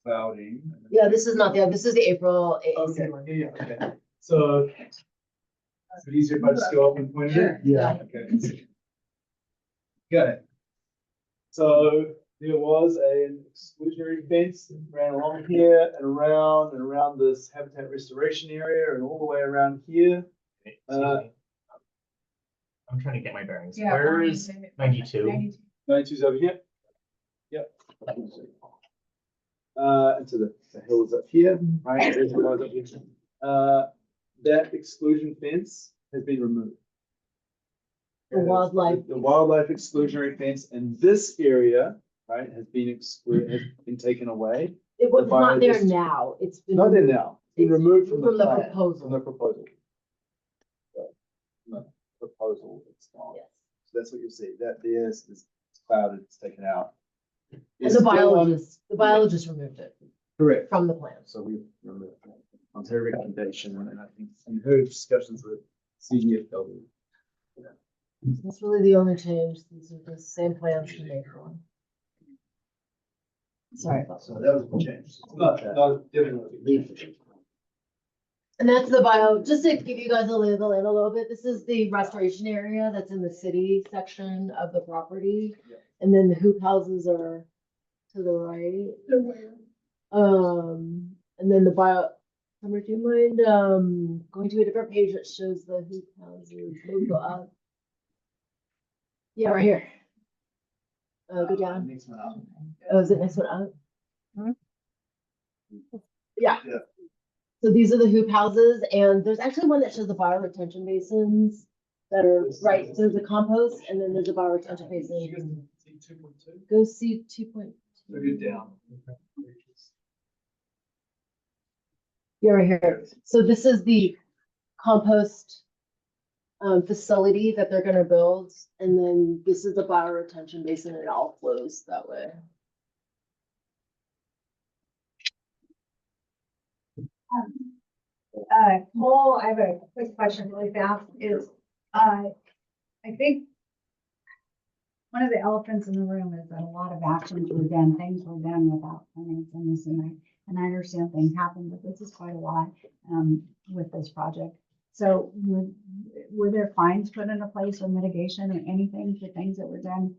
Clouding. Yeah, this is not this is the April AAC Okay, one. yeah, okay. So is it easier if I just go up and point it? Yeah. Okay. Okay. So there was an exclusionary fence that ran along here and around this habitat restoration area and all the way around here. I'm trying to get my bearings. Yeah, Where is 92? 92's over here. Yep. And so the hill is up here, right? There's the road up here. That exclusion fence has been removed. The wildlife. The wildlife exclusionary fence in this area, right, has been taken away. It was The not there biodiversity- now, it's been. Not there now. It's been removed from From the plan, proposal. From the proposal. So, from the proposal, it's gone. Yes. So that's what you see. That there's this clouded, it's taken out. And It's the still on- biologist removed it Correct. from the plan. So we removed it on her recommendation, and I think in her discussions with CDFW. That's really the only change. These are the same plans from April. Sorry about So that. that was the change. It's not definitely. And that's just to give you guys a lay of the land a little bit, this is the restoration area that's in the city section of the property. And then the hoop houses are to the right. And then Summer, do you mind, going to a different page that shows the hoop houses? Maybe go up. Yeah, right here. Go down. Next one up. Oh, is it next one up? Mhm. Yeah. Yeah. So these are the hoop houses, and there's actually one that shows the bio retention basins that are, right, there's a compost, and then there's a bio retention basin. See 2.2? Go see 2.2. So get down. Yeah, right here. So this is the compost facility that they're gonna build, and then this is the bio retention basin, and it all flows that way. Cole, I have a quick question really fast is, I think one of the elephants in the room is that a lot of actions were done, things were done without plans and this and that. And I understand things happen, but this is quite a lot, with this project. So were there fines put into place or mitigation or anything for things that were done,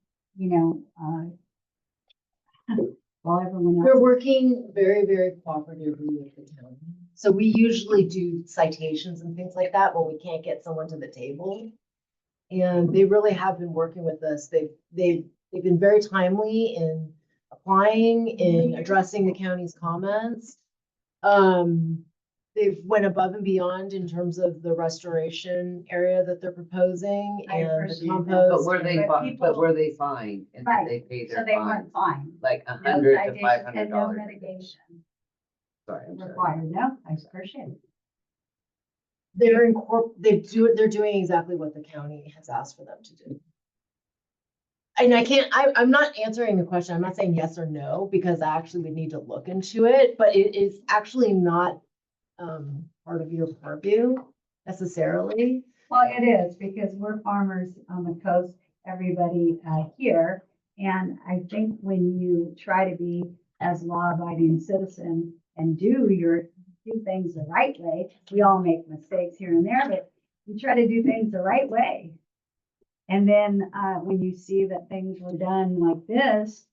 while everyone else? They're working very, very cooperatively with the county. So we usually do citations and things like that when we can't get someone to the table. And they really have been working with us. They've been very timely in applying, in addressing the county's comments. They've went above and beyond in terms of the restoration area that they're proposing I and the appreciate that. compost. But were they, But but were they fined? And Right. did they pay So their they fine? weren't fined. Like No $100 to citation $500? and no mitigation Sorry, I'm sorry. required. No, I appreciate it. They're doing exactly what the county has asked for them to do. And I'm not answering the question. I'm not saying yes or no, because I actually would need to look into it, but it is actually not part of your purview necessarily. Well, it is because we're farmers on the coast, everybody here. And I think when you try to be as law-abiding citizen and do things the right way, we all make mistakes here and there, but you try to do things the right way. And then when you see that things were done like this,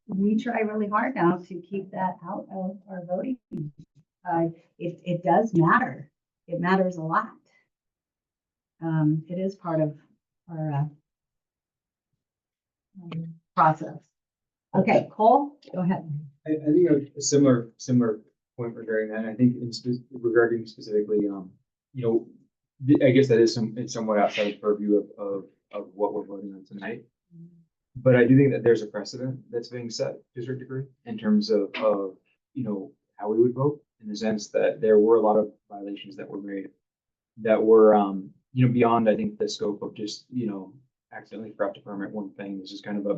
we try really hard now to keep that out of our voting. It does matter. It matters a lot. It is part of our process. Okay, Cole, go ahead. I think a similar point regarding that. I think regarding specifically, I guess that is somewhat outside the purview of what we're voting on tonight. But I do think that there's a precedent that's being set to a certain degree in terms of how we would vote, in the sense that there were a lot of violations that were made that were beyond, I think, the scope of just accidentally forgot to permit one thing. This is kind of a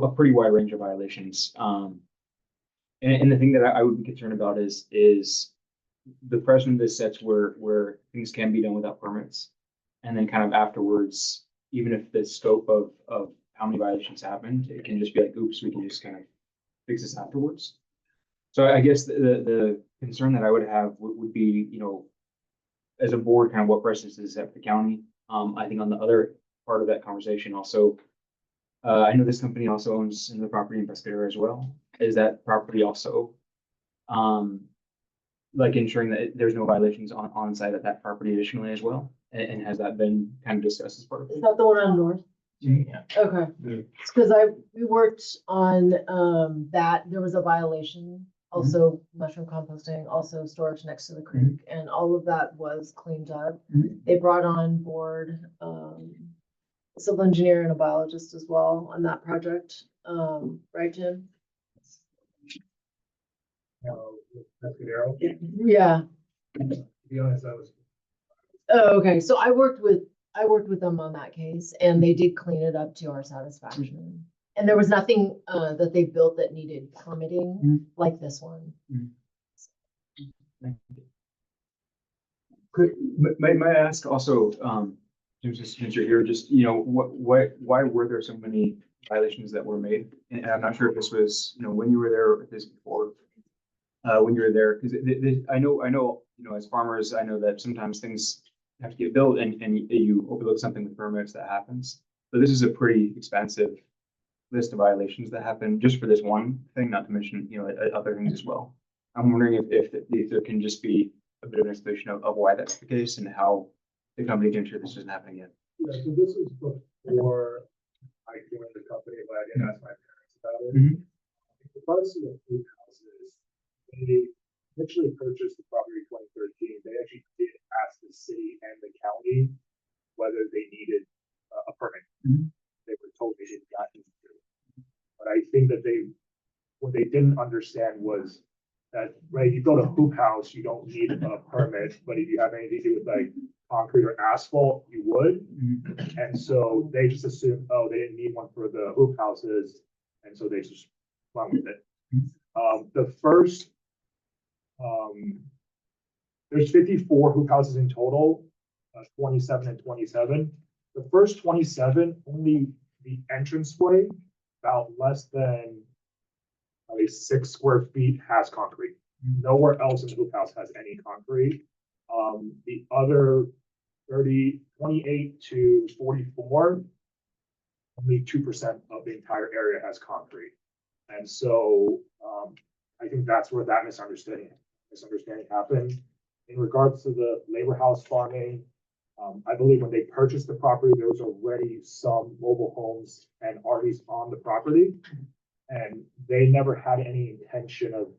pretty wide range of violations. And the thing that I would be concerned about is the precedent this sets where things can be done without permits, and then kind of afterwards, even if the scope of how many violations happened, it can just be like, oops, we can just kind of fix this afterwards. So I guess the concern that I would have would be, as a board, kind of what precedence is set for the county. I think on the other part of that conversation also, I know this company also owns the property in Pescadero as well. Is that property also like ensuring that there's no violations on site at that property additionally as well? And has that been kind of discussed as part of it? Is that the one on North? Yeah. Okay. It's because we worked on that. There was a violation, also mushroom composting, also storage next to the creek, and all of that was cleaned up. They brought on board a civil engineer and a biologist as well on that project. Right, Jim? Pescadero. Yeah. To be honest, I was. Oh, okay. So I worked with them on that case, and they did clean it up to our satisfaction. And there was nothing that they built that needed permitting like this one. May I ask also, since you're here, just why were there so many violations that were made? And I'm not sure if this was when you were there or if this before. When you were there, because I know as farmers, I know that sometimes things have to get built and you overlook something with permits. That happens. So this is a pretty expansive list of violations that happen just for this one thing, not to mention other things as well. I'm wondering if there can just be a bit of an explanation of why that's the case and how the company can ensure this doesn't happen again. Yeah, so this was before I joined the company, but I didn't ask my parents about it. The price of the food houses, they initially purchased the property in 2013. They actually did ask the city and the county whether they needed a permit. They were told they didn't got to. But I think that what they didn't understand was that, right, you build a hoop house, you don't need a permit, but if you have anything to do with like concrete or asphalt, you would. And so they just assumed, oh, they didn't need one for the hoop houses, and so they just went with it. The first, there's 54 hoop houses in total, 27 and 27. The first 27, only the entranceway, about less than 6 square feet, has concrete. Nowhere else in the hoop house has any concrete. The other 28 to 44, only 2% of the entire area has concrete. And so I think that's where that misunderstanding happened. In regards to the labor house farming, I believe when they purchased the property, there was already some mobile homes and RVs on the property, and they never had any intention of.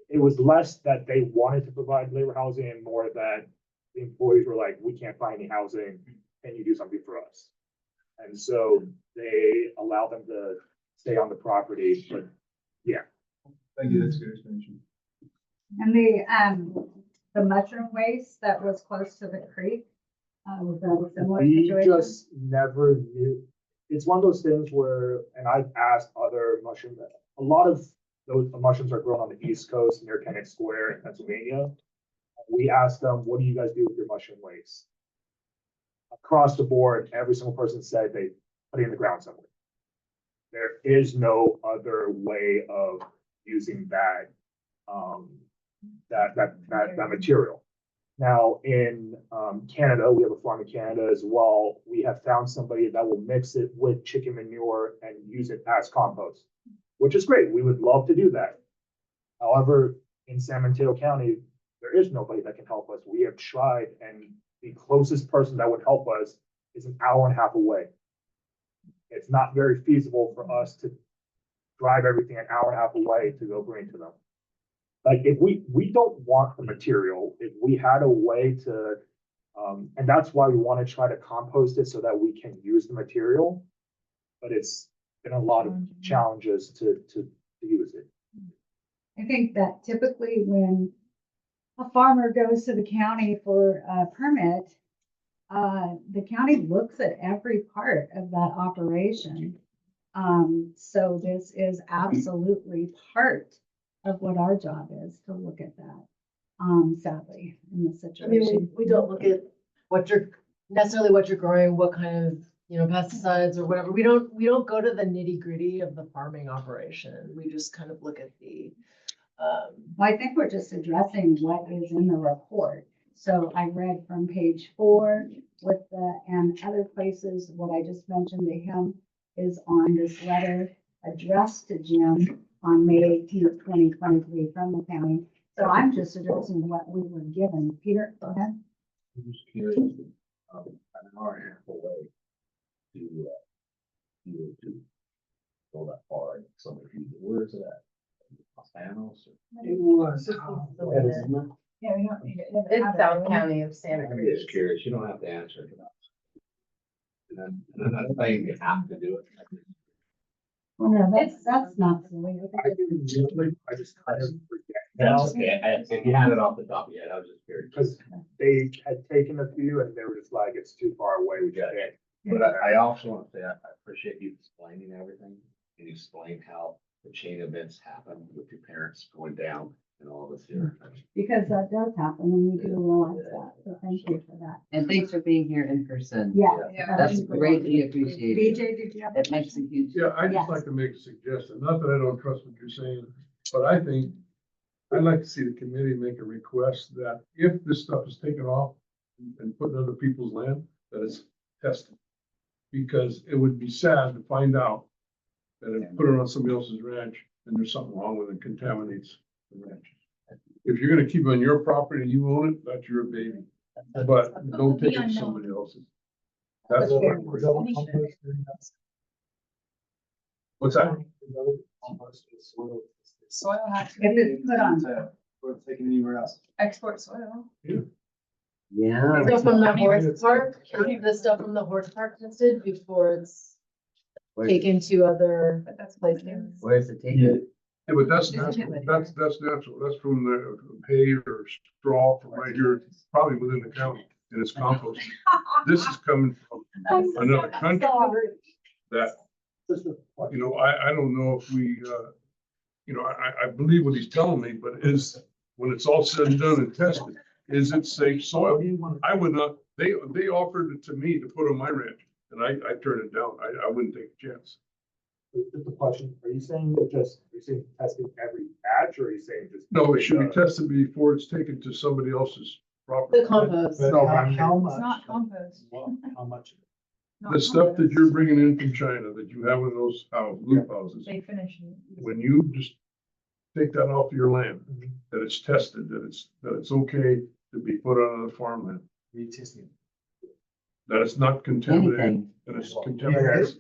It was less that they wanted to provide labor housing and more that the employees were like, we can't find any housing. Can you do something for us? And so they allowed them to stay on the property, but yeah. Thank you. That's a good explanation. And the mushroom waste that was close to the creek, was that a similar We situation? just never knew. It's one of those things where, and I've asked other mushroom, a lot of those mushrooms are grown on the East Coast near Kennett Square in Pennsylvania. We asked them, what do you guys do with your mushroom waste? Across the board, every single person said they put it in the ground somewhere. There is no other way of using that, that material. Now, in Canada, we have a farm in Canada as well. We have found somebody that will mix it with chicken manure and use it as compost, which is great. We would love to do that. However, in San Mateo County, there is nobody that can help us. We have tried, and the closest person that would help us is an hour and a half away. It's not very feasible for us to drive everything an hour and a half away to go bring to them. Like, if we don't want the material, if we had a way to, and that's why we want to try to compost it so that we can use the material, but it's been a lot of challenges to use it. I think that typically when a farmer goes to the county for a permit, the county looks at every part of that operation. So this is absolutely part of what our job is, to look at that, sadly, in this I mean, situation. we don't look at what you're, necessarily what you're growing, what kind of, you know, pesticides or whatever. We don't go to the nitty gritty of the farming operation. We just kind of look at the, Well, I think we're just addressing what is in the report. So I read from page 4 with the, and other places, what I just mentioned to him is on this letter addressed to Jim on May 18th, 2023 from the county. So I'm just addressing what we were given. Peter, go ahead. I'm just curious, an hour and a half away to go that far. So if you, where is it at? Los Banos? yeah, we don't need it. It's South County of Santa I'm Cruz. just curious, you don't have to answer it. And I'm not saying you have to do it. Well, no, that's not silly. I just kind of forget. That's okay, if you had it off the top of your head, I was just curious. Because they had taken a few and they were just like, it's too far away, we can't. But I also want to say, I appreciate you explaining everything and explain how the chain events happen with your parents going down and all this here. Because that does happen and we do realize that. So thank you for that. And thanks for being here in person. Yeah. That's greatly appreciated. BJ, did you have? It makes a huge. Yeah, I'd Yes. just like to make a suggestion, not that I don't trust what you're saying, but I think I'd like to see the committee make a request that if this stuff is taken off and put in other people's land, that it's tested. Because it would be sad to find out that it put it on somebody else's ranch and there's something wrong with it, contaminates the ranch. If you're gonna keep it on your property and you own it, that's your baby, but don't take it to somebody else's. That's what I'm worried about. What's that? Soil has to If it's put on. We're taking anywhere else. export soil. Yeah. So from the horse park, the stuff from the horse park tested before it's taken to other But that's places. Where's it taken? Yeah, but that's natural, that's natural, that's from the hay or straw from right here, probably within the county, and it's compost. This is coming from another country that, you know, I don't know if we, you know, I believe what he's telling me, but is, when it's all said and done and tested, is it safe soil? I would not, they offered it to me to put on my ranch, and I turned it down, I wouldn't take a chance. Just a question, are you saying testing every batch, or are you saying just? No, it should be tested before it's taken to somebody else's property. The compost. No, How It's much? not compost. How much? The stuff that you're bringing in from China, that you have in those loop houses, They finish it. when you just take that off your land, that it's tested, that it's okay to be put on the farmland, Retesting. that it's not contaminated, Anything. that it's contaminated.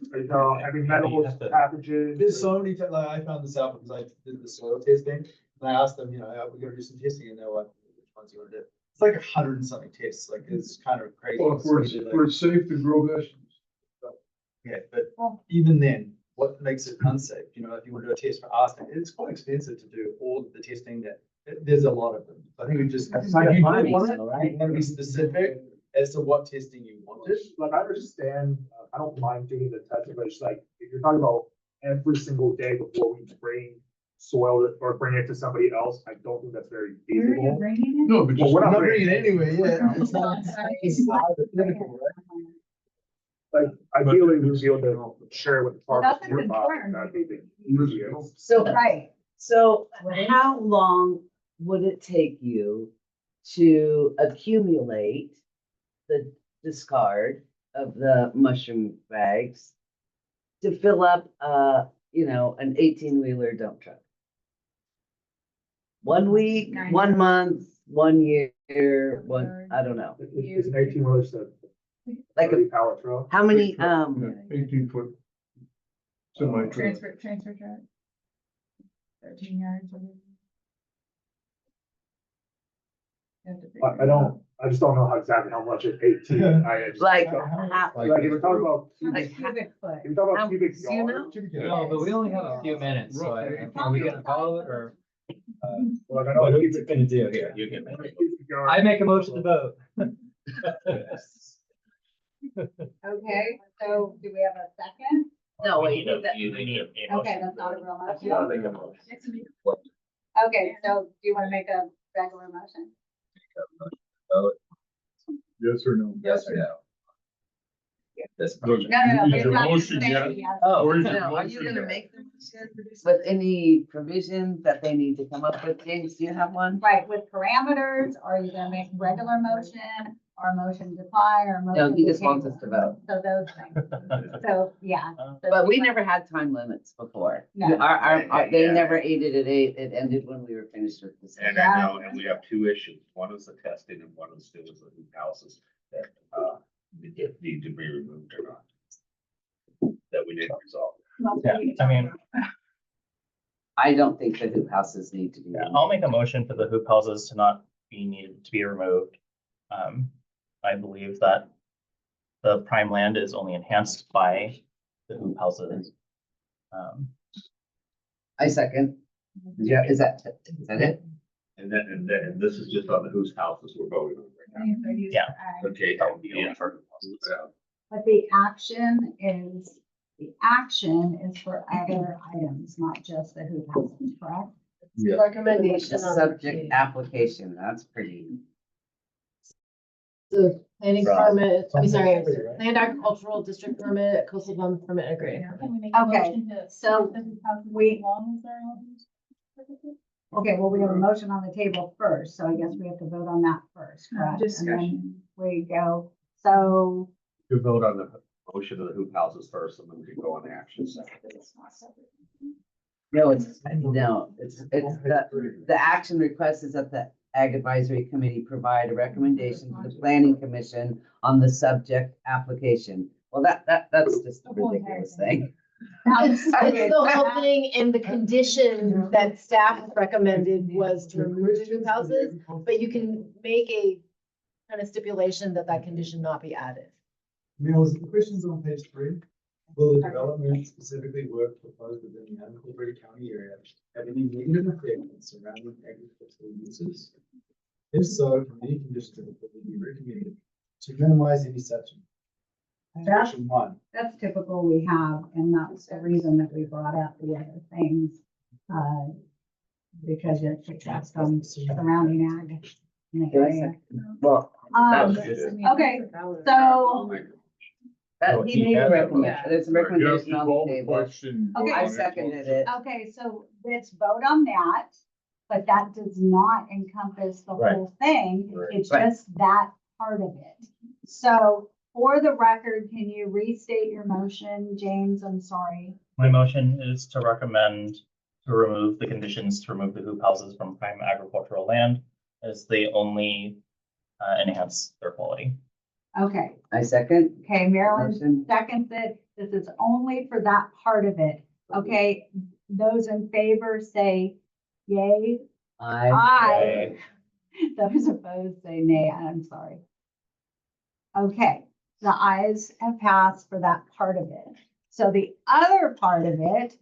Heavy metals, pathogens. There's so many, like, I found this out because I did the soil tasting, and I asked them, you know, we're gonna do some testing, and they're like, which ones you wanna do? It's like 100 and something tests, like, it's kind of crazy. Well, if we're safe to grow vegetables. Yeah, but even then, what makes it unsafe? You know, if you want to do a test for arsenic, it's quite expensive to do all of the testing there's a lot of them. I think we just, That's you like farming, want though, right? to be specific as to what testing you wanted. Like, I understand, I don't mind doing the testing, but it's like, if you're talking about every single day before we bring soil it or bring it to somebody else. I don't think that's very Where are you feasible. bringing it? No, but Well, just. we're not bringing it bringing anyway, yeah. It's not- it's not hypothetical, right? Like, ideally, we'd be able to share with the Well, farmers. that's a concern. That'd be the easiest. So, Right. so how long would it take you to accumulate the discard of the mushroom bags to fill up, an 18-wheeler dump truck? 1 week, 1 month, 1 year, I don't know. It's an 18-wheeler, so Like, 30 pallet truck. how many, 18-foot. Semi trailer. Transfer truck. 13 yards. I just don't know how exactly how much it's 18. I just. like, Like, if we're talking about, like, if we're talking about cubic do you know? yards. No, but we only have a few minutes, so are we gonna vote or? Like, I know What are we cubic- gonna do here? You can make it. cubic yards. I make a motion to vote. Okay, so do we have a second? No, We wait, need a- that- you need a Okay, motion. that's not a real motion. Yeah, make a motion. Okay, so do you want to make a regular motion? Yes or no? Yes or no? This No, no, no. Is it's your not motion saying yet? yes. Oh, Or is your No, are you motion gonna yet? make the motion with any provisions that they need to come up with? James, do you have one? Right, with parameters, are you gonna make regular motion or motion decline or motion? No, he to just wants table? us to vote. So those things. So, yeah. So But we never had time limits before. No. They never ended at 8. It ended when we were finished with this. And I know, and we have two issues. One is the testing and one is still is the hoop houses that, need to be removed or not. That we didn't resolve. Yeah, I mean, I don't think the hoop houses need to be. yeah, I'll make a motion for the hoop houses to not be needed to be removed. I believe that the prime land is only enhanced by the hoop houses. I second. Yeah, is that it? And this is just on the whose houses we're voting on right now. Yeah. Okay. That would be Yeah. for- But the action is for other items, not just the hoop houses, correct? Yeah. Recommendation The on subject application, that's pretty. the planning Right. permit, I'm sorry, Right. land agricultural district permit, coastal zone permit agreement. Can we make a Okay, motion to so keep the hoop houses we- as long as they're on? Okay, well, we have a motion on the table first, so I guess we have to vote on that first, correct? And then we go, so, You vote on the motion of the hoop houses first, and then we can go on the action second. No, it's the action request is that the Ag Advisory Committee provide a recommendation to the Planning Commission on the subject application. Well, that's just a ridiculous thing. It's the whole thing, and the condition that staff recommended was to remove the hoop houses, but you can make a kind of stipulation that that condition not be added. Mills, the question's on page 3. Will the development specifically work proposed within the unincorporated county area have any negative effect on surrounding agricultural uses? If so, any conditions would be recommended to minimize any such. That's- Section 1. that's typical we have, and that's the reason that we brought up the other things. Because it's just on surrounding ag in the area. Well, Okay, so, he made a recommendation, there's a recommendation on the Call the table. question. Okay. I seconded it. okay, so let's vote on that, but that does not encompass the Right. whole thing. Right. It's Right. just that part of it. So for the record, can you restate your motion, James? I'm sorry. My motion is to recommend to remove the conditions to remove the hoop houses from prime agricultural land as they only enhance their quality. Okay, I second. okay, Marilyn Motion. seconds it. This is only for that part of it. Okay, those in favor say yay. Aye. Those opposed say nay. I'm sorry. Okay, the ayes have passed for that part of it. So the other part of it,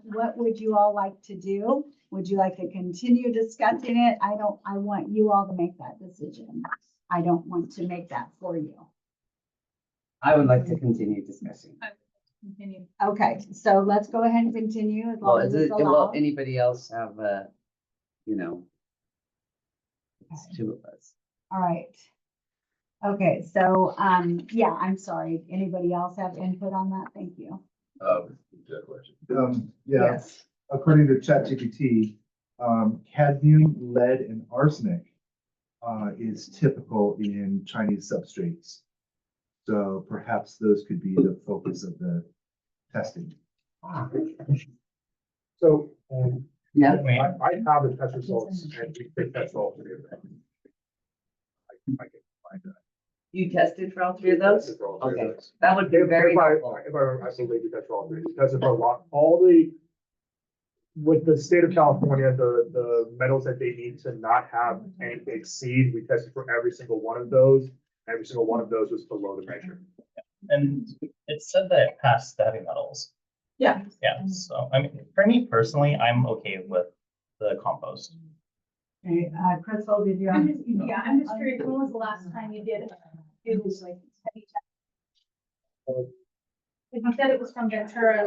what would you all like to do? Would you like to continue discussing it? I want you all to make that decision. I don't want to make that for you. I would like to continue discussing. Continue. Okay, so let's go ahead and continue as Well, long as it's will allowed. anybody else have, you know? It's two of us. All right. Okay, so, yeah, I'm sorry. Anybody else have input on that? Thank you. Yeah, Yes. according to ChatGPT, cadmium, lead, and arsenic is typical in Chinese substrates. So perhaps those could be the focus of the testing. So, Yeah. I have the test results and we think that's all three of them. I can find that. You tested for all three of those? Tested for all three of Okay, those. that would be very If helpful. I believe you tested all three, because if all the, with the state of California, the metals that they need to not have anything exceed, we tested for every single one of those. Every single one of those was below the measure. And it said that it passed the heavy metals. Yeah. Yeah, so I mean, for me personally, I'm okay with the compost. Okay, Crystal, did you? I'm just curious, when was the last time you did it? It was like heavy check. If you said it was from Ventura.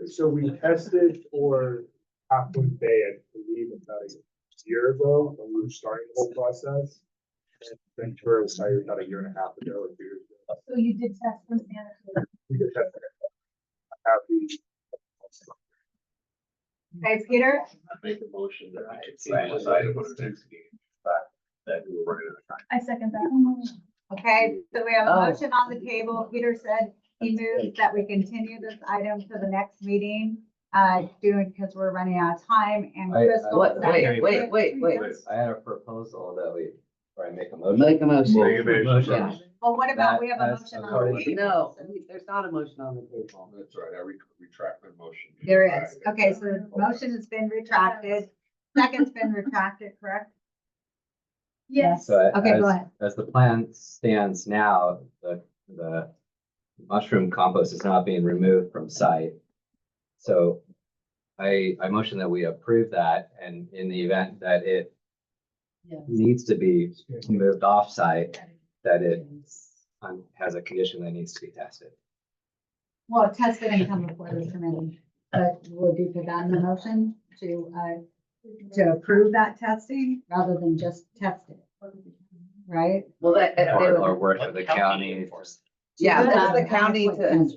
So we tested for Half Moon Bay, I believe, about a year ago, when we were starting the whole process. And Ventura was started about a year and a half ago, or 2 years ago. So you did test from Santa Cruz. We did test it. I have the. Okay, Peter? Make a motion that I decided what the next meeting, that we were running out of time. I second that. Okay, so we have a Oh. motion on the table. Peter said he moves that we continue this item to the next meeting. Doing, because we're running out of time and Crystal. Wait, seconded wait. it. I had a proposal that or I make a motion. Make a motion. Make a motion. Yeah. Well, what about, we have a That- motion that's on the already- table. No, there's not a motion on the table. That's right, I retract my motion. There is. Okay, so the motion has been retracted. Second's been retracted, correct? Yes. So Okay, go as, ahead. as the plan stands now, the mushroom compost is not being removed from site. So I motion that we approve that, and in the event that it needs to be moved off site, that it has a condition that needs to be tested. Well, test it and come before this committee, but we'll do put that in the motion to approve that testing rather than just test it. Right? Well, that, Or work with the county. yeah, that's the Yeah. county to,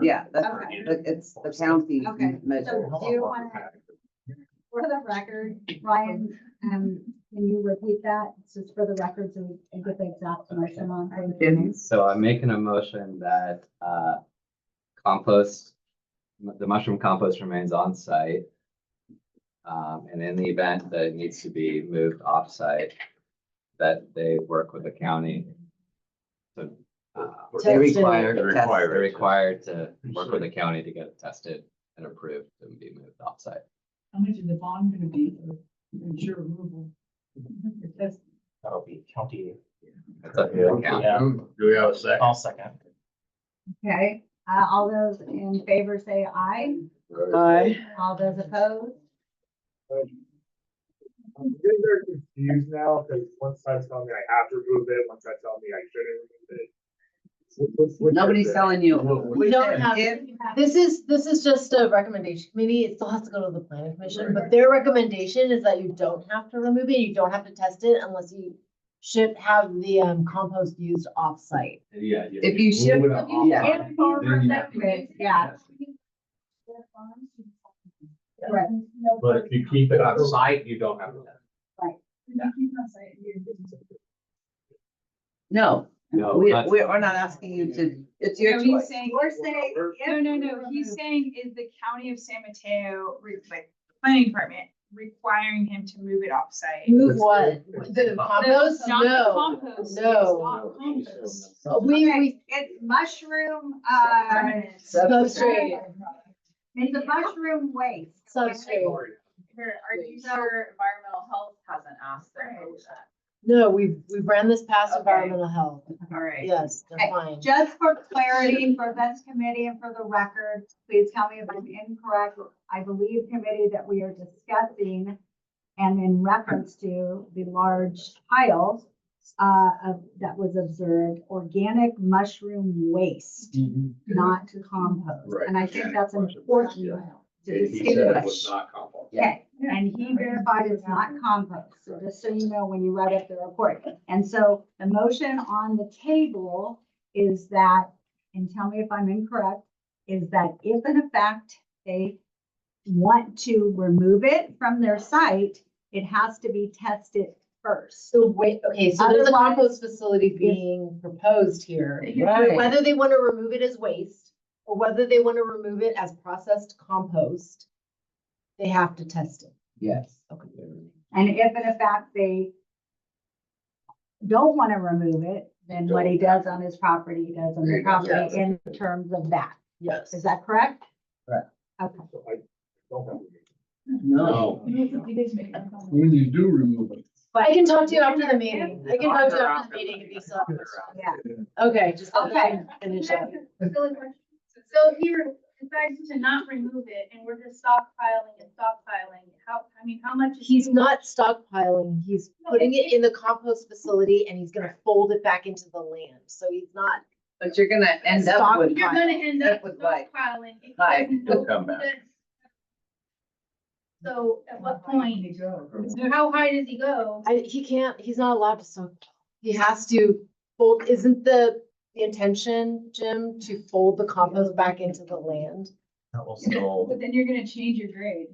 yeah, that's, Okay. it's the county Okay, measure. so do you want to, for the record, Ryan, can you repeat that? It's just for the record, so we can get the exact motion on. So I'm making a motion that compost, the mushroom compost remains on site. And in the event that it needs to be moved off site, that they work with the county. So They require, they're required to work with the county to get it tested and approved and be moved off site. How much is the bond gonna be for ensure removal? That'll be county. It's up to the county. Yeah. Do we have a second? I'll second. Okay, all those in favor say aye. Aye. All those opposed? I'm getting very confused now, because one side's telling me I have to remove it, one side's telling me I shouldn't remove it. Nobody's telling you. We don't have, If- this is just a recommendation committee. It still has to go to the planning commission, but their recommendation is that you don't have to remove it. You don't have to test it unless you should have the compost used off-site. Yeah. If you ship, yeah. And farmers that could, yeah. Right. But if you keep it on site, you don't have to. No, No, we're not asking you to, it's your No, he's choice. saying, We're saying. no, he's saying is the county of San Mateo, like, planning department requiring him to move it offsite? Move what? The compost? Not the No, compost. no. It's not compost. Okay, it's mushroom, Substrate. it's a mushroom waste. Substrate. Are you sure environmental health hasn't asked them to do that? No, we've ran this past Okay. environmental health. All right. Yes, they're Okay, fine. just for clarity for this committee and for the record, please tell me if I'm incorrect. I believe committee that we are discussing and in reference to the large piles that was observed, organic mushroom waste, not compost. Right. And I think that's important to He said it was distinguish. not compost. Okay, and he verified it's not compost, so just so you know when you write up the report. And so the motion on the table is that, and tell me if I'm incorrect, is that if in fact they want to remove it from their site, it has to be tested first. So wait, okay, so there's a Otherwise, compost facility being proposed here. Right. Whether they want to remove it as waste or whether they want to remove it as processed compost, they have to test it. Yes. Okay. And if in fact they don't want to remove it, then what he does on his property, he does on the property in terms of that. Yes. Is that correct? Correct. Okay. So I don't have. No. When you do remove it. But I can talk to you after the meeting. I can talk to you after the meeting if you still have questions. Yeah. Okay, just. Okay. Finish up. Silly question. So here, decides to not remove it and we're just stockpiling and stockpiling. How much? is He's he- not stockpiling, he's putting it in the compost facility and he's gonna fold it back into the land, so he's not. But you're gonna end up with. You're gonna end up with like, stockpiling. if he Hi. doesn't know Come back. this. So at what point, how high does he go? He can't, he's not allowed to stockpile. He has to fold, isn't the intention, Jim, to fold the compost back into the land? That will still, But then you're gonna change your grade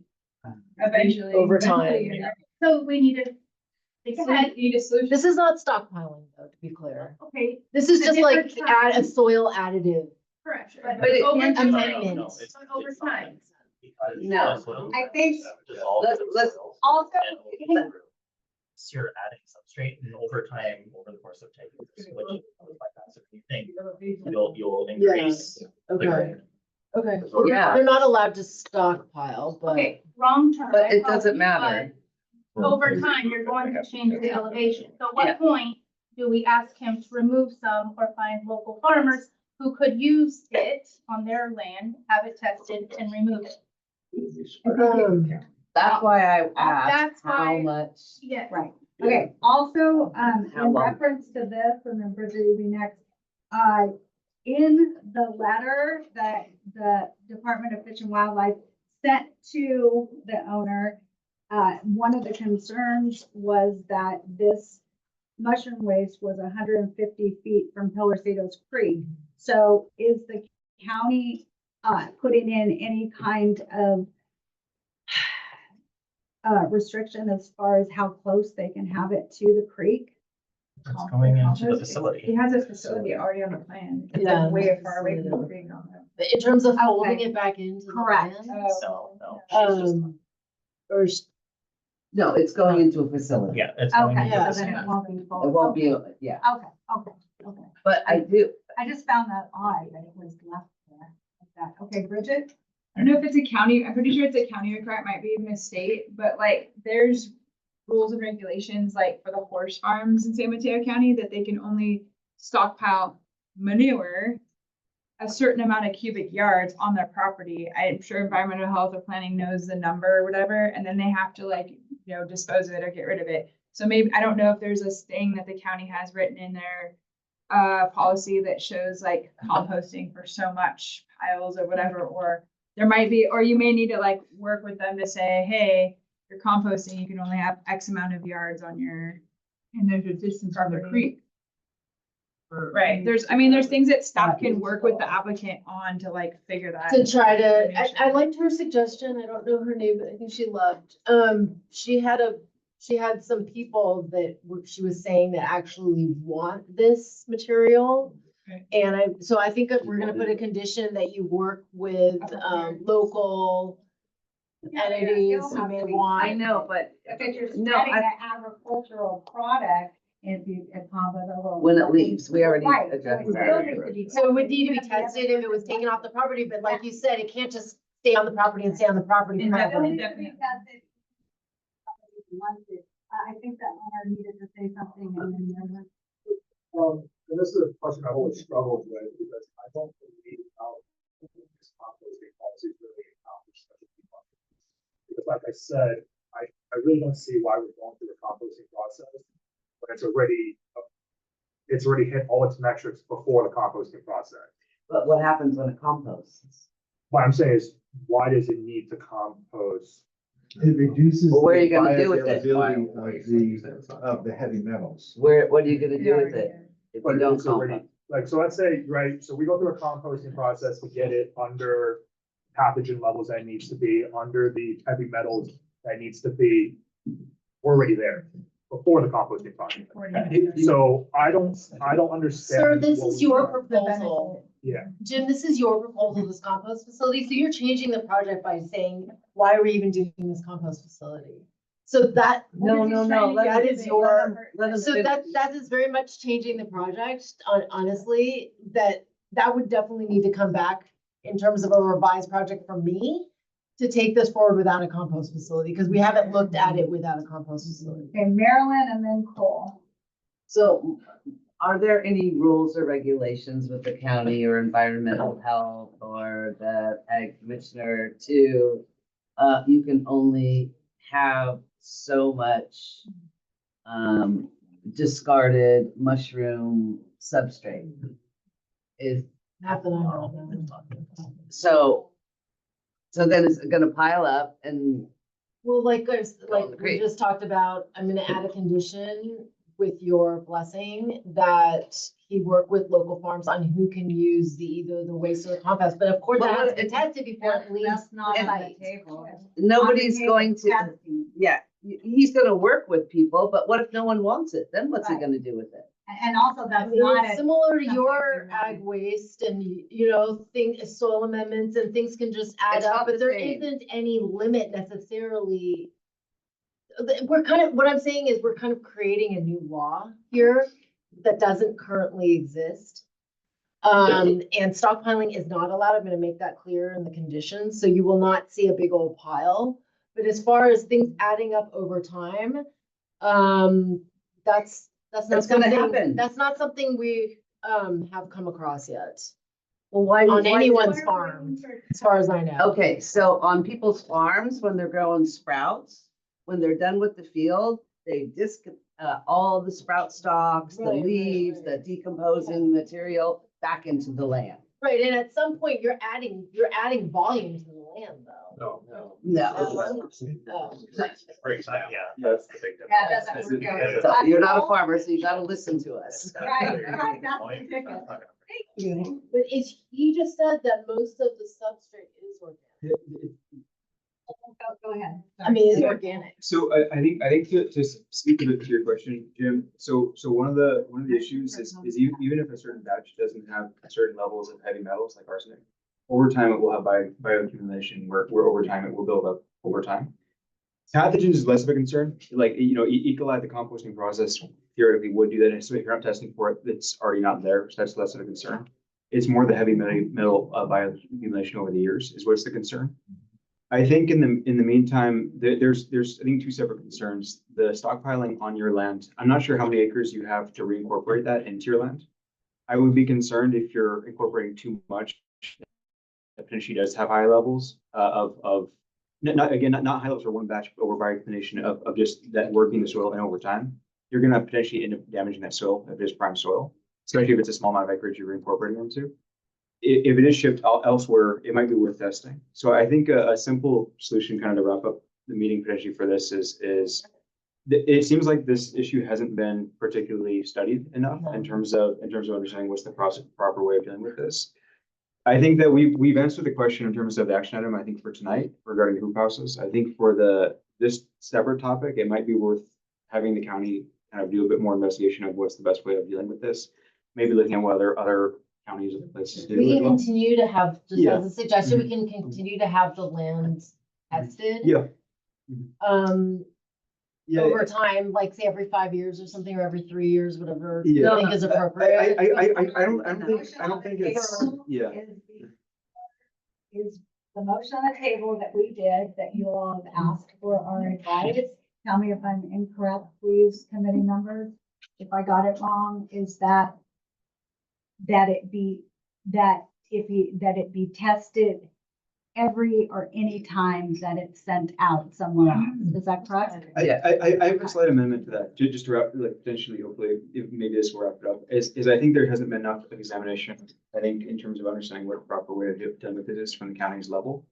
eventually. Over Eventually, time. you're gonna- So we need to think ahead. You need a solution. This is not stockpiling though, to be clear. Okay, This is The just like different time. add a soil additive. correct, But but it over can't- time. Amendment. it's Over time. because No. the soil I think dissolves let's- in let's- soil, also, and you're adding substrate, and over time, over the course of taking this, which by passive, you think you'll increase the Okay, grade. okay. Yeah. They're not allowed to stockpile, but. Okay, wrong term. But I it follow doesn't you, matter. but Over time, you're going to change the elevation. So Yeah. what point do we ask him to remove some or find local farmers who could use it on their land, have it tested and remove it? That's why I asked That's how why- much. Yes. right. Okay, also, How in long? reference to this, and then Bridget will be next. In the letter that the Department of Fish and Wildlife sent to the owner, one of the concerns was that this mushroom waste was 150 feet from Pillorcitos Creek. So is the county, putting in any kind of restriction as far as how close they can have it to the creek? It's going into the facility. He has his facility already on the plan. It's Yeah. like way far away from the creek on that. In terms of folding Okay. it back into the Correct. land? No, she's just, Or, No, it's going into a facility. yeah, it's going Okay, into Yeah. the so then it facility. won't be full. It won't be, yeah, Okay. but I do, I just found that odd that it was left there like that. Okay, Bridget? I don't know if it's a county, I'm pretty sure it's a county requirement, might be even a state, but like, there's rules and regulations, like for the horse farms in San Mateo County, that they can only stockpile manure a certain amount of cubic yards on their property. I'm sure environmental health or planning knows the number or whatever, and then they have to like, dispose of it or get rid of it. So maybe, I don't know if there's this thing that the county has written in their policy that shows like composting for so much piles or whatever, or there might be, or you may need to like work with them to say, hey, you're composting, you can only have X amount of yards on your, and there's a distance from the creek. Right, there's things that staff can work with the applicant on to like figure that. to try to, information. I liked her suggestion, I don't know her name, but I think she loved, she had some people that she was saying that actually want this material. Okay. And so I think that we're gonna put a condition that you work with, local entities who may want. I know, but If it's No, spreading I- an agricultural product, if compost over. when it leaves, we already Right, so addressed it still needs that. to be So it would need to be tested if it was taken off the property, but like you said, it can't just stay on the property and stay on the property Indefinitely. forever. Definitely. I think that owner needed to say something and then. And this is a question I've always struggled with, because I don't believe how this composting policy really accomplishes specialty functions. Because like I said, I really don't see why we're going through a composting process when it's already a it's already hit all its metrics before the composting process. But what happens when it composts? What I'm saying is, why does it need to compost? It reduces. Well, where are you the gonna do with it? bioavailability of the heavy metals. What are you gonna do with it if But you don't it's already, compost? like, so let's say, right, so we go through a composting process to get it under pathogen levels that it needs to be, under the heavy metals that it needs to be. We're already there before the composting process. So I don't understand. Sir, this what is we- your proposal. Yeah, Jim, this is your proposal, this compost facility, so you're changing the project by saying, why are we even doing this compost facility? So that. No, That is your, let him so finish. that is very much changing the project, honestly, that would definitely need to come back in terms of a revised project for me to take this forward without a compost facility, because we haven't looked at it without a compost facility. Okay, Marilyn and then Cole. So are there any rules or regulations with the county or environmental health or the ag commissioner to, you can only have so much, discarded mushroom substrate? Is, Not that I know of. so then it's gonna pile up and, Well, like we Great. just talked about, I'm gonna add a condition with your blessing that he work with local farms on who can use either the waste or the compost, but of course Well, that has to be it- tested before it leaves. That's not the on the site. table. nobody's On the table, going to, testing. yeah, he's gonna work with people, but what if no one wants it? Then what's he Right. gonna do with it? And also I that's mean, not it's a. similar to something your we want. ag waste and, soil amendments and things can just add It's up, not but the there same. isn't any limit necessarily. What I'm saying is we're kind of creating a new law here that doesn't currently exist. And stockpiling is not allowed. I'm gonna make that clear in the conditions, so you will not see a big old pile. But as far as things adding up over time, that's not It's gonna something, happen. that's not something we, have come across yet. Well, why? On why- anyone's farm, as far as I know. Okay, so on people's farms, when they're growing sprouts, when they're done with the field, they all the sprout stalks, the Right, right, leaves, the decomposing material back into the land. Right, and at some point, you're adding volume to the land, though. No. Oh. Very exciting, yeah, that's the big difference. Yeah, that's what we're doing. So you're not a farmer, so you gotta listen to us. Right, that's the ticket. But he just said that most of the substrate is organic. Go ahead. I mean, it's Yeah. organic. So I think to speak to your question, Jim, so one of the issues is even if a certain batch doesn't have certain levels of heavy metals like arsenic, over time it will have bioaccumulation where over time it will build up over time. Pathogens is less of a concern, like, E. coli, the composting process theoretically would do that, so if you're not testing for it, it's already not there, so that's less of a concern. It's more the heavy metal bioaccumulation over the years is what's the concern. I think in the meantime, there's I think two separate concerns. The stockpiling on your land. I'm not sure how many acres you have to reincorporate that into your land. I would be concerned if you're incorporating too much. That potentially does have high levels of not high levels for one batch, but over bioaccumulation of just that working the soil and over time. You're gonna potentially end up damaging that soil if it's prime soil, especially if it's a small amount of acreage you're incorporating into. If it is shipped elsewhere, it might be worth testing. So I think a simple solution kind of to wrap up the meeting potentially for this is it seems like this issue hasn't been particularly studied enough in terms of understanding what's the proper way of dealing with this. I think that we've answered the question in terms of the action item, I think for tonight regarding the hoop houses. I think for this separate topic, it might be worth having the county kind of do a bit more investigation of what's the best way of dealing with this. Maybe looking at what other counties or places do. We as can well. continue to have, just Yeah. as a suggestion, we can continue to have the land tested. Yeah. Yeah. Over time, like say every 5 years or something, or every 3 years, whatever you Yeah. think is appropriate. I don't think it's, yeah. Is the motion on the table that we did, that you all have asked for our advice? Tell me if I'm incorrect, please, committee members. If I got it wrong, is that it be tested every or any time that it's sent out somewhere else. Is that correct? I have a slight amendment to that, just to wrap, like, potentially, hopefully, if maybe this will wrap it up, is I think there hasn't been enough examination, I think, in terms of understanding what the proper way of dealing with it is from the county's level.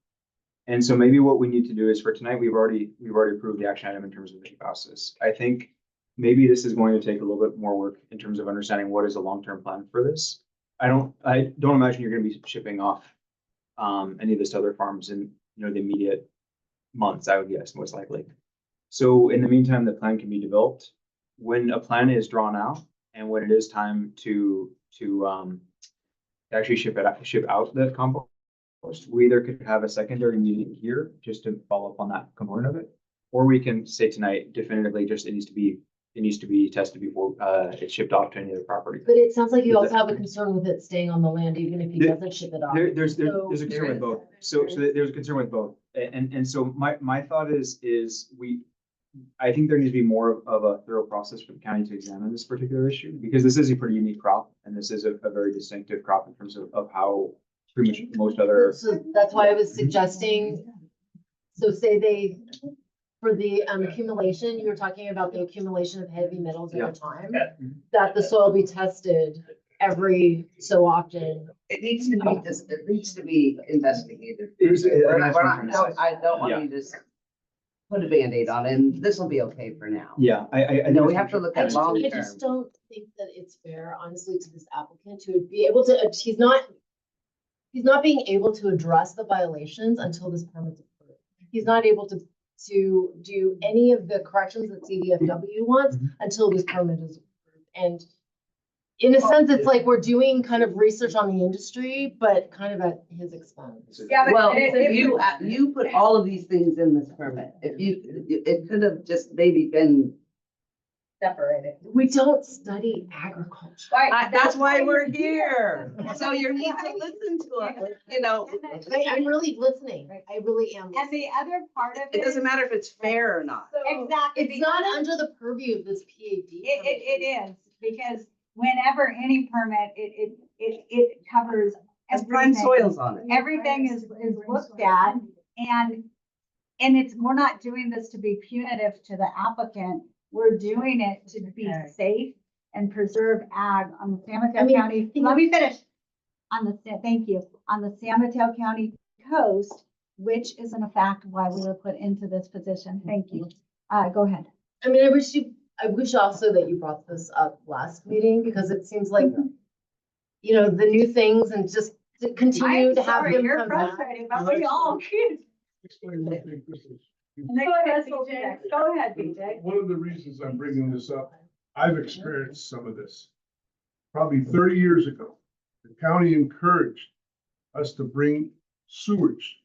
And so maybe what we need to do is for tonight, we've already approved the action item in terms of the process. I think maybe this is going to take a little bit more work in terms of understanding what is a long-term plan for this. I don't imagine you're gonna be shipping off any of this to other farms in, the immediate months, I would guess, most likely. So in the meantime, the plan can be developed. When a plan is drawn out and when it is time to actually ship out the compost, we either could have a secondary meeting here just to follow up on that component of it, or we can say tonight definitively just it needs to be tested before it's shipped off to any other property. But it sounds like you also have a concern with it staying on the land, even if he doesn't ship it off. There's a concern with both. So there's a concern with both. And so my thought is I think there needs to be more of a thorough process for the county to examine this particular issue, because this is a pretty unique crop, and this is a very distinctive crop in terms of how pretty much most other. So that's why I was suggesting, so say for the accumulation, you were talking about the accumulation of heavy metals over time, that the soil be tested every so often. It needs to be investigated. I don't want you to just put a Band-Aid on it, and this will be okay for now. Yeah, I know we have to look at long I term. just don't think that it's fair, honestly, to this applicant to be able to, he's not being able to address the violations until this permit's approved. He's not able to do any of the corrections that CDFW wants until this permit is approved. And in a sense, it's like we're doing kind of research on the industry, but kind of at his expense. Yeah, but Well, you put all of these things in this permit. It could have just maybe been Separated. We don't study agriculture. that's why we're here. So you need to listen to us, I'm really listening. I really am. And the other part of It doesn't matter if it's fair or not. Exactly. It's not under the purview of this PAD. It is, because whenever any permit, it covers Has prime everything. soils on it. Everything is looked at, and we're not doing this to be punitive to the applicant. We're doing it to be safe and preserve ag on the San Mateo County. Let me finish. Thank you. On the San Mateo County coast, which is in fact why we were put into this position. Thank you. Go ahead. I mean, I wish also that you brought this up last meeting, because it seems like, the new things and just to continue to have them You're come back. frustrated, but we all could. Go ahead, BJ. One of the reasons I'm bringing this up, I've experienced some of this. Probably 30 years ago, the county encouraged us to bring sewage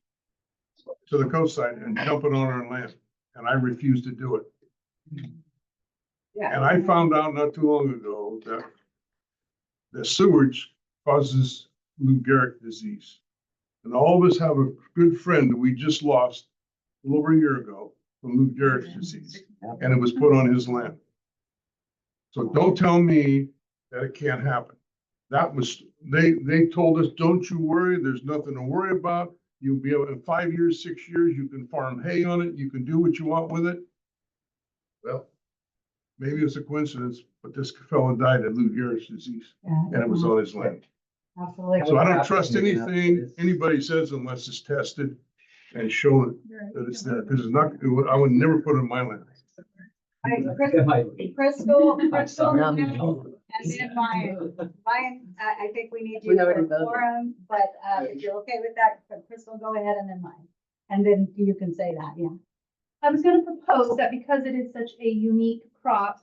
to the coastside and dump it on our land, and I refused to do it. And I found out not too long ago that the sewage causes Lou Gehrig disease. And all of us have a good friend that we just lost a little over a year ago from Lou Gehrig's disease, and it was put on his land. So don't tell me that it can't happen. That was, they told us, don't you worry, there's nothing to worry about. You'll be able, in 5 years, 6 years, you can farm hay on it, you can do what you want with it. Well, maybe it's a coincidence, but this fellow died of Lou Gehrig's disease, and it was on his land. Absolutely. So I don't trust anything anybody says unless it's tested and shown that it's there, because it's not, I would never put it in my land. Crystal, sorry. and then Ryan, I think we need you We for already a voted. forum, but if you're okay with that, Crystal, go ahead, and then mine. And then you can say that, yeah. I was gonna propose that because it is such a unique crop,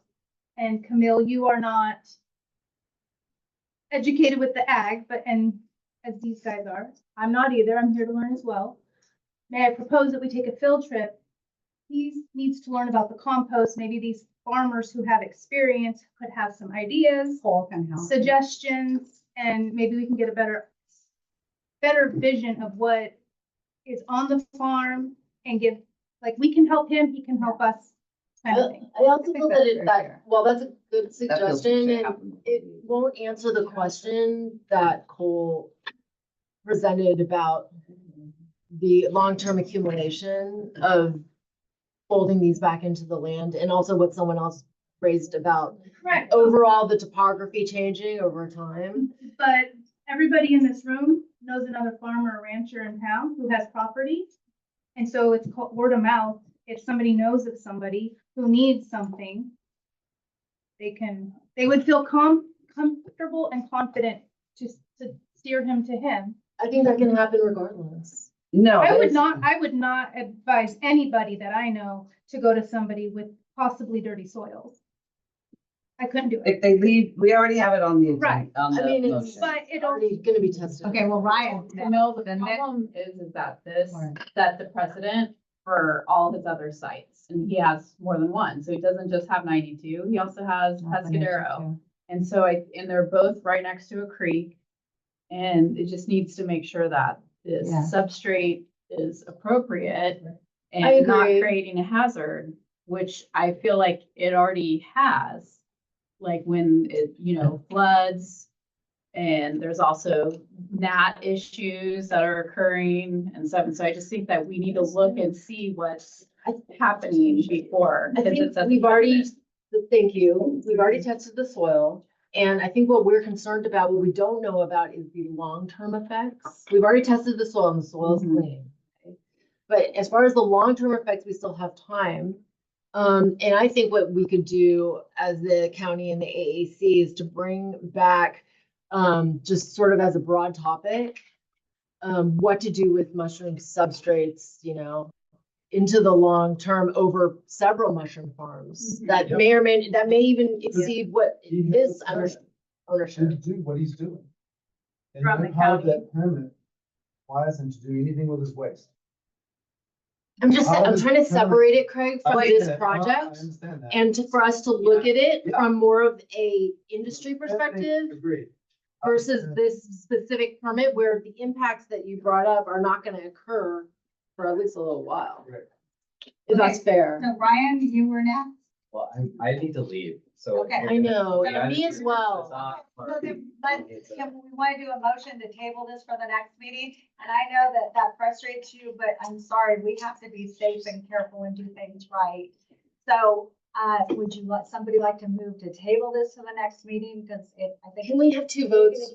and Camille, you are not educated with the ag, as these guys are, I'm not either, I'm here to learn as well. May I propose that we take a field trip? He needs to learn about the compost. Maybe these farmers who have experience could have some ideas, suggestions, and maybe we can get a better vision of what is on the farm and we can help him, he can help us. Kind of thing. I also feel that that's a good suggestion, and it won't answer the question that Cole presented about the long-term accumulation of folding these back into the land, and also what someone else raised about Correct. overall the topography changing over time. But everybody in this room knows another farmer or rancher in town who has property. And so it's called word of mouth. If somebody knows of somebody who needs something, they would feel comfortable and confident to steer him to him. I think that can happen regardless. No. I would not advise anybody that I know to go to somebody with possibly dirty soils. I couldn't do it. If they leave, we already have it on the Right. agenda. on I the mean, it's motion. But it'll, already gonna be tested. Okay, well, Ryan, Camille, the the next- problem is that this set the precedent for all his other sites. And he has more than one, so he doesn't just have 92, he also has Pescadero. And so and they're both right next to a creek. And it just needs to make sure that this Yeah. substrate is appropriate I and not agree. creating a hazard, which I feel like it already has. Like when it, floods, and there's also gnat issues that are occurring and stuff. And so I just think that we need to look and see what's happening before. I 'cause think it sets a we've already, precedent. thank you, we've already tested the soil. And I think what we're concerned about, what we don't know about is the long-term effects. We've already tested the soil and the soil is clean. Okay? But as far as the long-term effects, we still have time. And I think what we could do as the county and the AAC is to bring back, just sort of as a broad topic, what to do with mushroom substrates, into the long term over several mushroom farms that may even exceed what is under ownership. To do what he's doing. And From you're the part of county. that permit requires him to do anything with his waste. I'm trying to permit- separate it, Craig, from I this project understand that. and for us to look at it Yeah. from more of a industry perspective Agreed. versus this specific permit where the impacts that you brought up are not gonna occur for at least a little while. Right. If that's fair. So Ryan, you were next. Well, I need to leave, so. Okay. I know, Yeah, me as well. So then, we want to do a motion to table this for the next meeting, and I know that frustrates you, but I'm sorry, we have to be safe and careful and do things right. So, would you let, somebody like to move to table this to the next meeting, because I think. Can we have two votes?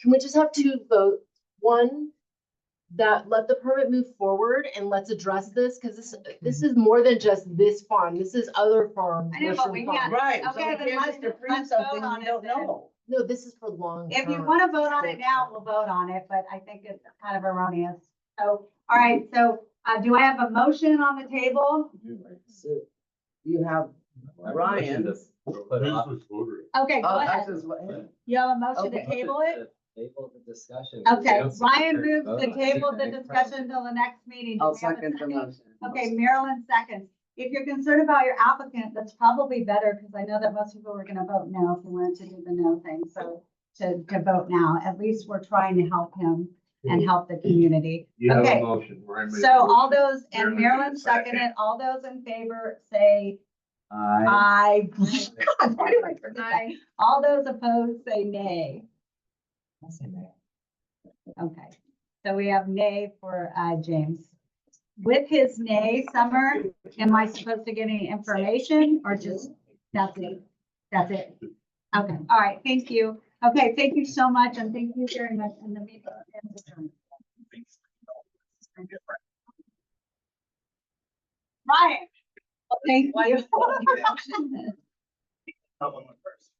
Can we just have two votes? One, that let the permit move forward and let's address this, because this is more than just this farm. This is other farms. I know, but we mushroom can't. farms. Right, so Okay, we then can't let's- just approve let's vote something on we it don't then. know. No, this is for long. If you term. want to vote on it now, we'll vote on it, but I think it's kind of erroneous. So, all right, so, do I have a motion on the table? So you have Ryan's. Put off. Okay, go Oh, ahead. that's just what. You have a motion to Okay. table it? Table the discussion. Okay, Yes. Ryan moves Vote to on table the anything. discussion until the next meeting. Do I'll we have a second the motion. Okay, Marilyn seconds. If you're concerned about your applicant, that's probably better, because I know that most people were gonna vote no if you wanted to do the no thing, so to vote now, at least we're trying to help him and help the community. You have Okay. a motion. Ryan made a So all motion. those, and Marilyn seconded, all those in favor say I. aye. God, why did I forget that? All those opposed say nay. Okay, so we have nay for James. With his nay, Summer, am I supposed to get any information or just, that's it? That's it? Okay, all right, thank you. Okay, thank you so much, and thank you very much. And the meeting is adjourned. Ryan. Well, thank you. That one went first.